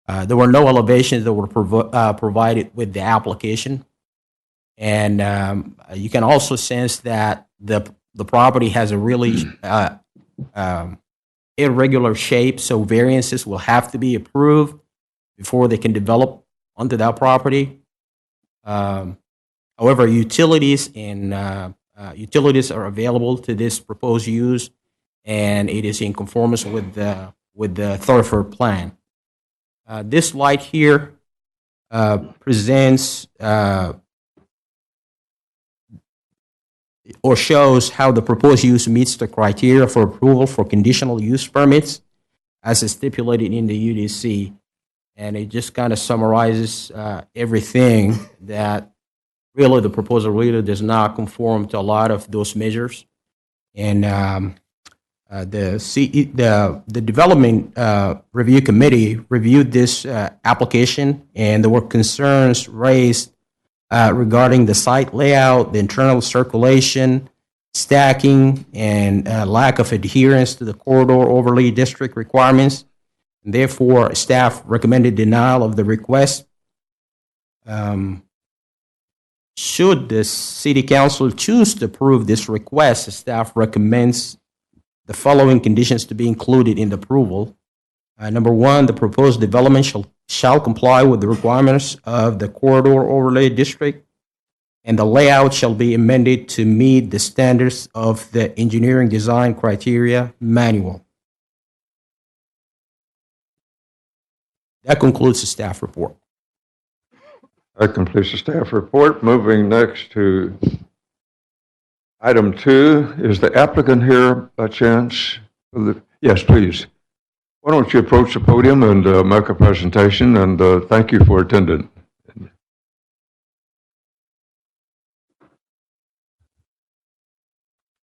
There were no elevations that were provided with the application. And you can also sense that the property has a really irregular shape, so variances will have to be approved before they can develop onto that property. However, utilities are available to this proposed use, and it is in conformance with the thoroughfare plan. This slide here presents or shows how the proposed use meets the criteria for approval for conditional use permits as is stipulated in the UDC. And it just kind of summarizes everything that really the proposal really does not conform to a lot of those measures. And the Development Review Committee reviewed this application, and there were concerns raised regarding the site layout, the internal circulation, stacking, and lack of adherence to the Corridor Overlay District requirements. And therefore, staff recommended denial of the request. Should the City Council choose to approve this request, staff recommends the following conditions to be included in the approval. Number one, the proposed development shall comply with the requirements of the Corridor Overlay District, and the layout shall be amended to meet the standards of the Engineering Design Criteria Manual. That concludes the staff report. That completes the staff report. Moving next to item 2. Is the applicant here by chance? Yes, please. Why don't you approach the podium and make a presentation, and thank you for attending.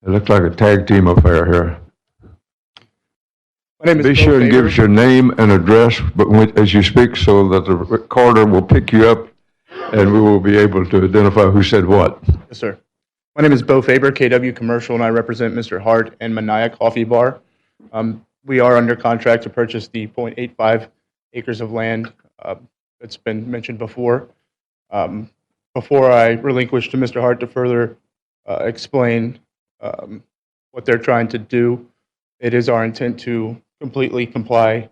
It looks like a tag team affair here. My name is Be Bo sure and give Faber. us your name and address as you speak so that the recorder will pick you up and we will be able to identify who said what. Yes, sir. My name is Bo Faber, KW Commercial, and I represent Mr. Hart and Manaya Coffee Bar. We are under contract to purchase the .85 acres of land that's been mentioned before. Before I relinquish to Mr. Hart to further explain what they're trying to do, it is our intent to completely comply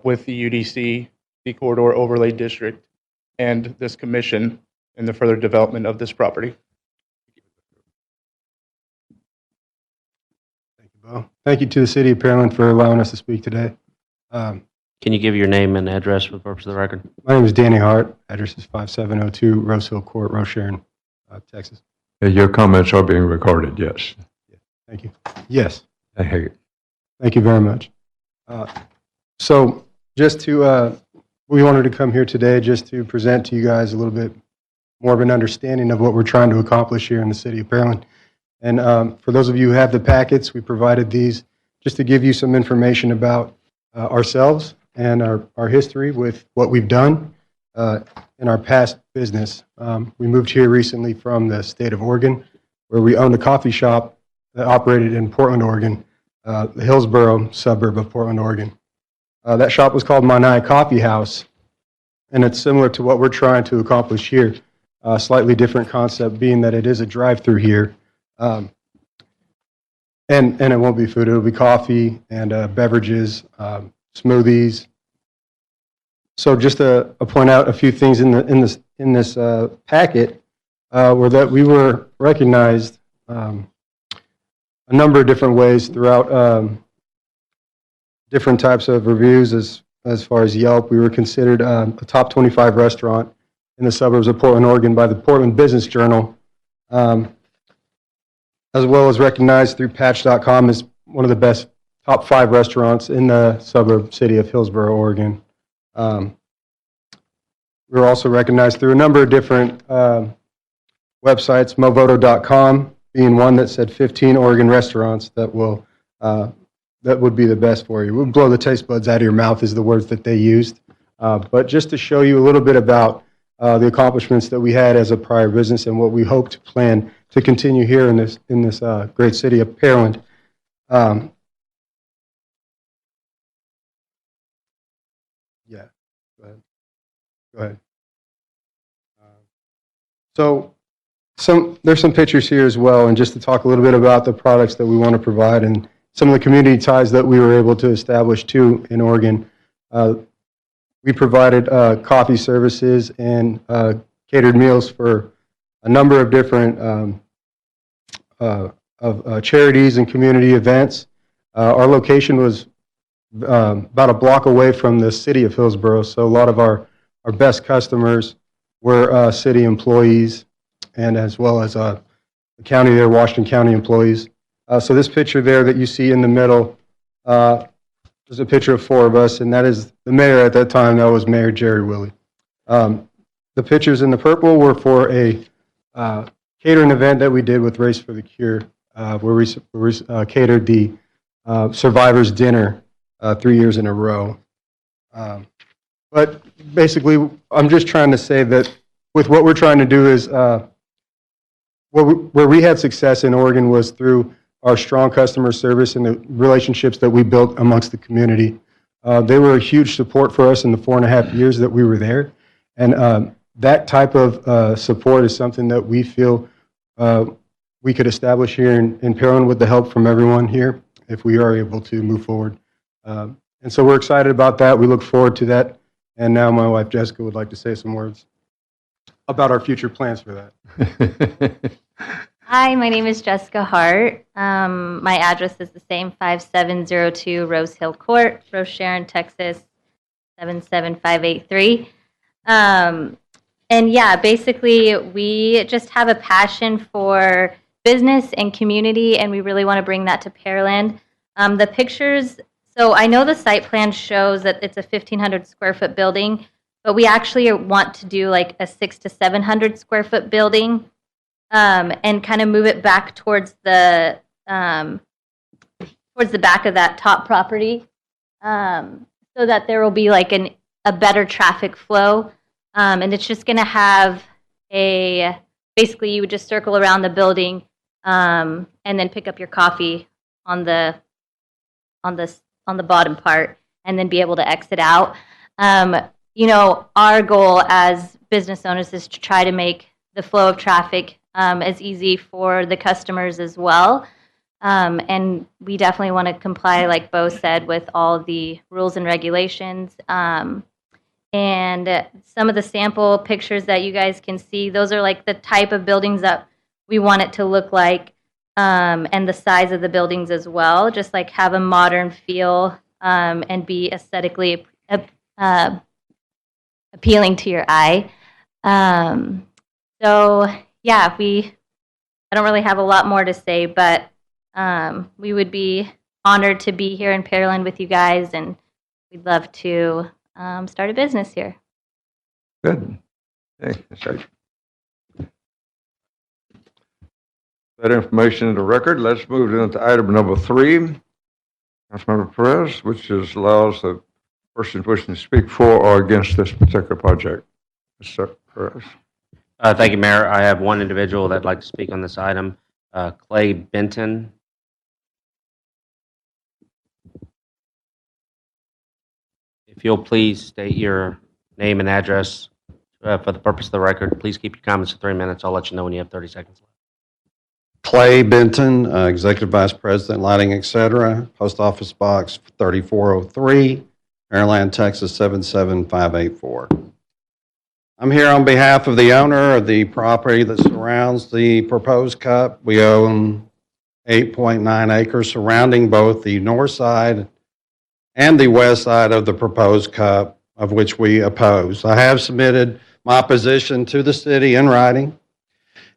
with the UDC, the Corridor Overlay District, and this commission in the further development of this property. Well, thank you to the City of Pearland for allowing us to speak today. Can you give your name and address for the purpose of the record? My name is Danny Hart. Address is 5702 Rose Hill Court, Rose Sharon, Texas. Your comments are being recorded, yes. Thank you. Yes. Thank you. Thank you very much. So just to, we wanted to come here today just to present to you guys a little bit more of an understanding of what we're trying to accomplish here in the City of Pearland. And for those of you who have the packets, we provided these just to give you some information about ourselves and our history with what we've done in our past business. We moved here recently from the state of Oregon, where we owned a coffee shop that operated in Portland, Oregon, the Hillsboro suburb of Portland, Oregon. That shop was called Manaya Coffee House, and it's similar to what we're trying to accomplish here. Slightly different concept being that it is a drive-through here. And it won't be food, it'll be coffee and beverages, smoothies. So just to point out a few things in this packet were that we were recognized a number of different ways throughout different types of reviews as far as Yelp. We were considered a top 25 restaurant in the suburbs of Portland, Oregon by the Portland Business Journal, as well as recognized through Patch.com as one of the best top 5 restaurants in the suburb city of Hillsboro, Oregon. We were also recognized through a number of different websites, Movoto.com being one that said 15 Oregon restaurants that will that would be the best for you. It would blow the taste buds out of your mouth is the words that they used. But just to show you a little bit about the accomplishments that we had as a prior business and what we hope to plan to continue here in this great city of Pearland. Yeah, go ahead. So there's some pictures here as well, and just to talk a little bit about the products that we want to provide and some of the community ties that we were able to establish too in Oregon. We provided coffee services and catered meals for a number of different charities and community events. Our location was about a block away from the city of Hillsboro, so a lot of our best customers were city employees and as well as the county there, Washington County employees. So this picture there that you see in the middle is a picture of 4 of us, and that is the mayor at that time. That was Mayor Jerry Willey. The pictures in the purple were for a catering event that we did with Race for the Cure, where we catered the survivors' dinner 3 years in a row. But basically, I'm just trying to say that with what we're trying to do is where we had success in Oregon was through our strong customer service and the relationships that we built amongst the community. They were a huge support for us in the 4.5 years that we were there. And that type of support is something that we feel we could establish here in Pearland with the help from everyone here if we are able to move forward. And so we're excited about that. We look forward to that. And now my wife Jessica would like to say some words about our future plans for that. Hi, my name is Jessica Hart. My address is the same, 5702 Rose Hill Court, Rose Sharon, Texas, 77583. And yeah, basically, we just have a passion for business and community, and we really want to bring that to Pearland. The pictures, so I know the site plan shows that it's a 1,500 square foot building, but we actually want to do like a 600 to 700 square foot building. And kind of move it back towards the back of that top property. so that there will be like a better traffic flow. And it's just going to have basically you would just circle around the building and then pick up your coffee on the bottom part and then be able to exit out. Our goal as business owners is to try to make the flow of traffic as easy for the customers as well. And we definitely want to comply, like Bo said, with all the rules and regulations. And some of the sample pictures that you guys can see, those are like the type of buildings that we want it to look like, and the size of the buildings as well, just like have a modern feel and be aesthetically appealing to your eye. So yeah, I don't really have a lot more to say, but we would be honored to be here in Pearland with you guys, and we'd love to start a business here. Good. Okay, that's that information in the record. Let's move into item number 3. Councilmember Perez, which allows the person wishing to speak for or against this particular project. Mr. Perez. Thank you, Mayor. I have one individual that'd like to speak on this item, Clay Benton. If you'll please state your name and address for the purpose of the record. Please keep your comments to 3 minutes. I'll let you know when you have 30 seconds left. Clay Benton, Executive Vice President, Lighting, etc., Post Office Box 3403, Pearland, Texas 77584. I'm here on behalf of the owner of the property that surrounds the proposed CUP. We own 8.9 acres surrounding both the north side and the west side of the proposed CUP, of which we oppose. I have submitted my position to the city in writing,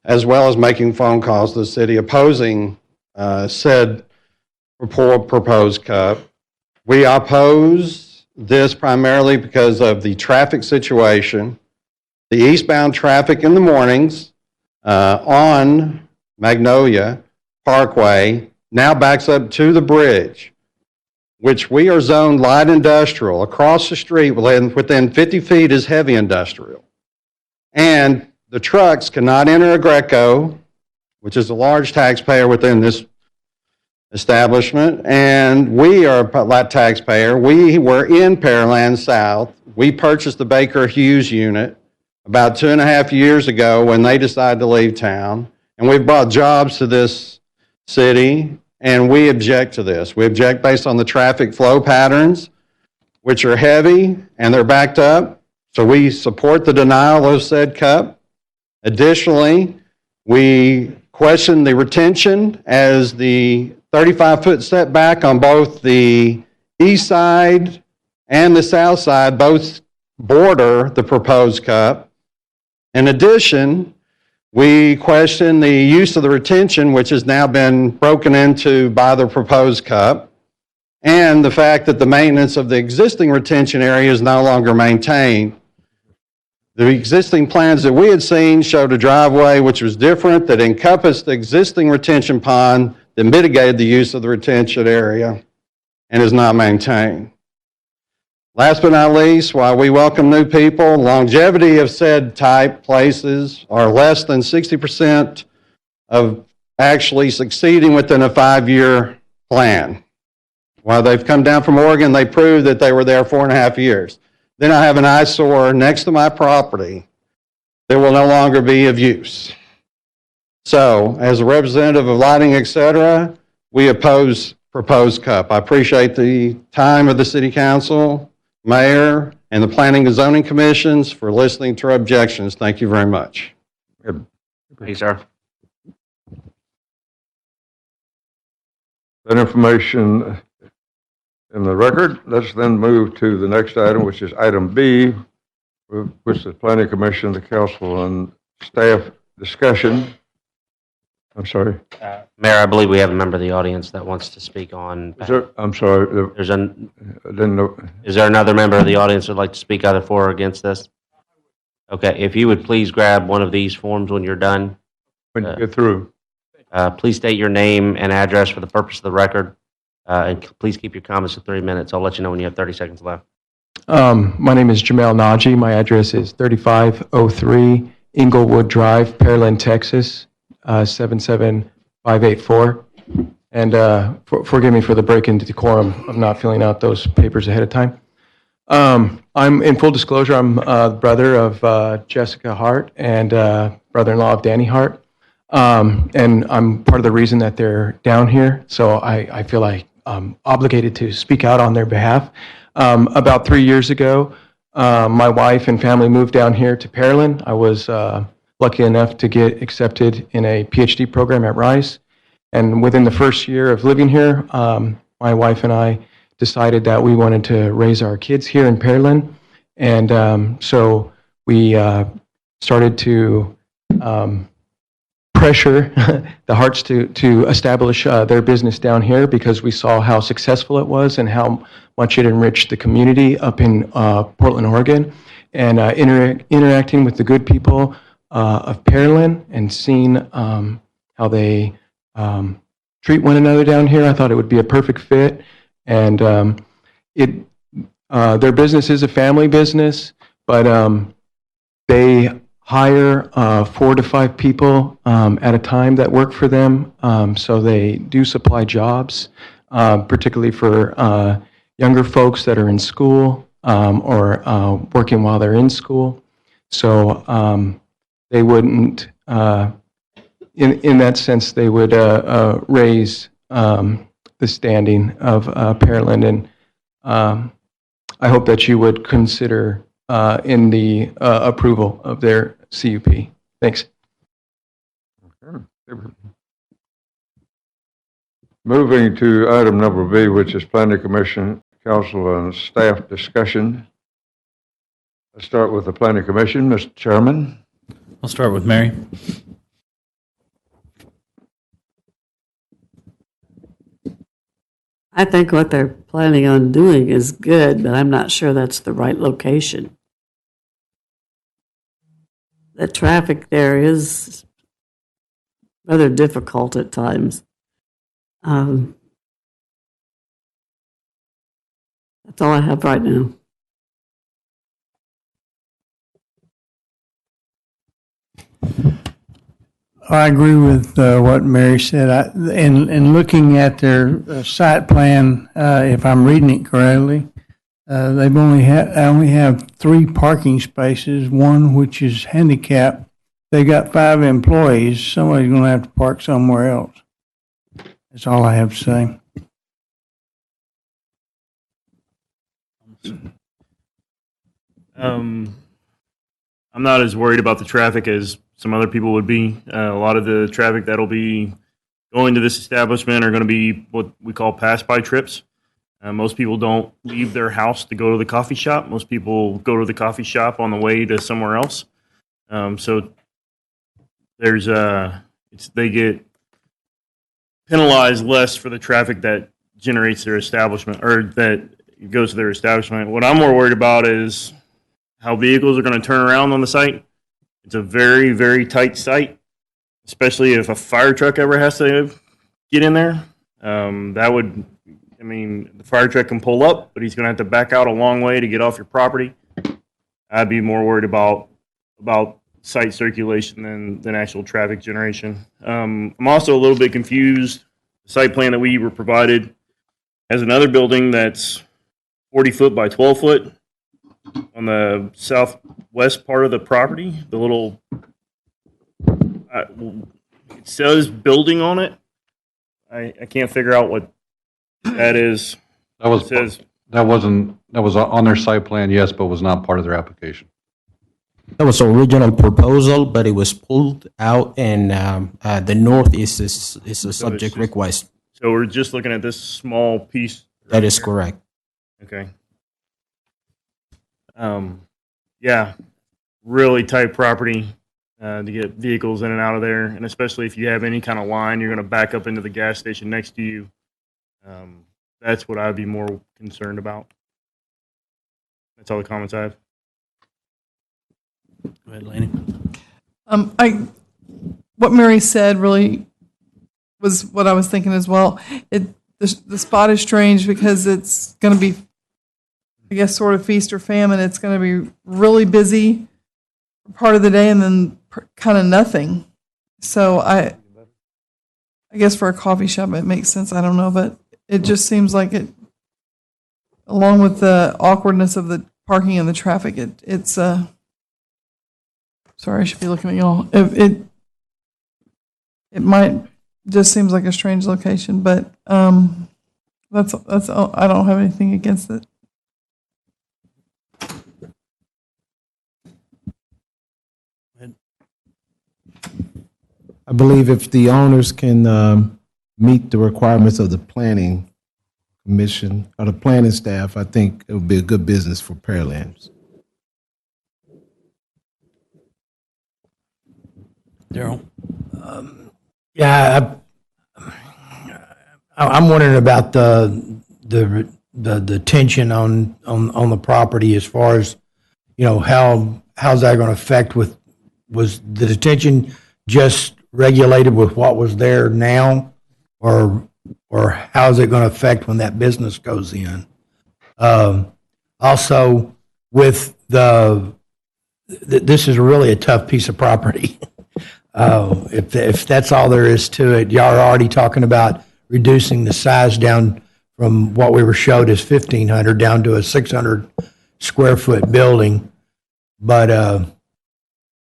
as well as making phone calls to the city opposing said proposed CUP. We oppose this primarily because of the traffic situation. The eastbound traffic in the mornings on Magnolia Parkway now backs up to the bridge, which we are zoned light industrial. Across the street, within 50 feet, is heavy industrial. And the trucks cannot enter a Greco, which is a large taxpayer within this establishment, and we are a taxpayer. We were in Pearland South. We purchased the Baker Hughes unit about 2.5 years ago when they decided to leave town, and we've brought jobs to this city, and we object to this. We object based on the traffic flow patterns, which are heavy and they're backed up, so we support the denial of said CUP. Additionally, we question the retention as the 35-foot setback on both the east side and the south side both border the proposed CUP. In addition, we question the use of the retention, which has now been broken into by the proposed CUP, and the fact that the maintenance of the existing retention area is no longer maintained. The existing plans that we had seen showed a driveway which was different, that encompassed the existing retention pond, that mitigated the use of the retention area, and is not maintained. Last but not least, while we welcome new people, longevity of said type places are less than 60% of actually succeeding within a 5-year plan. While they've come down from Oregon, they proved that they were there 4.5 years. Then I have an eyesore next to my property that will no longer be of use. So, as a representative of lighting, etc., we oppose proposed CUP. I appreciate the time of the City Council, Mayor, and the Planning and Zoning Commissions for listening to our objections. Thank you very much. Thank you, sir. That information in the record. Let's then move to the next item, which is item B, which is the Planning Commission, the Council, and staff discussion. I'm sorry. Mayor, I believe we have a member of the audience that wants to speak on. I'm sorry. There's I didn't know. Is there another member of the audience who'd like to speak either for or against this? Okay, if you would please grab one of these forms when you're done. When you get through. Please state your name and address for the purpose of the record. And please keep your comments to 3 minutes. I'll let you know when you have 30 seconds left. My name is Jamel Naji. My address is 3503 Inglewood Drive, Pearland, Texas, 77584. And forgive me for the break into decorum of not filling out those papers ahead of time. I'm in full disclosure, I'm the brother of Jessica Hart and brother-in-law of Danny Hart. And I'm part of the reason that they're down here. So I feel like I'm obligated to speak out on their behalf. About 3 years ago, my wife and family moved down here to Pearland. I was lucky enough to get accepted in a PhD program at Rice. And within the first year of living here, my wife and I decided that we wanted to raise our kids here in Pearland. And so we started to pressure the Harts to establish their business down here because we saw how successful it was and how much it enriched the community up in Portland, Oregon. And interacting with the good people of Pearland and seeing how they treat one another down here, I thought it would be a perfect fit. And their business is a family business, but they hire 4 to 5 people at a time that work for them. So they do supply jobs, particularly for younger folks that are in school or working while they're in school. So they wouldn't, in that sense, they would raise the standing of Pearland. And I hope that you would consider in the approval of their CUP. Thanks. Moving to item number B, which is Planning Commission, Council, and Staff discussion. Let's start with the Planning Commission. Mr. Chairman. I'll start with Mary. I think what they're planning on doing is good, but I'm not sure that's the right location. The traffic there is rather difficult at times. That's all I have right now. I agree with what Mary said. In looking at their site plan, if I'm reading it correctly, they've only have 3 parking spaces, one which is handicapped. They got 5 employees. Somebody's going to have to park somewhere else. That's all I have to say. I'm not as worried about the traffic as some other people would be. A lot of the traffic that'll be going to this establishment are going to be what we call pass-by trips. Most people don't leave their house to go to the coffee shop. Most people go to the coffee shop on the way to somewhere else. So there's they get penalized less for the traffic that generates their establishment or that goes to their establishment. What I'm more worried about is how vehicles are going to turn around on the site. It's a very, very tight site, especially if a fire truck ever has to get in there. The fire truck can pull up, but he's going to have to back out a long way to get off your property. I'd be more worried about site circulation than actual traffic generation. I'm also a little bit confused. The site plan that we were provided has another building that's 40 foot by 12 foot on the southwest part of the property. The little it says building on it. I can't figure out what that is. That was on their site plan, yes, but was not part of their application. That was original proposal, but it was pulled out, and the north is a subject request. So we're just looking at this small piece. That is correct. Okay. Yeah, really tight property to get vehicles in and out of there, and especially if you have any kind of line, you're going to back up into the gas station next to you. That's what I'd be more concerned about. That's all the comments I have. Go ahead, Laney. What Mary said really was what I was thinking as well. the spot is strange because it's going to be, I guess, sort of feast or famine. It's going to be really busy part of the day and then kind of nothing. So I guess for a coffee shop it makes sense. I don't know, but it just seems like it, along with the awkwardness of the parking and the traffic, it's sorry, I should be looking at y'all. It might just seems like a strange location, but that's all. I don't have anything against it. I believe if the owners can meet the requirements of the planning commission or the planning staff, I think it would be a good business for Pearland. Daryl? Yeah, I'm wondering about the tension on the property as far as, how's that going to affect was the detention just regulated with what was there now, or how's it going to affect when that business goes in? Also, with this is really a tough piece of property. If that's all there is to it, y'all are already talking about reducing the size down from what we were showed as 1,500 down to a 600 square foot building. But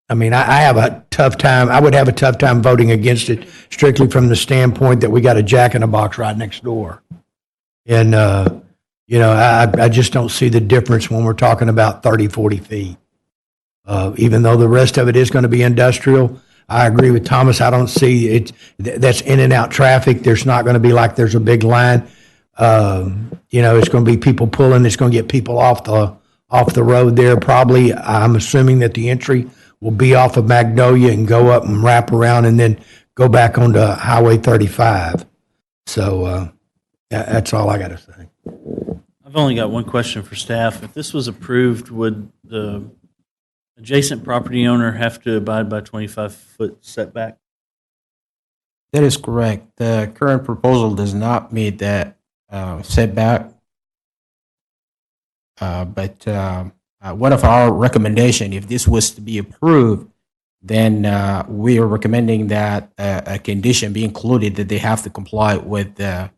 I mean, I have a tough time. I would have a tough time voting against it strictly from the standpoint that we got a Jack in the Box right next door. And, I just don't see the difference when we're talking about 30, 40 feet. Even though the rest of it is going to be industrial, I agree with Thomas. I don't see it. That's in and out traffic. There's not going to be like there's a big line. It's going to be people pulling. It's going to get people off the road there. Probably, I'm assuming that the entry will be off of Magnolia and go up and wrap around and then go back onto Highway 35. So that's all I got to say. I've only got one question for staff. If this was approved, would the adjacent property owner have to abide by 25-foot setback? That is correct. The current proposal does not meet that setback. But one of our recommendation, if this was to be approved, then we are recommending that a condition be included that they have to comply with the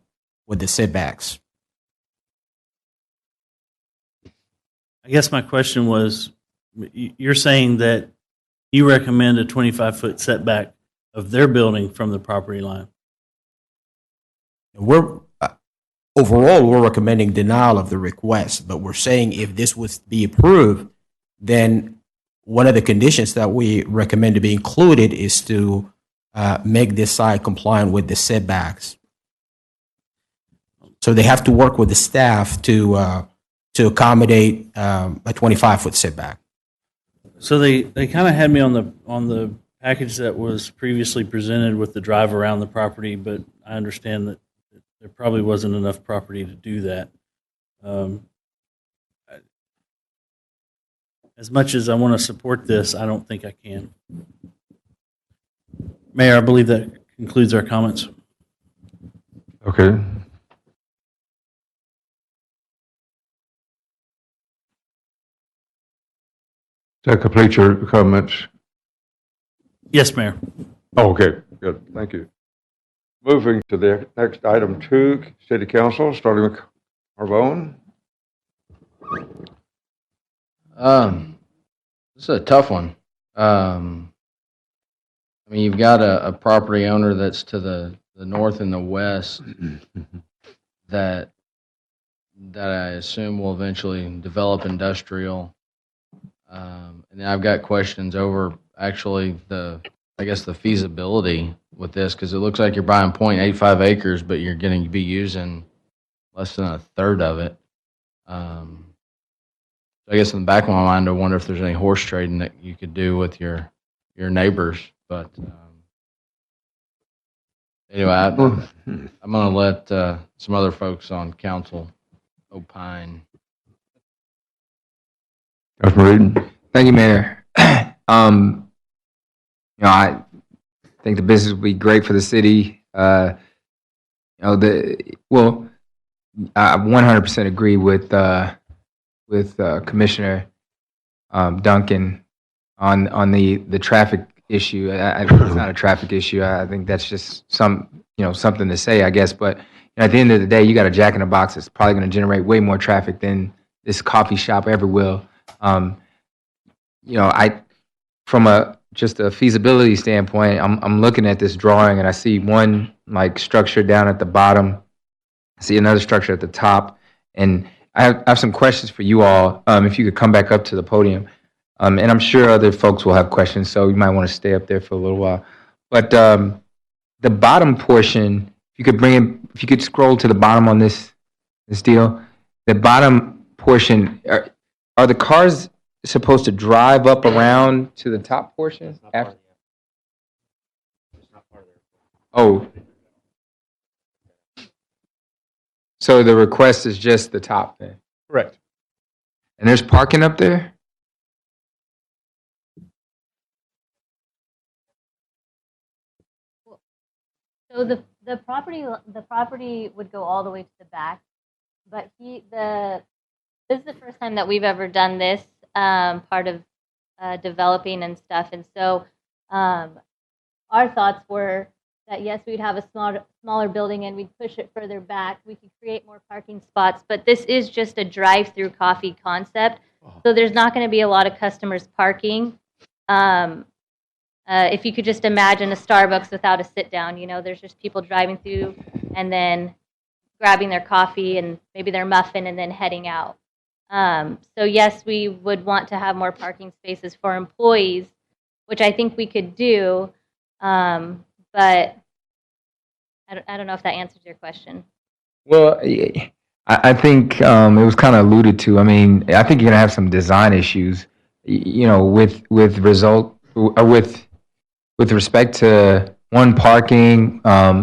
setbacks. I guess my question was, you're saying that you recommend a 25-foot setback of their building from the property line? Overall, we're recommending denial of the request, but we're saying if this was to be approved, then one of the conditions that we recommend to be included is to make this site compliant with the setbacks. So they have to work with the staff to accommodate a 25-foot setback. So they kind of had me on the package that was previously presented with the drive around the property, but I understand that there probably wasn't enough property to do that. As much as I want to support this, I don't think I can. Mayor, I believe that concludes our comments. Okay. Does that complete your comments? Yes, Mayor. Oh, okay, good, thank you. Moving to the next item 2, City Council, starting with Marvone. This is a tough one. I mean, you've got a property owner that's to the north and the west that I assume will eventually develop industrial. And then I've got questions over actually the feasibility with this, because it looks like you're buying 0.85 acres, but you're going to be using less than a third of it. So I guess in the back of my mind, I wonder if there's any horse trading that you could do with your neighbors. But anyway, I'm going to let some other folks on council opine. Councilman Reed. Thank you, Mayor. I think the business would be great for the city. well, I 100% agree with Commissioner Duncan on the traffic issue. It's not a traffic issue. I think that's just something to say, I guess. But at the end of the day, you got a Jack in the Box that's probably going to generate way more traffic than this coffee shop ever will. From just a feasibility standpoint, I'm looking at this drawing and I see one like structure down at the bottom. I see another structure at the top, and I have some questions for you all. If you could come back up to the podium, and I'm sure other folks will have questions, so you might want to stay up there for a little while. But the bottom portion, if you could scroll to the bottom on this deal, the bottom portion, are the cars supposed to drive up around to the top portion? Oh. So the request is just the top then? Correct. And there's parking up there? So the property would go all the way to the back, but this is the first time that we've ever done this part of developing and stuff, and so our thoughts were that yes, we'd have a smaller building and we'd push it further back. We could create more parking spots, but this is just a drive-through coffee concept, so there's not going to be a lot of customers parking. If you could just imagine a Starbucks without a sit-down, there's just people driving through and then grabbing their coffee and maybe their muffin and then heading out. So yes, we would want to have more parking spaces for employees, which I think we could do, but I don't know if that answers your question. Well, I think it was kind of alluded to. I mean, I think you're going to have some design issues, with respect to one, parking,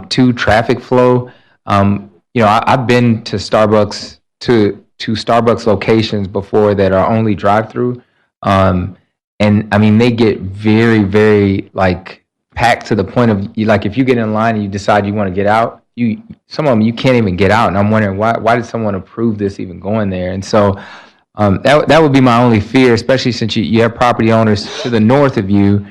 two, traffic flow. I've been to Starbucks to Starbucks locations before that are only drive-through, and I mean they get very, very packed to the point of if you get in line and you decide you want to get out, some of them you can't even get out, and I'm wondering why did someone approve this even going there? And so that would be my only fear, especially since you have property owners to the north of you.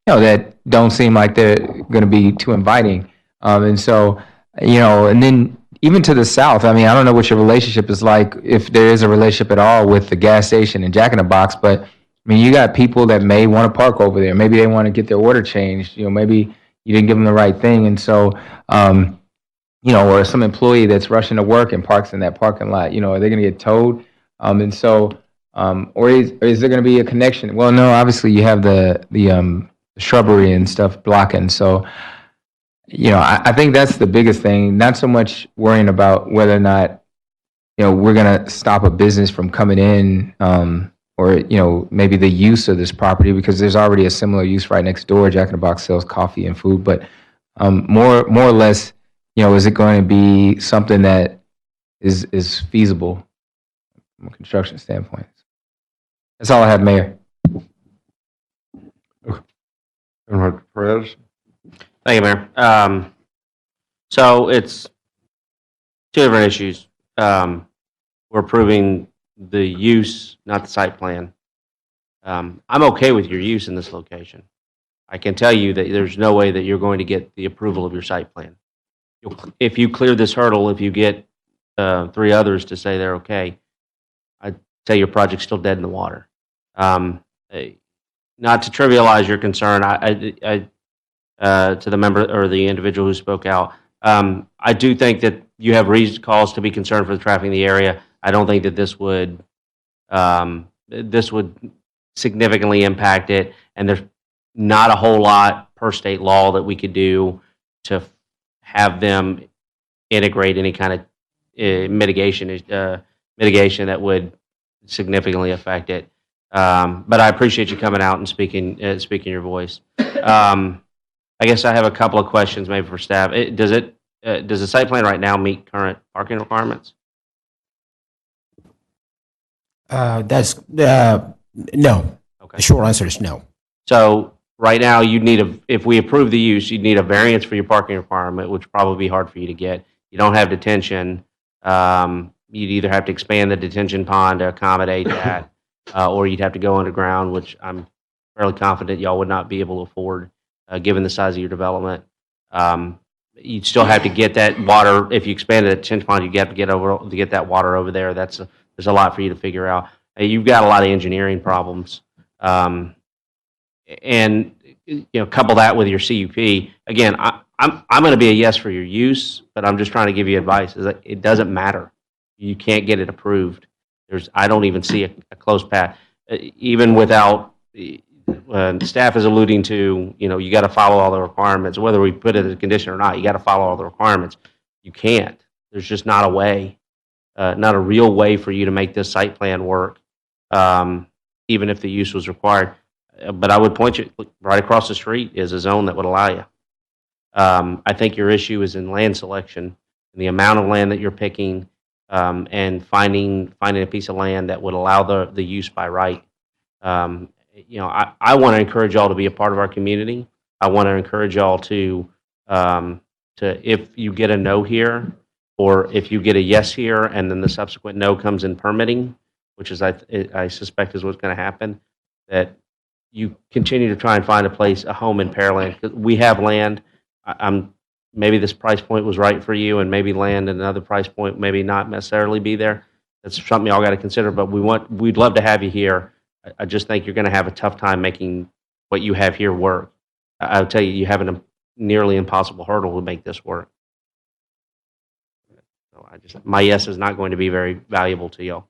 That don't seem like they're going to be too inviting. And so, and then even to the south, I mean, I don't know what your relationship is like, if there is a relationship at all with the gas station and Jack in the Box, but I mean, you got people that may want to park over there. Maybe they want to get their order changed. Maybe you didn't give them the right thing. And so, or some employee that's rushing to work and parks in that parking lot, are they going to get towed? And so, or is there going to be a connection? Well, no, obviously you have the shrubbery and stuff blocking. So, I think that's the biggest thing. Not so much worrying about whether or not, we're going to stop a business from coming in, or, maybe the use of this property, because there's already a similar use right next door. Jack in the Box sells coffee and food, but more or less, is it going to be something that is feasible from a construction standpoint? That's all I have, Mayor. Perez? Thank you, Mayor. So it's two different issues. We're approving the use, not the site plan. I'm okay with your use in this location. I can tell you that there's no way that you're going to get the approval of your site plan. If you clear this hurdle, if you get 3 others to say they're okay, I'd say your project's still dead in the water. Not to trivialize your concern, to the member or the individual who spoke out, I do think that you have cause to be concerned for the traffic in the area. I don't think that this would significantly impact it, and there's not a whole lot per state law that we could do to have them integrate any kind of mitigation that would significantly affect it. But I appreciate you coming out and speaking your voice. I guess I have a couple of questions maybe for staff. Does the site plan right now meet current parking requirements? No. Okay. The short answer is no. So right now, if we approve the use, you'd need a variance for your parking requirement, which would probably be hard for you to get. You don't have detention. You'd either have to expand the detention pond to accommodate that, or you'd have to go underground, which I'm fairly confident y'all would not be able to afford, given the size of your development. You'd still have to get that water. If you expanded the detention pond, you'd have to get that water over there. There's a lot for you to figure out. You've got a lot of engineering problems. And couple that with your CUP. Again, I'm going to be a yes for your use, but I'm just trying to give you advice. Is that it doesn't matter. You can't get it approved. I don't even see a close path, even without. Staff is alluding to, you got to follow all the requirements, whether we put it as a condition or not. You got to follow all the requirements. You can't. There's just not a way, not a real way for you to make this site plan work, even if the use was required. But I would point you right across the street is a zone that would allow you. I think your issue is in land selection and the amount of land that you're picking, and finding a piece of land that would allow the use by right. I want to encourage y'all to be a part of our community. I want to encourage y'all to if you get a no here, or if you get a yes here, and then the subsequent no comes in permitting, which is I suspect is what's going to happen, that you continue to try and find a home in Pearland. We have land. Maybe this price point was right for you, and maybe land at another price point maybe not necessarily be there. That's something y'all got to consider. But we'd love to have you here. I just think you're going to have a tough time making what you have here work. I'll tell you, you have a nearly impossible hurdle to make this work. So my yes is not going to be very valuable to y'all.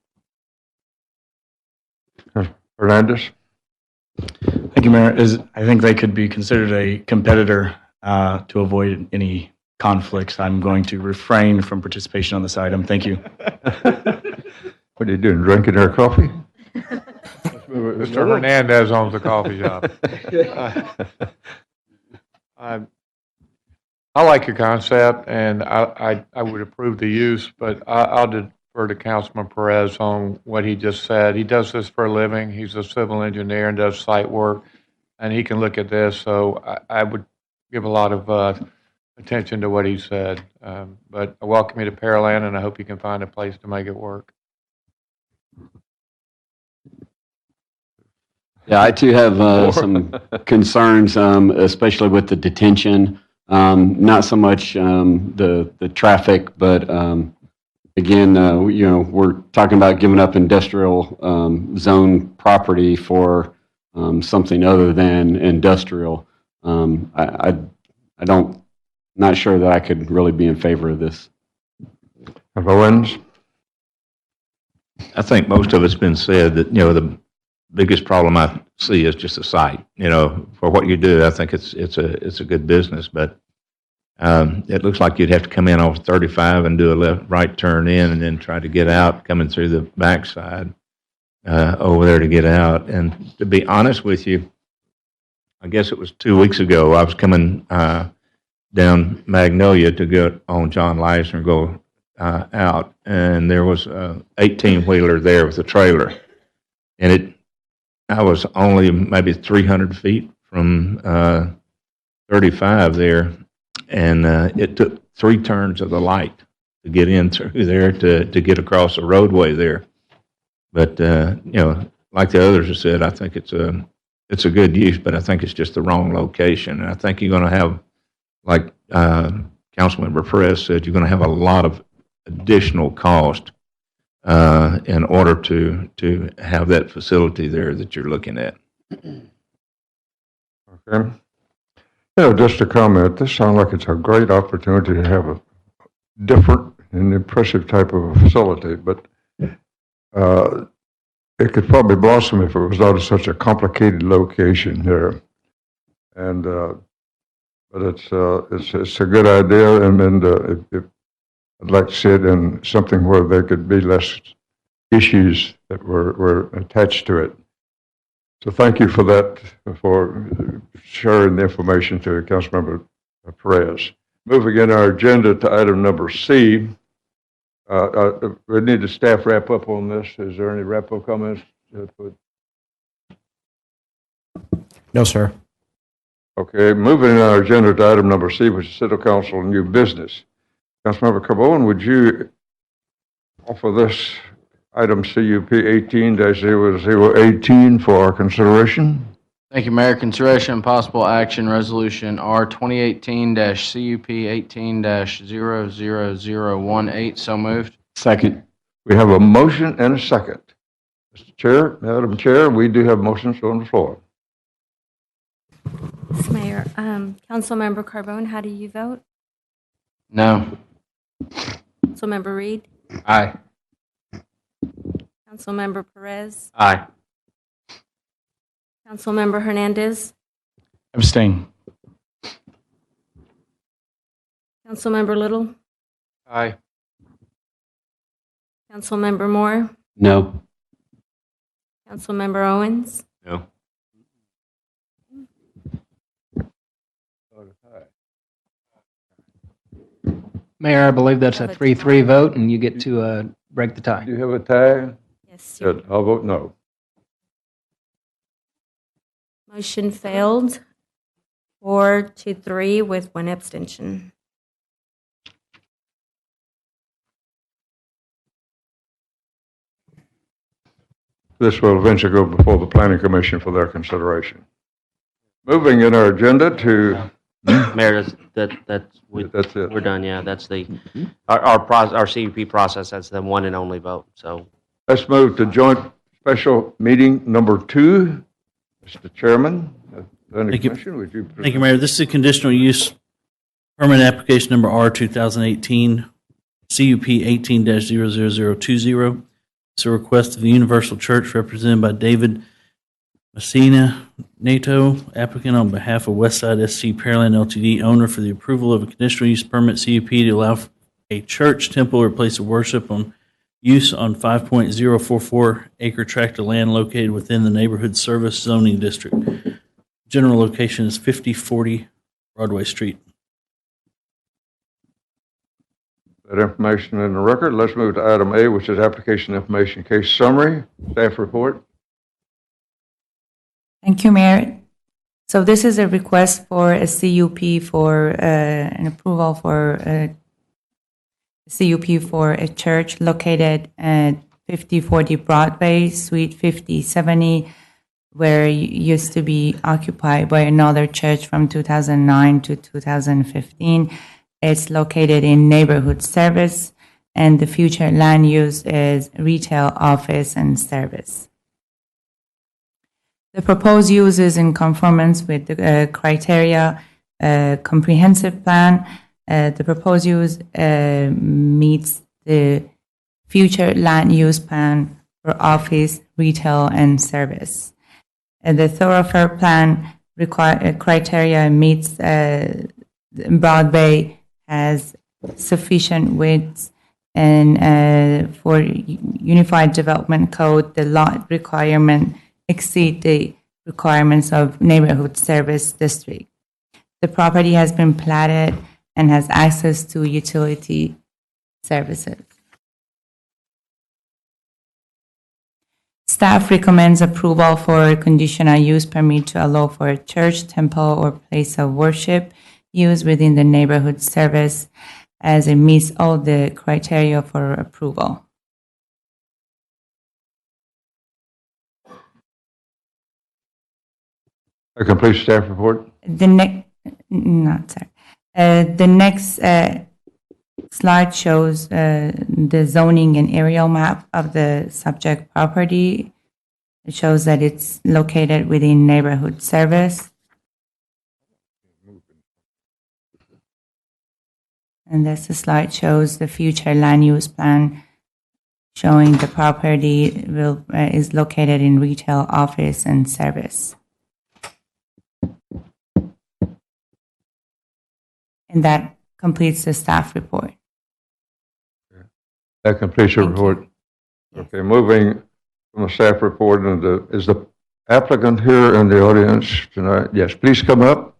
Hernandez? Thank you, Mayor. I think they could be considered a competitor to avoid any conflicts. I'm going to refrain from participation on this item. Thank you. What are you doing, drinking their coffee? Mr. Hernandez owns the coffee shop. I like your concept, and I would approve the use, but I'll defer to Councilman Perez on what he just said. He does this for a living. He's a civil engineer and does site work, and he can look at this. So I would give a lot of attention to what he said. But I welcome you to Pearland, and I hope you can find a place to make it work. Yeah, I too have some concerns, especially with the detention. Not so much the traffic, but again, we're talking about giving up industrial zone property for something other than industrial. Not sure that I could really be in favor of this. Owens? I think most of it's been said that, the biggest problem I see is just the site. For what you do, I think it's a good business, but it looks like you'd have to come in off 35 and do a right turn in, and then try to get out coming through the backside over there to get out. And to be honest with you, I guess it was 2 weeks ago, I was coming down Magnolia to go on John Leisner and go out, and there was a 18-wheeler there with a trailer, and I was only maybe 300 feet from 35 there, and it took 3 turns of the light to get in through there to get across the roadway there. But like the others have said, I think it's a good use, but I think it's just the wrong location. And I think you're going to have, like Councilmember Perez said, you're going to have a lot of additional cost in order to have that facility there that you're looking at. Okay. Just a comment. This sounds like it's a great opportunity to have a different and impressive type of a facility, but it could probably blossom if it was not such a complicated location here. And but it's a good idea, and if I'd like to see it in something where there could be less issues that were attached to it. So thank you for that, for sharing the information to Councilmember Perez. Moving in our agenda to item number C. We need to staff wrap up on this. Is there any wrap up comments? No, sir. Okay, moving on our agenda to item number C, which is City Council new business. Councilmember Carbone, would you offer this item CUP 18-0018 for our consideration? Thank you, Mayor. Consideration and possible action, Resolution R 2018-CUP 18-00018. So moved. Second. We have a motion and a second. Mr. Chair, Madam Chair, we do have motions on the floor. Yes, Mayor. Councilmember Carbone, how do you vote? No. Councilmember Reed? Aye. Councilmember Perez? Aye. Councilmember Hernandez? Abstain. Councilmember Little? Aye. Councilmember Moore? No. Councilmember Owens? No. Mayor, I believe that's a 3-3 vote, and you get to break the tie. Do you have a tie? Yes. Good. I'll vote no. Motion failed 4-3 with 1 abstention. This will eventually go before the Planning Commission for their consideration. Moving in our agenda to... Mayor, that's it. We're done, yeah. That's our CUP process. That's the one and only vote, so. Let's move to joint special meeting number 2. Mr. Chairman, Thank you. Commission, would you? Thank you, Mayor. This is a conditional use permit application number R 2018, CUP 18-00020. It's a request of the Universal Church represented by David Messina Nato, applicant on behalf of Westside SC Pearland Ltd., owner, for the approval of a conditional use permit CUP to allow a church, temple, or place of worship on use on 5.044 acre tract of land located within the Neighborhood Service Zoning District. General location is 5040 Broadway Street. That information in the record. Let's move to item A, which is application information case summary. Staff report. Thank you, Mayor. So this is a request for a CUP for an approval for a CUP for a church located at 5040 Broadway, Suite 5070, where it used to be occupied by another church from 2009 to 2015. It's located in neighborhood service, and the future land use is retail, office, and service. The proposed use is in conformance with the criteria comprehensive plan. The proposed use meets the future land use plan for office, retail, and service. The thoroughfare plan criteria meets Broadway has sufficient width, and for Unified Development Code, the lot requirement exceed the requirements of neighborhood service district. The property has been platted and has access to utility services. Staff recommends approval for a conditional use permit to allow for a church, temple, or place of worship use within the neighborhood service, as it meets all the criteria for approval. A complete staff report. The next slide shows the zoning and aerial map of the subject property. It shows that it's located within neighborhood service. And this slide shows the future land use plan, showing the property is located in retail, office, and service. And that completes the staff report. That completes your report. Okay, moving from the staff report, and is the applicant here in the audience tonight? Yes, please come up.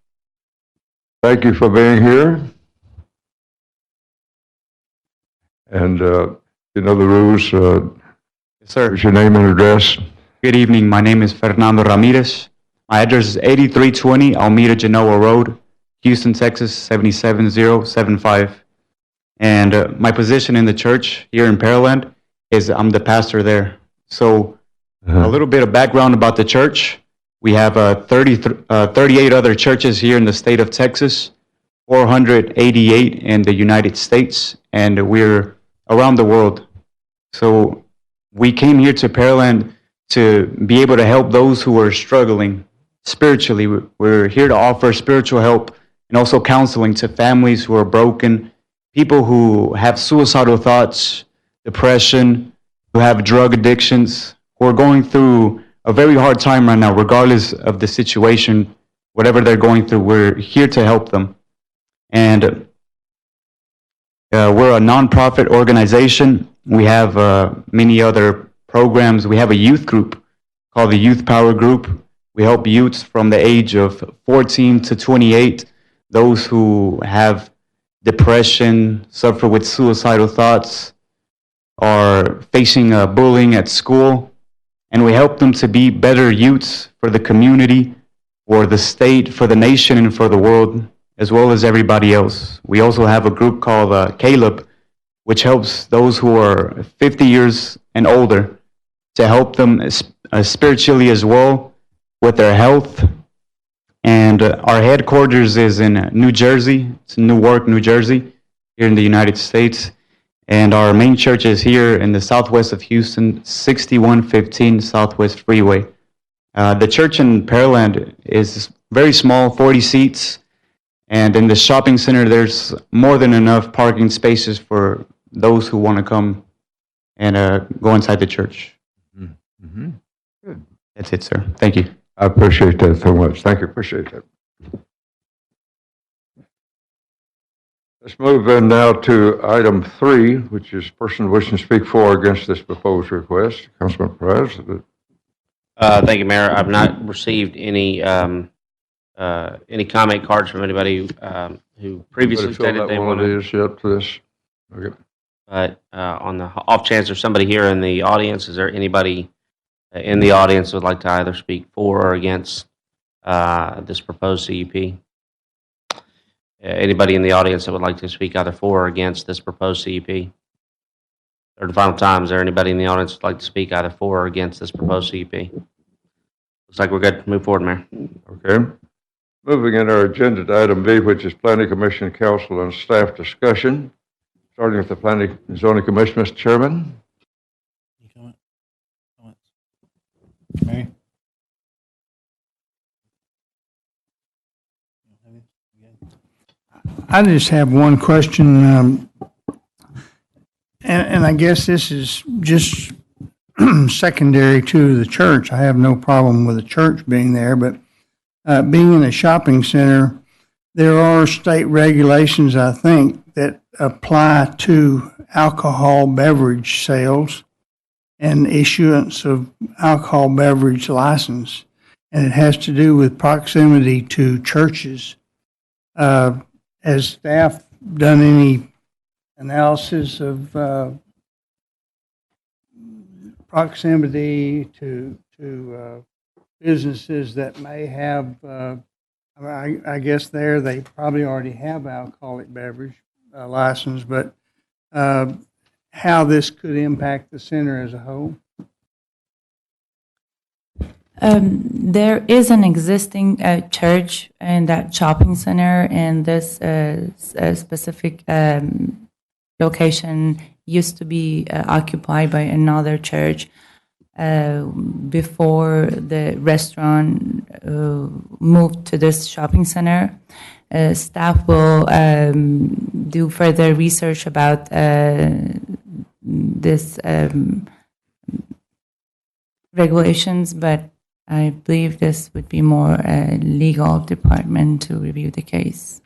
Thank you for being here. And you know the rules. Yes, sir. What's your name and address? Good evening. My name is Fernando Ramirez. My address is 8320 Almeda Genoa Road, Houston, Texas 77075. And my position in the church here in Pearland is I'm the pastor there. So a little bit of background about the church. We have 38 other churches here in the state of Texas, 488 in the United States, and we're around the world. So we came here to Pearland to be able to help those who are struggling spiritually. We're here to offer spiritual help and also counseling to families who are broken, people who have suicidal thoughts, depression, who have drug addictions, who are going through a very hard time right now, regardless of the situation, whatever they're going through. We're here to help them. And we're a nonprofit organization. We have many other programs. We have a youth group called the Youth Power Group. We help youths from the age of 14 to 28, those who have depression, suffer with suicidal thoughts, are facing bullying at school. And we help them to be better youths for the community, for the state, for the nation, and for the world, as well as everybody else. We also have a group called Caleb, which helps those who are 50 years and older to help them spiritually as well with their health. And our headquarters is in New Jersey. It's in Newark, New Jersey, here in the United States. And our main church is here in the southwest of Houston, 6115 Southwest Freeway. The church in Pearland is very small, 40 seats. And in the shopping center, there's more than enough parking spaces for those who want to come and go inside the church. Mm-hmm. Good. That's it, sir. Thank you. I appreciate that so much. Thank you. Appreciate that. Let's move in now to item 3, which is person wishing to speak for or against this proposed request. Councilman Perez. Thank you, Mayor. I've not received any comment cards from anybody who previously stated they want wanted. to yet for this. Okay. But on the off chance there's somebody here in the audience, is there anybody in the audience who would like to either speak for or against this proposed CUP? Anybody in the audience that would like to speak either for or against this proposed CUP? Third and final time, is there anybody in the audience who would like to speak either for or against this proposed CUP? Looks like we're good. Move forward, Mayor. Okay. Moving in our agenda to item B, which is Planning Commission, Council, and Staff discussion. Starting with the Planning and Zoning Commission, Mr. Chairman. Mary? I just have one question, and I guess this is just secondary to the church. I have no problem with the church being there, but being in a shopping center, there are state regulations, I think, that apply to alcohol beverage sales and issuance of alcohol beverage license, and it has to do with proximity to churches. Has staff done any analysis of proximity to businesses that may have, I guess there they probably already have alcoholic beverage license, but how this could impact the center as a whole? There is an existing church in that shopping center, and this specific location used to be occupied by another church before the restaurant moved to this shopping center. Staff will do further research about this regulations, but I believe this would be more a legal department to review the case.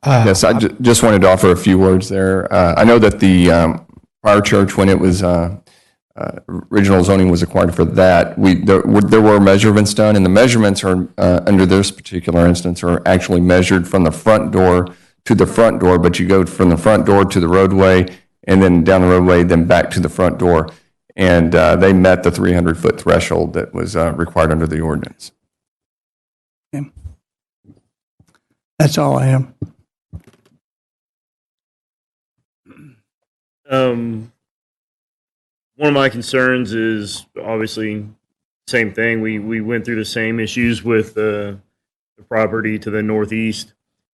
Yes, I just wanted to offer a few words there. I know that the prior church, when it was original zoning was acquired for that, there were measurements done, and the measurements are under this particular instance are actually measured from the front door to the front door, but you go from the front door to the roadway, and then down the roadway, then back to the front door. and they met the 300-foot threshold that was required under the ordinance. That's all I have. One of my concerns is obviously same thing. We went through the same issues with the property to the northeast,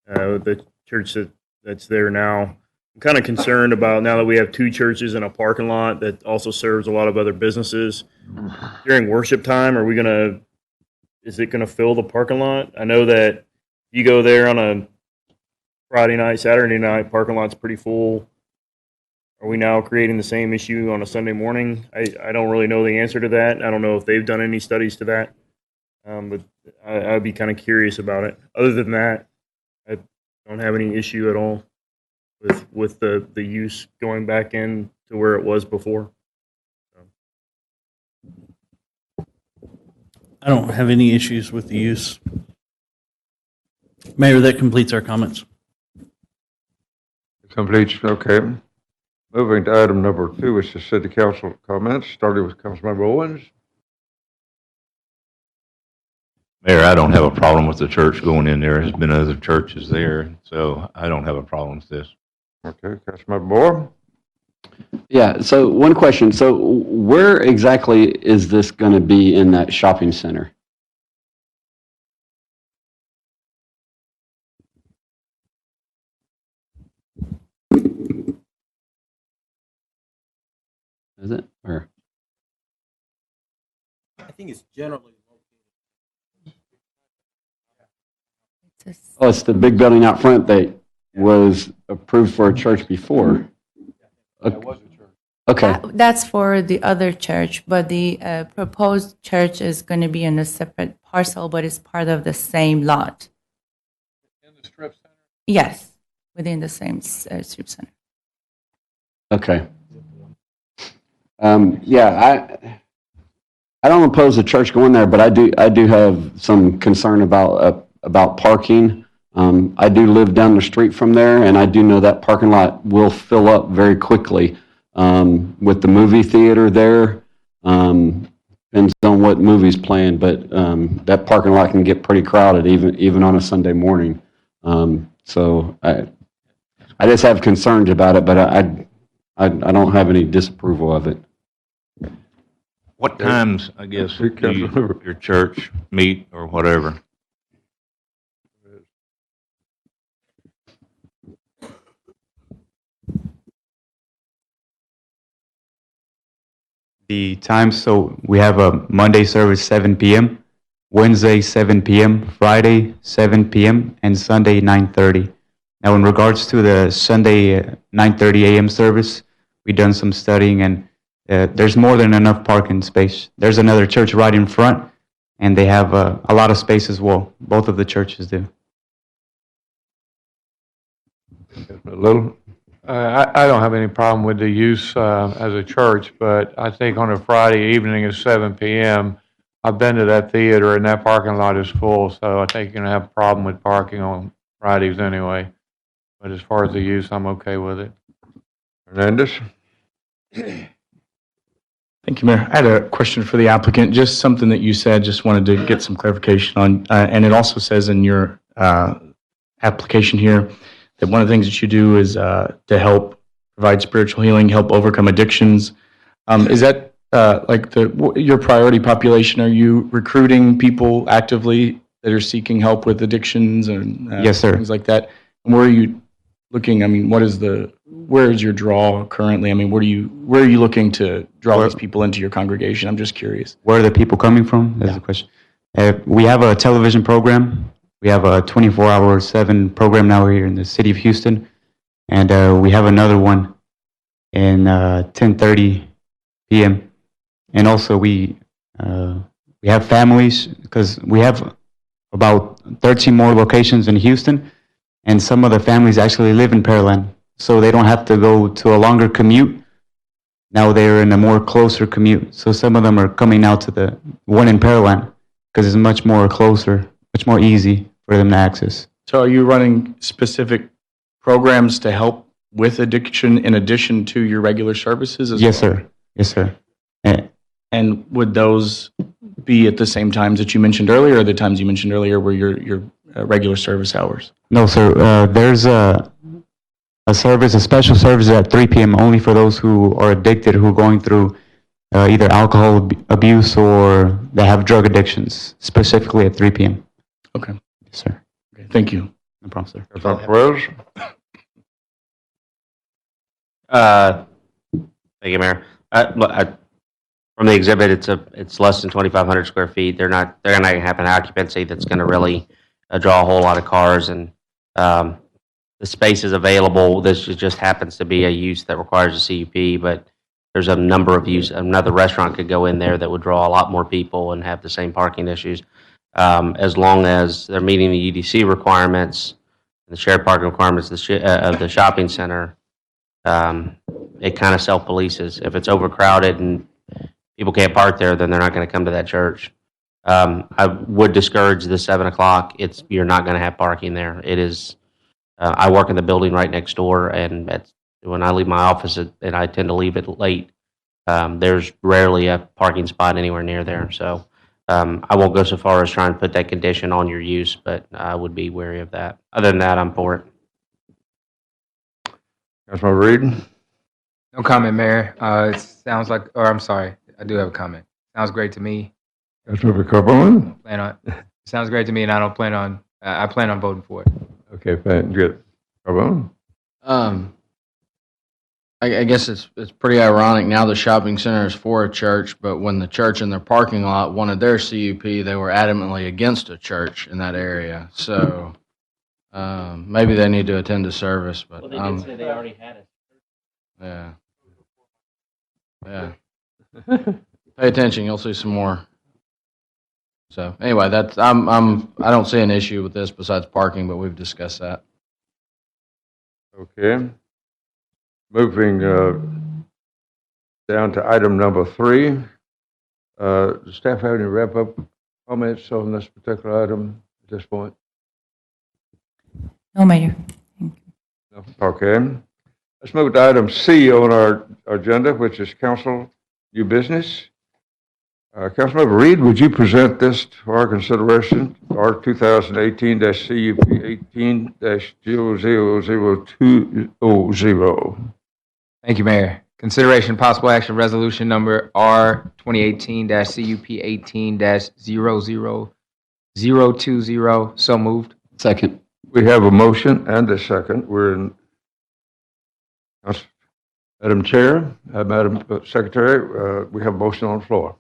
the church that's there now. I'm kind of concerned about now that we have two churches in a parking lot that also serves a lot of other businesses. During worship time, is it gonna fill the parking lot? I know that you go there on a Friday night, Saturday night, parking lot's pretty full. Are we now creating the same issue on a Sunday morning? I don't really know the answer to that. I don't know if they've done any studies to that, but I'd be kind of curious about it. Other than that, I don't have any issue at all with the use going back in to where it was before. I don't have any issues with the use. Mayor, that completes our comments. Completes, okay. Moving to item number 2, which is city council comments, starting with Councilmember Owens. Mayor, I don't have a problem with the church going in there. There's been other churches there, so I don't have a problem with this. Okay, Councilmember Moore. Yeah, so one question. So where exactly is this going to be in that shopping center? Is it? Or? I think it's generally Oh, it's the big building out front that was approved for a church before. Okay. That's for the other church, but the proposed church is going to be in a separate parcel, but it's part of the same lot. In the strip center? Yes, within the same strip center. Okay. Yeah, I don't oppose the church going there, but I do have some concern about parking. I do live down the street from there, and I do know that parking lot will fill up very quickly. With the movie theater there, depends on what movie's playing, but that parking lot can get pretty crowded even on a Sunday morning. So I just have concerns about it, but I don't have any disapproval of it. What times, I guess, do your church meet or whatever? The times, so we have a Monday service 7 p.m., Wednesday 7 p.m., Friday 7 p.m., and Sunday 9:30. Now, in regards to the Sunday 9:30 a.m. service, we've done some studying, and there's more than enough parking space. There's another church right in front, and they have a lot of space as well. Both of the churches do. Little. I don't have any problem with the use as a church, but I think on a Friday evening at 7 p.m., I've been to that theater and that parking lot is full, so I think you're going to have a problem with parking on Fridays anyway. But as far as the use, I'm okay with it. Hernandez? Thank you, Mayor. I had a question for the applicant, just something that you said, just wanted to get some clarification on. And it also says in your application here that one of the things that you do is to help provide spiritual healing, help overcome addictions. Is that like your priority population? Are you recruiting people actively that are seeking help with addictions and Yes, sir. things like that? And where are you looking? I mean, where is your draw currently? I mean, where are you looking to draw these people into your congregation? I'm just curious. Where are the people coming from? That's the question. We have a television program. We have a 24/7 program now here in the city of Houston. And we have another one in 10:30 p.m. And also we have families, because we have about 13 more locations in Houston. And some of the families actually live in Pearland, so they don't have to go to a longer commute. Now they're in a more closer commute. So some of them are coming out to the one in Pearland because it's much more closer, much more easy for them to access. So are you running specific programs to help with addiction in addition to your regular services as Yes, well? sir. Yes, sir. And would those be at the same times that you mentioned earlier, or the times you mentioned earlier were your regular service hours? No, sir. There's a service, a special service at 3 p.m. only for those who are addicted, who are going through either alcohol abuse or they have drug addictions, specifically at 3 p.m. Okay. Yes, sir. Okay. Thank you. No problem, sir. Councilman Perez? Thank you, Mayor. From the exhibit, it's less than 2,500 square feet. They're not going to have an occupancy that's going to really draw a whole lot of cars, and the space is available. This just happens to be a use that requires a CUP, but there's a number of use. Another restaurant could go in there that would draw a lot more people and have the same parking issues, as long as they're meeting the UDC requirements, the shared parking requirements of the shopping center. It kind of self-polices. If it's overcrowded and people can't park there, then they're not going to come to that church. I would discourage the 7 o'clock. You're not going to have parking there. It is. I work in the building right next door, and when I leave my office, and I tend to leave it late, there's rarely a parking spot anywhere near there. So I won't go so far as trying to put that condition on your use, but I would be wary of that. Other than that, I'm for it. Councilman Reed? No comment, Mayor. It sounds like, or I'm sorry, I do have a comment. Sounds great to me. Councilman Carbone? Sounds great to me, and I plan on voting for it. Okay, fine, good. Carbone? I guess it's pretty ironic now the shopping center is for a church, but when the church in their parking lot wanted their CUP, they were adamantly against a church in that area. So maybe they need to attend a service. But Well, they did say they already had it. Yeah. Yeah. Pay attention, you'll see some more. So anyway, I don't see an issue with this besides parking, but we've discussed that. Okay. Moving down to item number 3. Does staff have any wrap-up comments on this particular item at this point? No, Mayor. No? Okay. Let's move to item C on our agenda, which is council new business. Councilmember Reed, would you present this for our consideration, R 2018-CUP 18-00020? Thank you, Mayor. Consideration possible action resolution number R 2018-CUP 18-00020. So moved. Second. We have a motion and a second. We're in, Madam Chair, Madam Secretary, we have a motion on the floor.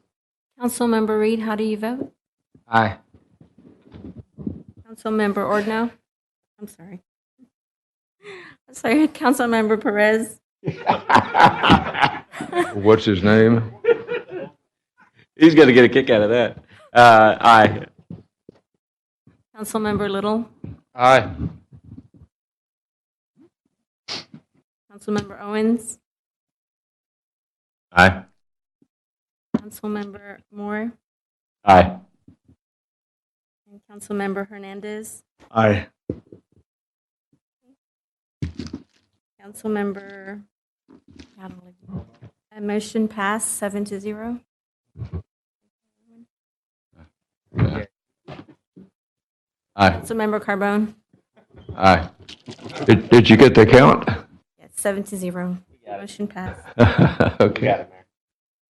Councilmember Reed, how do you vote? Aye. Councilmember Ordno? I'm sorry. Councilmember Perez? What's his name? He's going to get a kick out of that. Aye. Councilmember Little? Aye. Councilmember Owens? Aye. Councilmember Moore? Aye. And Councilmember Hernandez? Aye. Councilmember, motion passed 7-0. Aye. Councilmember Carbone? Aye. Did you get the count? Yes, 7-0. Motion passed. Okay.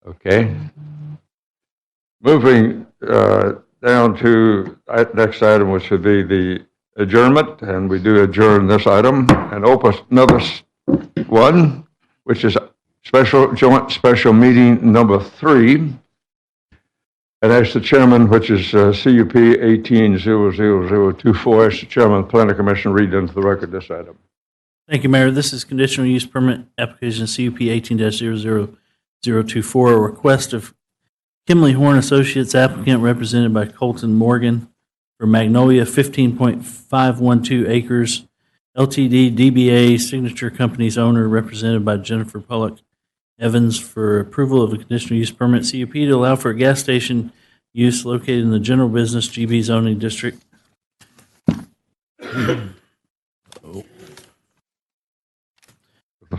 Okay. Moving down to next item, which would be the adjournment, and we do adjourn this item and open another one, which is joint special meeting number 3. And as the chairman, which is CUP 18-00024, as the chairman of the Planning Commission, read into the record this item. Thank you, Mayor. This is conditional use permit application CUP 18-00024, a request of Kimley Horn Associates applicant represented by Colton Morgan for Magnolia 15.512 acres, LTD DBA Signature Company's owner represented by Jennifer Pollock Evans for approval of a conditional use permit CUP to allow for a gas station use located in the general business GB zoning district.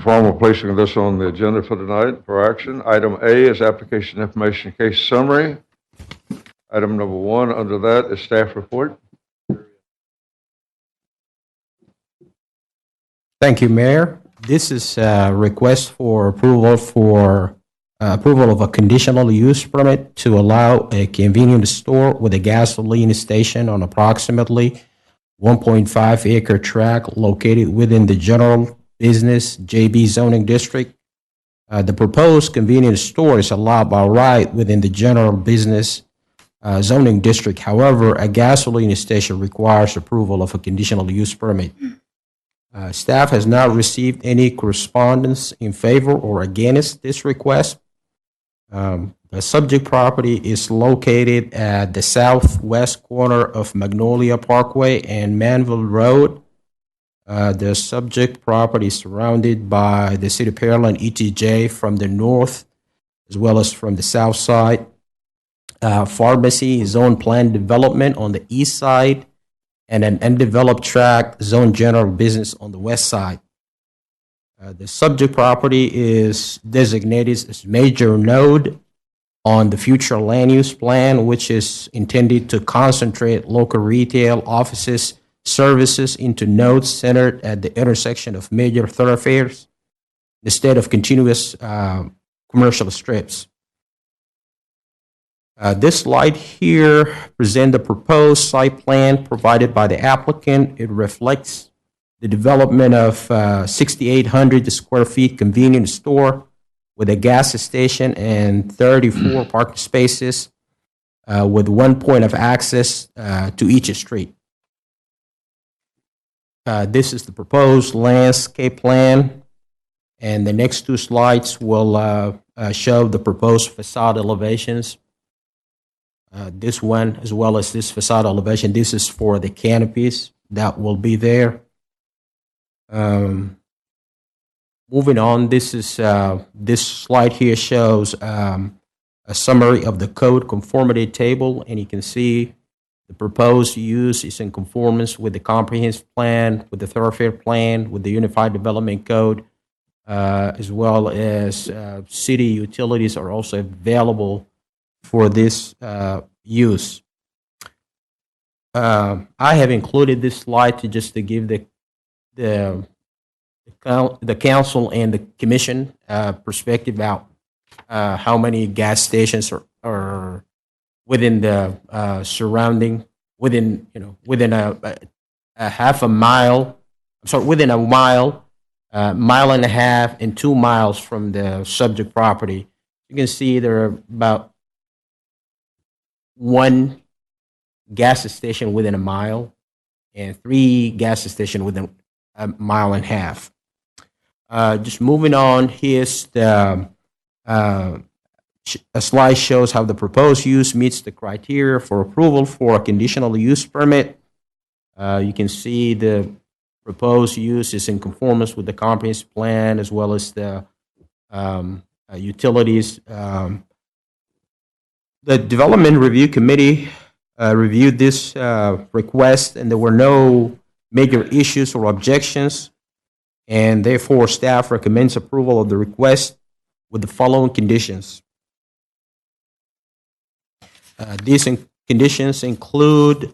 formal placing of this on the agenda for tonight for action. Item A is application information case summary. Item number 1 under that is staff report. Thank you, Mayor. This is a request for approval of a conditional use permit to allow a convenience store with a gasoline station on approximately 1.5 acre tract located within the general business JB zoning district. The proposed convenience store is allowed by right within the general business zoning district. However, a gasoline station requires approval of a conditional use permit. Staff has not received any correspondence in favor or against this request. The subject property is located at the southwest corner of Magnolia Parkway and Manville Road. The subject property is surrounded by the City of Pearland ETJ from the north as well as from the south side. Pharmacy zone plan development on the east side and an undeveloped tract zone general business on the west side. The subject property is designated as major node on the future land use plan, which is intended to concentrate local retail, offices, services into nodes centered at the intersection of major thoroughfares instead of continuous commercial strips. This slide here presents the proposed site plan provided by the applicant. It reflects the development of 6,800 square feet convenience store with a gas station and 34 parking spaces with 1 point of access to each street. This is the proposed landscape plan, and the next 2 slides will show the proposed facade elevations. This one, as well as this facade elevation, this is for the canopies that will be there. Moving on, this slide here shows a summary of the code conformity table, and you can see the proposed use is in conformance with the comprehensive plan, with the thoroughfare plan, with the Unified Development Code, as well as city utilities are also available for this use. I have included this slide to give the council and the commission perspective about how many gas stations are within the surrounding, within a half a mile. I'm sorry, within a mile, mile and a half, and 2 miles from the subject property. You can see there are about 1 gas station within a mile and 3 gas stations within a mile and a half. Just moving on, here's the a slide shows how the proposed use meets the criteria for approval for a conditional use permit. You can see the proposed use is in conformance with the comprehensive plan as well as the utilities. The Development Review Committee reviewed this request, and there were no major issues or objections, and therefore staff recommends approval of the request with the following conditions. These conditions include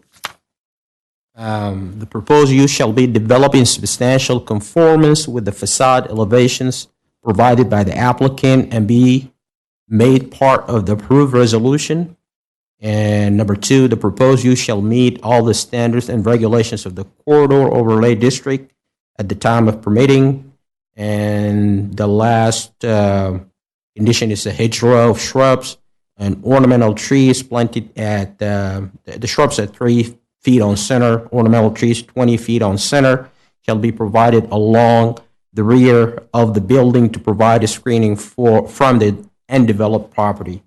the proposed use shall be developed in substantial conformance with the facade elevations provided by the applicant and be made part of the approved resolution. And number 2, the proposed use shall meet all the standards and regulations of the corridor overlay district at the time of permitting. And the last condition is a hedgerow of shrubs and ornamental trees planted at the shrubs at 3 feet on center, ornamental trees 20 feet on center shall be provided along the rear of the building to provide a screening from the undeveloped property.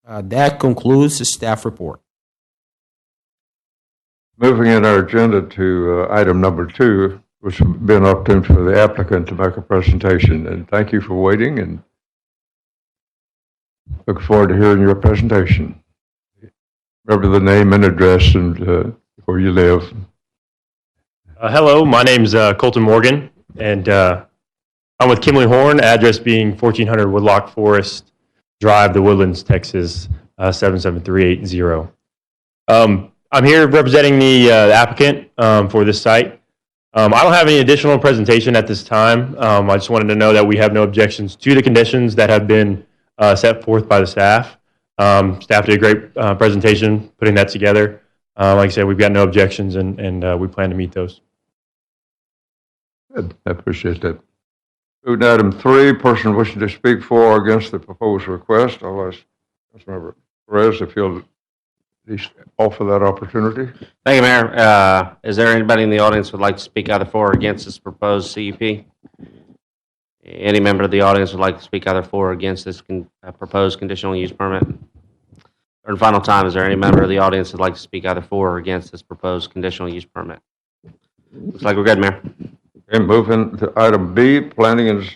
That concludes the staff report. Moving in our agenda to item number 2, which will be an opportunity for the applicant to make a presentation. And thank you for waiting, and look forward to hearing your presentation. Remember the name and address and where you live. Hello, my name's Colton Morgan, and I'm with Kimley Horn, address being 1400 Woodlock Forest Drive, The Woodlands, Texas, 77380. I'm here representing the applicant for this site. I don't have any additional presentation at this time. I just wanted to know that we have no objections to the conditions that have been set forth by the staff. Staff did a great presentation putting that together. Like I said, we've got no objections, and we plan to meet those. Good. I appreciate that. Moving to item 3, person wishing to speak for or against the proposed request. I'll ask Councilmember Perez if he'll at least offer that opportunity. Thank you, Mayor. Is there anybody in the audience who would like to speak either for or against this proposed CUP? Any member of the audience would like to speak either for or against this proposed conditional use permit? Or final time, is there any member of the audience who would like to speak either for or against this proposed conditional use permit? Looks like we're good, Mayor. Okay, moving to item B, Planning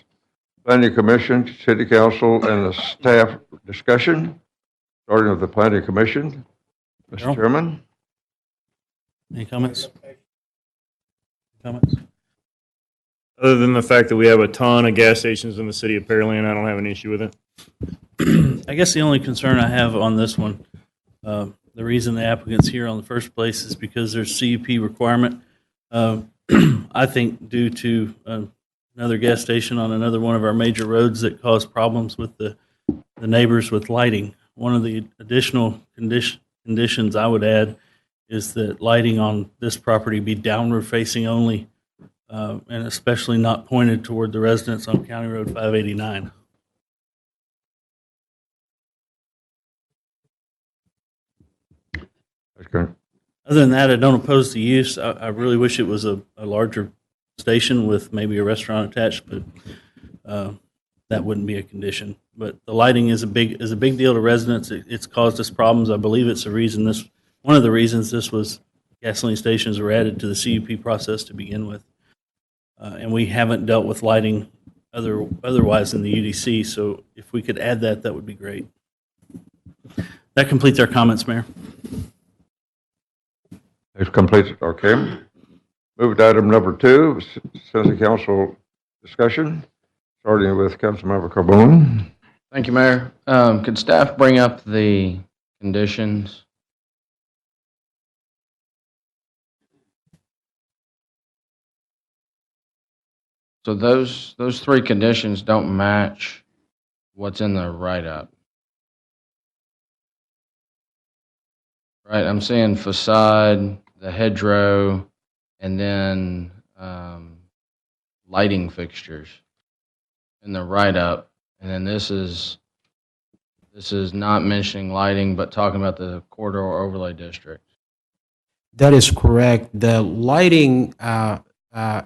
Commission, City Council, and the staff discussion. Starting with the Planning Commission. Mr. Chairman. Any comments? Comments? Other than the fact that we have a ton of gas stations in the city of Pearland, I don't have an issue with it. I guess the only concern I have on this one, the reason the applicant's here on the first place is because there's CUP requirement. I think due to another gas station on another one of our major roads that caused problems with the neighbors with lighting. One of the additional conditions I would add is that lighting on this property be downward facing only, and especially not pointed toward the residents on County Road 589. Okay. Other than that, I don't oppose the use. I really wish it was a larger station with maybe a restaurant attached, but that wouldn't be a condition. But the lighting is a big deal to residents. It's caused us problems. I believe it's one of the reasons gasoline stations were added to the CUP process to begin with. And we haven't dealt with lighting otherwise in the UDC. So if we could add that would be great. That completes our comments, Mayor. It's completed. Okay. Move to item number 2, City Council discussion, starting with Councilmember Carbone. Thank you, Mayor. Could staff bring up the conditions? So those 3 conditions don't match what's in the write-up. Right, I'm seeing facade, the hedgerow, and then lighting fixtures in the write-up. And then this is not mentioning lighting, but talking about the corridor overlay district. That is correct. The lighting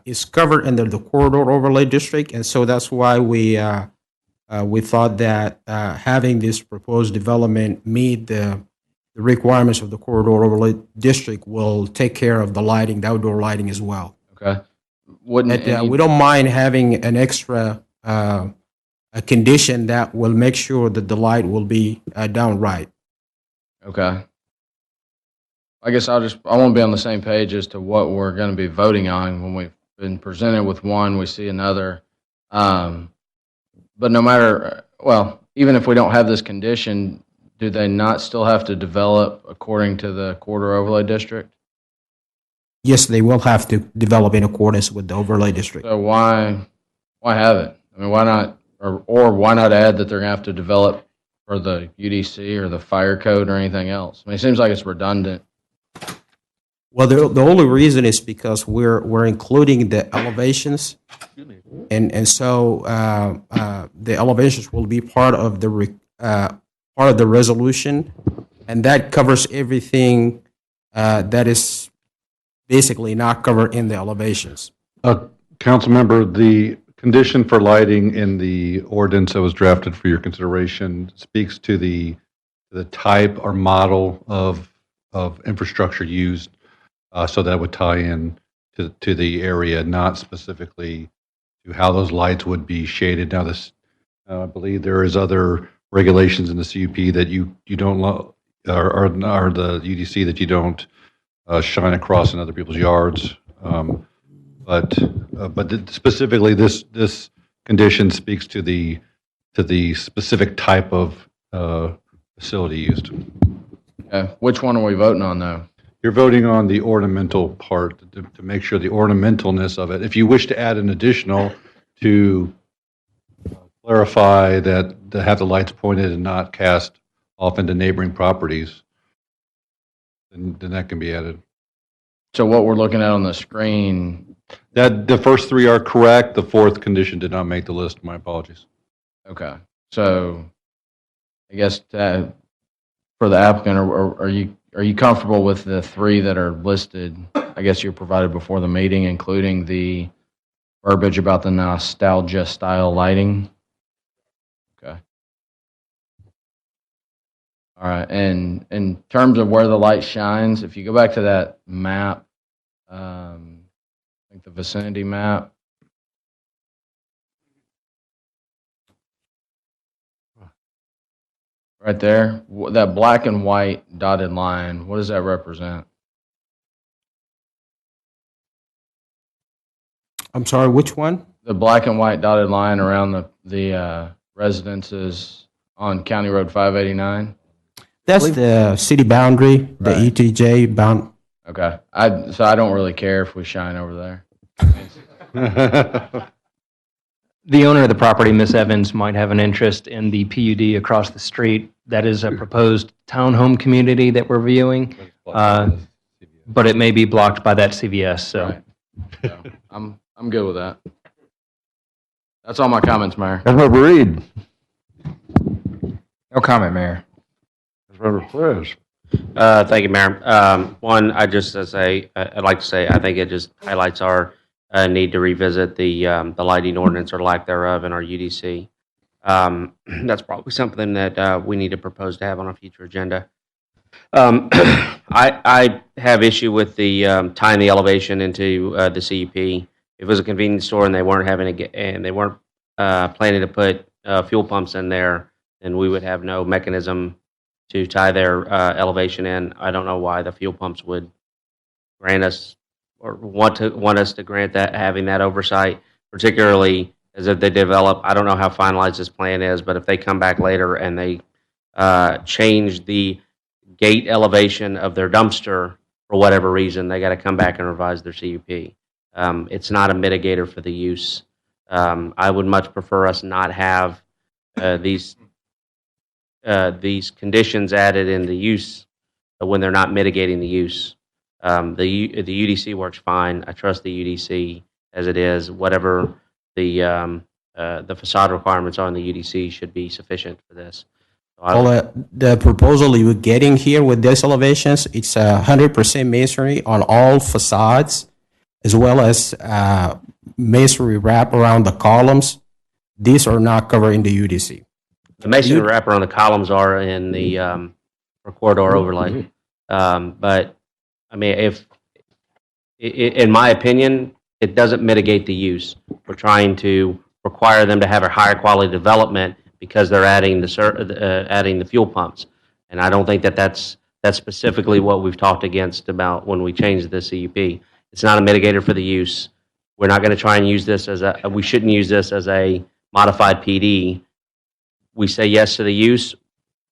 is covered under the corridor overlay district, and so that's why we thought that having this proposed development meet the requirements of the corridor overlay district will take care of the lighting, the outdoor lighting as well. Okay. We don't mind having an extra a condition that will make sure that the light will be done right. Okay. I guess I want to be on the same page as to what we're going to be voting on. When we've been presented with one, we see another. But no matter, even if we don't have this condition, do they not still have to develop according to the corridor overlay district? Yes, they will have to develop in accordance with the overlay district. So why have it? I mean, why not, or why not add that they're going to have to develop for the UDC or the fire code or anything else? I mean, it seems like it's redundant. Well, the only reason is because we're including the elevations, and so the elevations will be part of the resolution, and that covers everything that is basically not covered in the elevations. Council member, the condition for lighting in the ordinance that was drafted for your consideration speaks to the type or model of infrastructure used, so that would tie in to the area, not specifically to how those lights would be shaded. Now, I believe there is other regulations in the CUP that you don't or the UDC that you don't shine across in other people's yards. But specifically, this condition speaks to the specific type of facility used. Which one are we voting on, though? You're voting on the ornamental part to make sure the ornamentalness of it. If you wish to add an additional to clarify that to have the lights pointed and not cast off into neighboring properties, then that can be added. So what we're looking at on the screen, That the first three are correct. The fourth condition did not make the list. My apologies. okay. So I guess for the applicant, are you comfortable with the three that are listed? I guess you provided before the meeting, including the verbiage about the nostalgia style lighting. Okay. All right. And in terms of where the light shines, if you go back to that map, I think the vicinity map. Right there, that black and white dotted line, what does that represent? I'm sorry, which one? The black and white dotted line around the residences on County Road 589? That's the city boundary, the Right. ETJ bound. Okay. So I don't really care if we shine over there. The owner of the property, Ms. Evans, might have an interest in the PUD across the street. That is a proposed townhome community that we're viewing, but it may be blocked by that CVS, so. Right. So I'm good with that. That's all my comments, Mayor. Councilmember Reed. No comment, Mayor. Councilmember Perez. Thank you, Mayor. One, I'd like to say, I think it just highlights our need to revisit the lighting ordinance or lack thereof in our UDC. That's probably something that we need to propose to have on a future agenda. I have issue with the tying the elevation into the CUP. If it was a convenience store and they weren't planning to put fuel pumps in there, then we would have no mechanism to tie their elevation in. I don't know why the fuel pumps would grant us or want us to grant that, having that oversight, particularly as if they develop. I don't know how finalized this plan is, but if they come back later and they change the gate elevation of their dumpster for whatever reason, they got to come back and revise their CUP. It's not a mitigator for the use. I would much prefer us not have these conditions added in the use when they're not mitigating the use. The UDC works fine. I trust the UDC as it is. Whatever the facade requirements are in the UDC should be sufficient for this. So The proposal you're getting here with these elevations, it's 100% masonry on all facades, as well as masonry wrap around the columns. These are not covered in the UDC. the masonry wrap around the columns are in the corridor overlay. But I mean, in my opinion, it doesn't mitigate the use. We're trying to require them to have a higher quality development because they're adding the fuel pumps, and I don't think that's specifically what we've talked against about when we changed the CUP. It's not a mitigator for the use. We're not going to try and use this we shouldn't use this as a modified PD. We say yes to the use.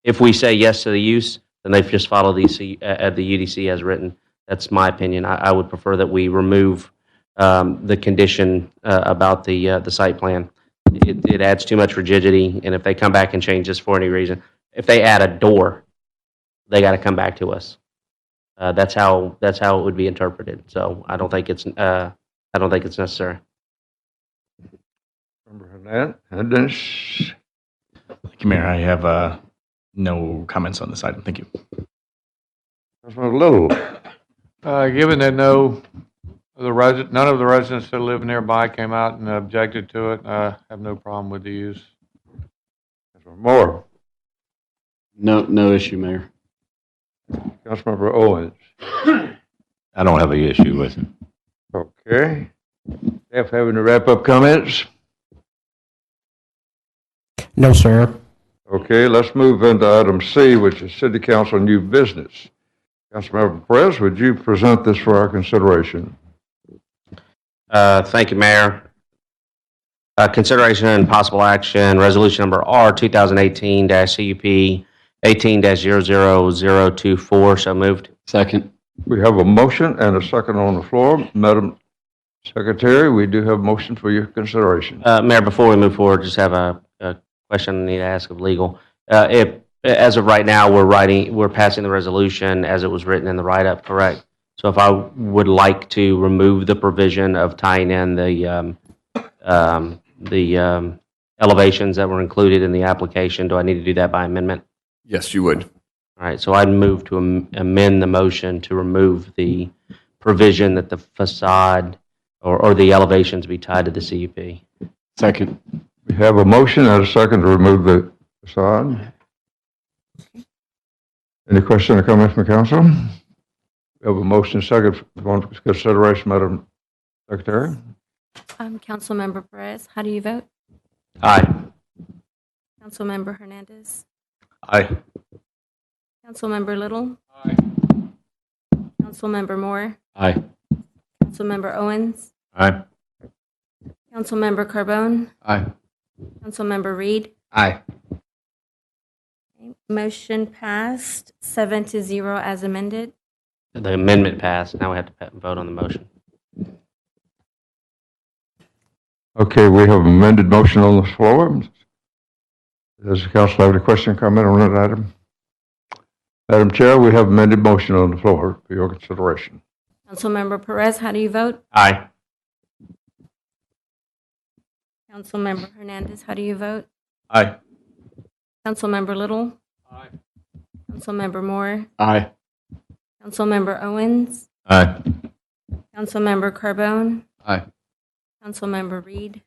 If we say yes to the use, then they've just followed the UDC as written. That's my opinion. I would prefer that we remove the condition about the site plan. It adds too much rigidity, and if they come back and change this for any reason, if they add a door, they got to come back to us. That's how it would be interpreted. So I don't think it's necessary. Hernandez. Thank you, Mayor. I have no comments on this item. Thank you. Councilmember Little. Given that none of the residents that live nearby came out and objected to it, I have no problem with the use. Councilmember Moore. No issue, Mayor. Councilmember Owens. I don't have an issue with it. Okay. Staff having to wrap up comments? No, sir. Okay, let's move into item C, which is City Council new business. Councilmember Perez, would you present this for our consideration? Thank you, Mayor. Consideration and possible action, resolution number R 2018-CUP 18-00024. So moved. Second. We have a motion and a second on the floor. Madam Secretary, we do have a motion for your consideration. Mayor, before we move forward, just have a question I need to ask of legal. If, as of right now, we're passing the resolution as it was written in the write-up, correct? So if I would like to remove the provision of tying in the elevations that were included in the application, do I need to do that by amendment? Yes, you would. All right, so I'd move to amend the motion to remove the provision that the facade or the elevations be tied to the CUP. Second. We have a motion and a second to remove the facade. Any question or comment from the council? We have a motion and second for consideration, Madam Secretary. Councilmember Perez, how do you vote? Aye. Councilmember Hernandez? Aye. Councilmember Little? Aye. Councilmember Moore? Aye. Councilmember Owens? Aye. Councilmember Carbone? Aye. Councilmember Reed? Aye. Motion passed 7-0 as amended. The amendment passed. Now we have to vote on the motion. Okay, we have amended motion on the floor. Does the council have any question or comment on that item? Madam Chair, we have amended motion on the floor for your consideration. Councilmember Perez, how do you vote? Aye. Councilmember Hernandez, how do you vote? Aye. Councilmember Little? Aye. Councilmember Moore? Aye. Councilmember Owens? Aye. Councilmember Carbone? Aye. Councilmember Reed?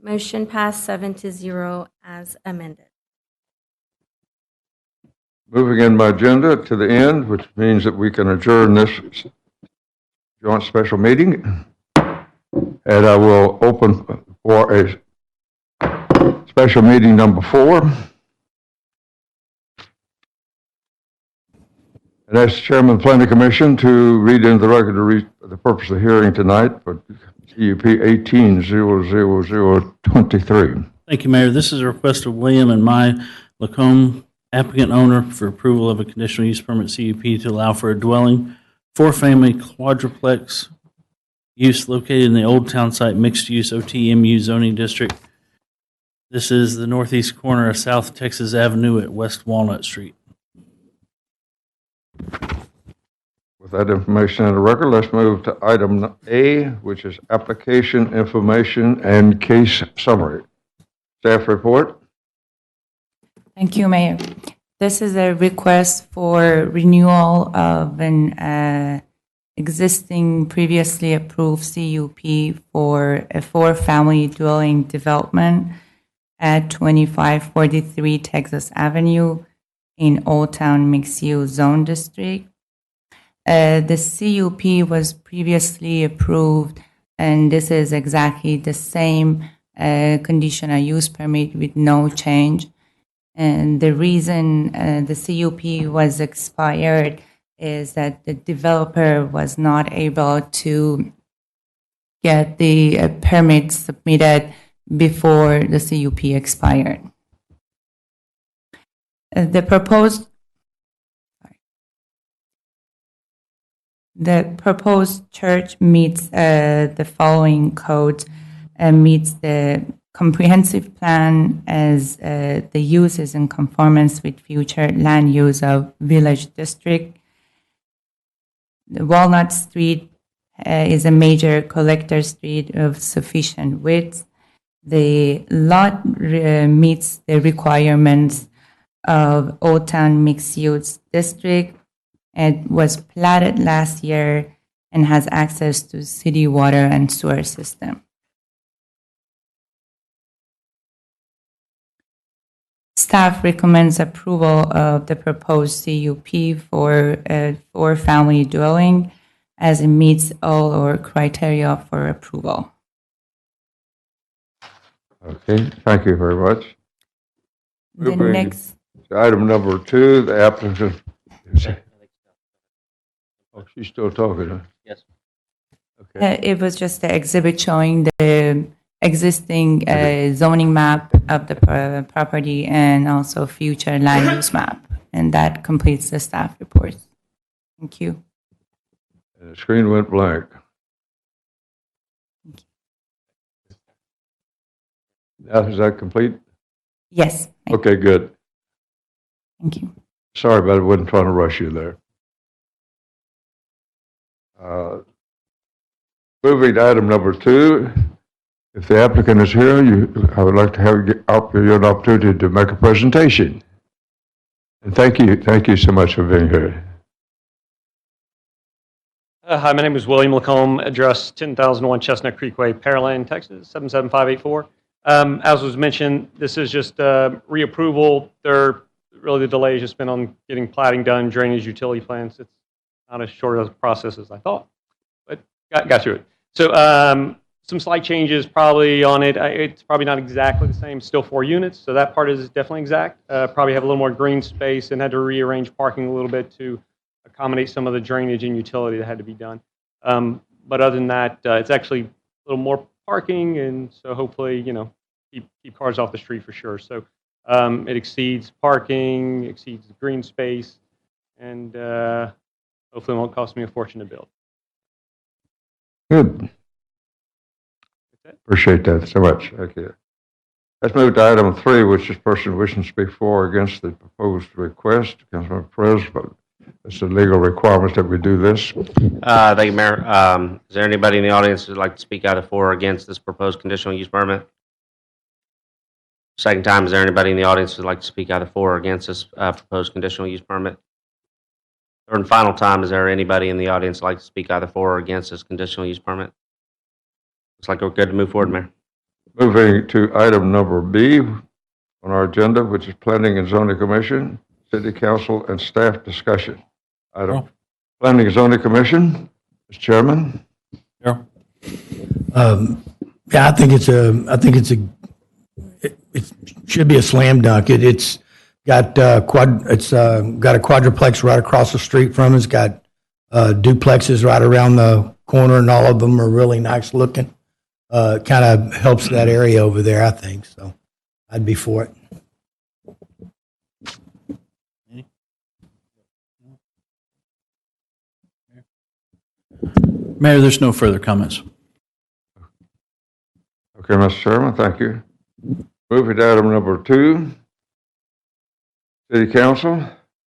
Motion passed 7-0 as amended. Moving in my agenda to the end, which means that we can adjourn this joint special meeting. And I will open for a special meeting number 4. And that's Chairman of the Planning Commission to read into the record the purpose of the hearing tonight for CUP 18-00023. Thank you, Mayor. This is a request of William and Mai Lacombe, applicant owner, for approval of a conditional use permit CUP to allow for a dwelling, 4-family quadruplex use located in the Old Town Site mixed use OTMU zoning district. This is the northeast corner of South Texas Avenue at West Walnut Street. With that information in the record, let's move to item A, which is application information and case summary. Staff report. Thank you, Mayor. This is a request for renewal of an existing previously approved CUP for a 4-family dwelling development at 2543 Texas Avenue in Old Town Mixed Use Zone District. The CUP was previously approved, and this is exactly the same conditional use permit with no change. And the reason the CUP was expired is that the developer was not able to get the permit submitted before the CUP expired. The proposed church meets the following codes and meets the comprehensive plan as the use is in conformance with future land use of village district. The Walnut Street is a major collector street of sufficient width. The lot meets the requirements of Old Town Mixed Use District. It was platted last year and has access to city water and sewer system. Staff recommends approval of the proposed CUP for a 4-family dwelling as it meets all our criteria for approval. Okay, thank you very much. The next, Item number 2, the applicant. Oh, she's still talking, huh? Yes. It was just the exhibit showing the existing zoning map of the property and also future land use map. And that completes the staff report. Thank you. And the screen went blank. Now, is that complete? Yes. Okay, good. Thank you. Sorry, but I wasn't trying to rush you there. Moving to item number 2, if the applicant is here, I would like to give you an opportunity to make a presentation. And thank you so much for being here. Hi, my name is William Lacombe, address 10,001 Chestnut Creek Way, Pearland, Texas, 77584. As was mentioned, this is just reapproval. Really the delay has just been on getting plating done, drainage, utility plans. It's not as short a process as I thought, but got through it. So some slight changes probably on it. It's probably not exactly the same, still 4 units, so that part is definitely exact. Probably have a little more green space and had to rearrange parking a little bit to accommodate some of the drainage and utility that had to be done. But other than that, it's actually a little more parking, and so hopefully, keep cars off the street for sure. So it exceeds parking, exceeds the green space, and hopefully it won't cost me a fortune to build. Good. Appreciate that so much. Thank you. Let's move to item 3, which is person wishing to speak for or against the proposed request. Councilman Perez, but it's a legal requirement that we do this. Thank you, Mayor. Is there anybody in the audience who would like to speak either for or against this proposed conditional use permit? Second time, is there anybody in the audience who would like to speak either for or against this proposed conditional use permit? Third and final time, is there anybody in the audience who would like to speak either for or against this conditional use permit? Looks like we're good to move forward, Mayor. Moving to item number B on our agenda, which is Planning and Zoning Commission, City Council, and staff discussion. Item Planning and Zoning Commission, Mr. Chairman. Yeah, I think it should be a slam dunk. It's got a quadruplex right across the street from it. It's got duplexes right around the corner, and all of them are really nice looking. Kind of helps that area over there, I think. So I'd be for it. Mayor, there's no further comments. Okay, Mr. Chairman, thank you. Moving to item number 2, City Council.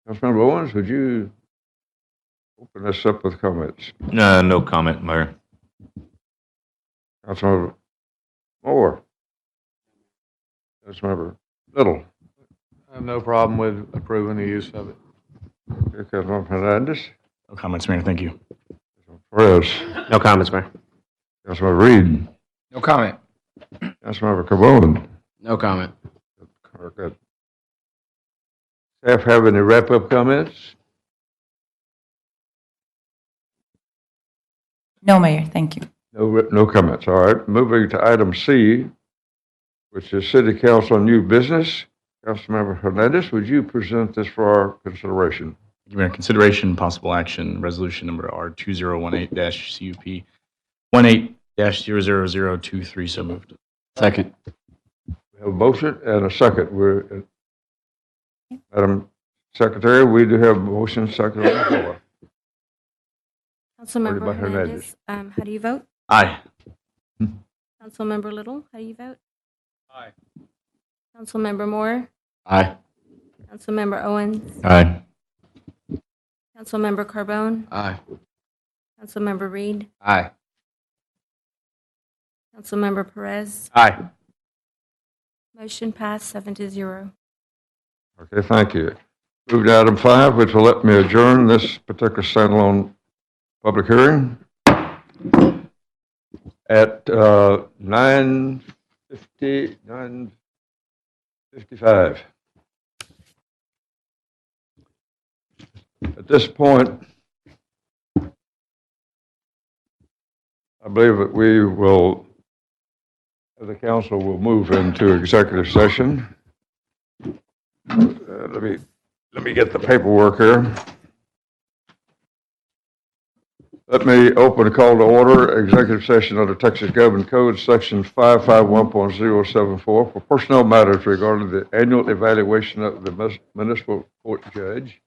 Councilmember Owens, would you open this up with comments? No comment, Mayor. Councilmember Moore. Councilmember Little. I have no problem with approving the use of it. Okay, Councilmember Hernandez. No comments, Mayor. Thank you. Perez. No comments, Mayor. Councilmember Reed. No comment. Councilmember Carbone. No comment. Good. Staff have any wrap-up comments? No, Mayor, thank you. No comments. All right. Moving to item C, which is City Council new business. Councilmember Hernandez, would you present this for our consideration? Thank you, Mayor. Consideration, possible action, resolution number R2018-CUP 18-00023. So moved. Second. We have a motion and a second. Madam Secretary, we do have a motion second on the floor. Councilmember Hernandez, how do you vote? Aye. Councilmember Little, how do you vote? Aye. Councilmember Moore? Aye. Councilmember Owens? Aye. Councilmember Carbone? Aye. Councilmember Reed? Aye. Councilmember Perez? Aye. Motion passed 7-0. Okay, thank you. Move to item 5, which will let me adjourn this particular standalone public hearing at 9:55. At this point, I believe that we will, the council will move into executive session. Let me get the paperwork here. Let me open a call to order, executive session under Texas Government Code, Section 551.074 for personnel matters regarding the annual evaluation of the municipal court judge,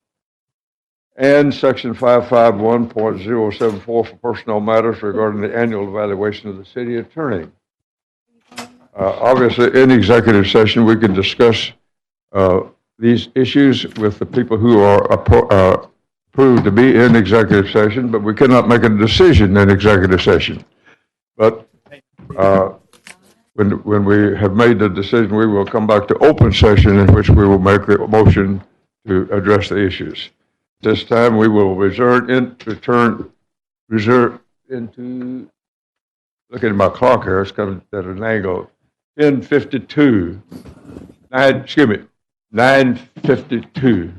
and Section 551.074 for personnel matters regarding the annual evaluation of the city attorney. Obviously, in executive session, we can discuss these issues with the people who are approved to be in executive session, but we cannot make a decision in executive session. But when we have made the decision, we will come back to open session in which we will make the motion to address the issues. This time, we will reserve into, looking at my clock here, it's coming at an angle, 10:52, 9:52.